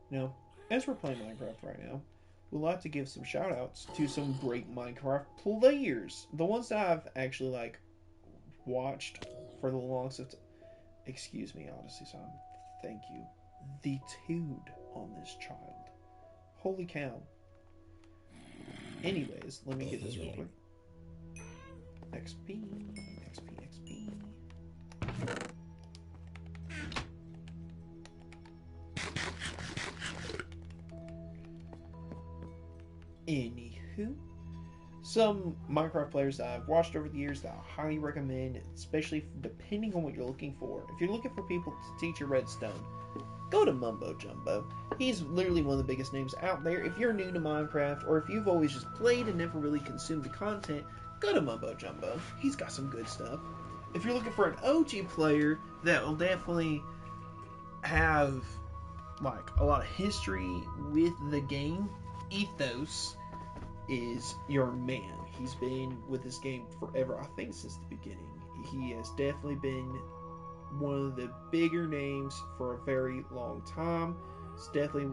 Now, as we're playing Minecraft right now, we'd like to give some shout outs to some great Minecraft players. The ones that I've actually watched for the longest. Excuse me, Odyssey Son. Thank you. The dude on this child. Holy cow. Anyways, let me get this real quick. XP, XP, XP. Anywho, some Minecraft players that I've watched over the years that I highly recommend, especially depending on what you're looking for. If you're looking for people to teach you redstone, go to Mumbo Jumbo. He's literally one of the biggest names out there. If you're new to Minecraft, or if you've always just played and never really consumed the content, go to Mumbo Jumbo. He's got some good stuff. If you're looking for an OG player that will definitely have a lot of history with the game, Ethos is your man. He's been with this game forever, I think since the beginning. He has definitely been one of the bigger names for a very long time. So definitely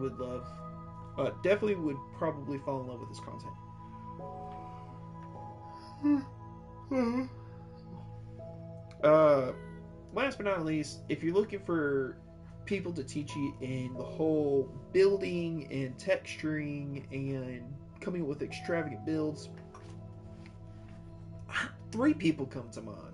would probably fall in love with his content. Last but not least, if you're looking for people to teach you in the whole building and texturing and coming up with extravagant builds, 3 people come to mind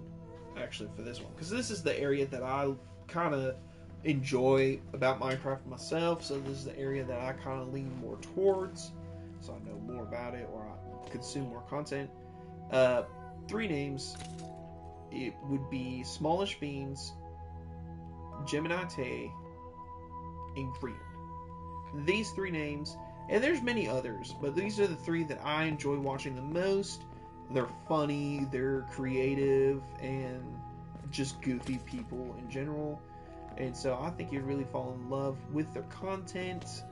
actually for this one, because this is the area that I kind of enjoy about Minecraft myself, so this is the area that I kind of lean more towards, so I know more about it or I consume more content. 3 names. It would be Smallish Beans, Gemini Tay, and Green. These 3 names, and there's many others, but these are the 3 that I enjoy watching the most. They're funny, they're creative, and just goofy people in general. And so I think you'd really fall in love with their content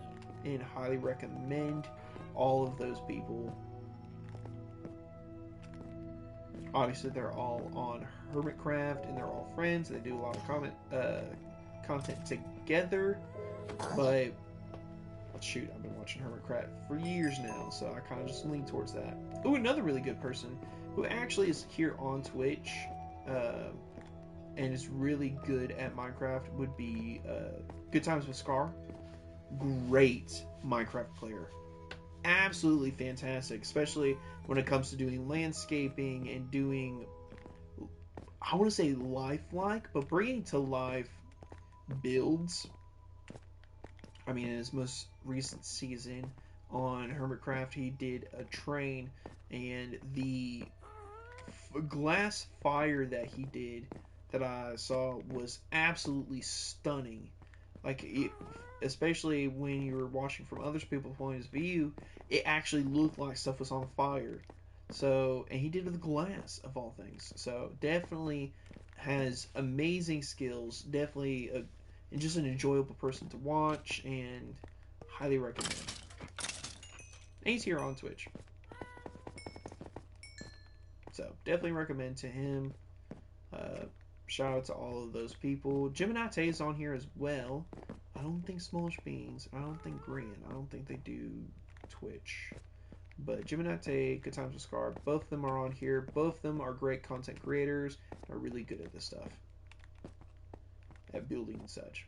and highly recommend all of those people. Obviously, they're all on Hermitcraft, and they're all friends. They do a lot of content together. But shoot, I've been watching Hermitcraft for years now, so I kind of just lean towards that. Ooh, another really good person who actually is here on Twitch and is really good at Minecraft would be Good Times with Scar. Great Minecraft player. Absolutely fantastic, especially when it comes to doing landscaping and doing, I want to say lifelike, but bringing to life builds. I mean, in his most recent season on Hermitcraft, he did a train, and the glass fire that he did that I saw was absolutely stunning. Like, especially when you were watching from other people's points of view, it actually looked like stuff was on fire. So, and he did it with glass of all things. So, definitely has amazing skills. Definitely and just an enjoyable person to watch, and highly recommend. And he's here on Twitch. So, definitely recommend to him. Uh, Shout out to all of those people. Gemini is on here as well. I don't think Smallish Beans. I don't think Green. I don't think they do Twitch. But Gemini, Good Times with Scar, both of them are on here. Both of them are great content creators. Are really good at this stuff, at building and such.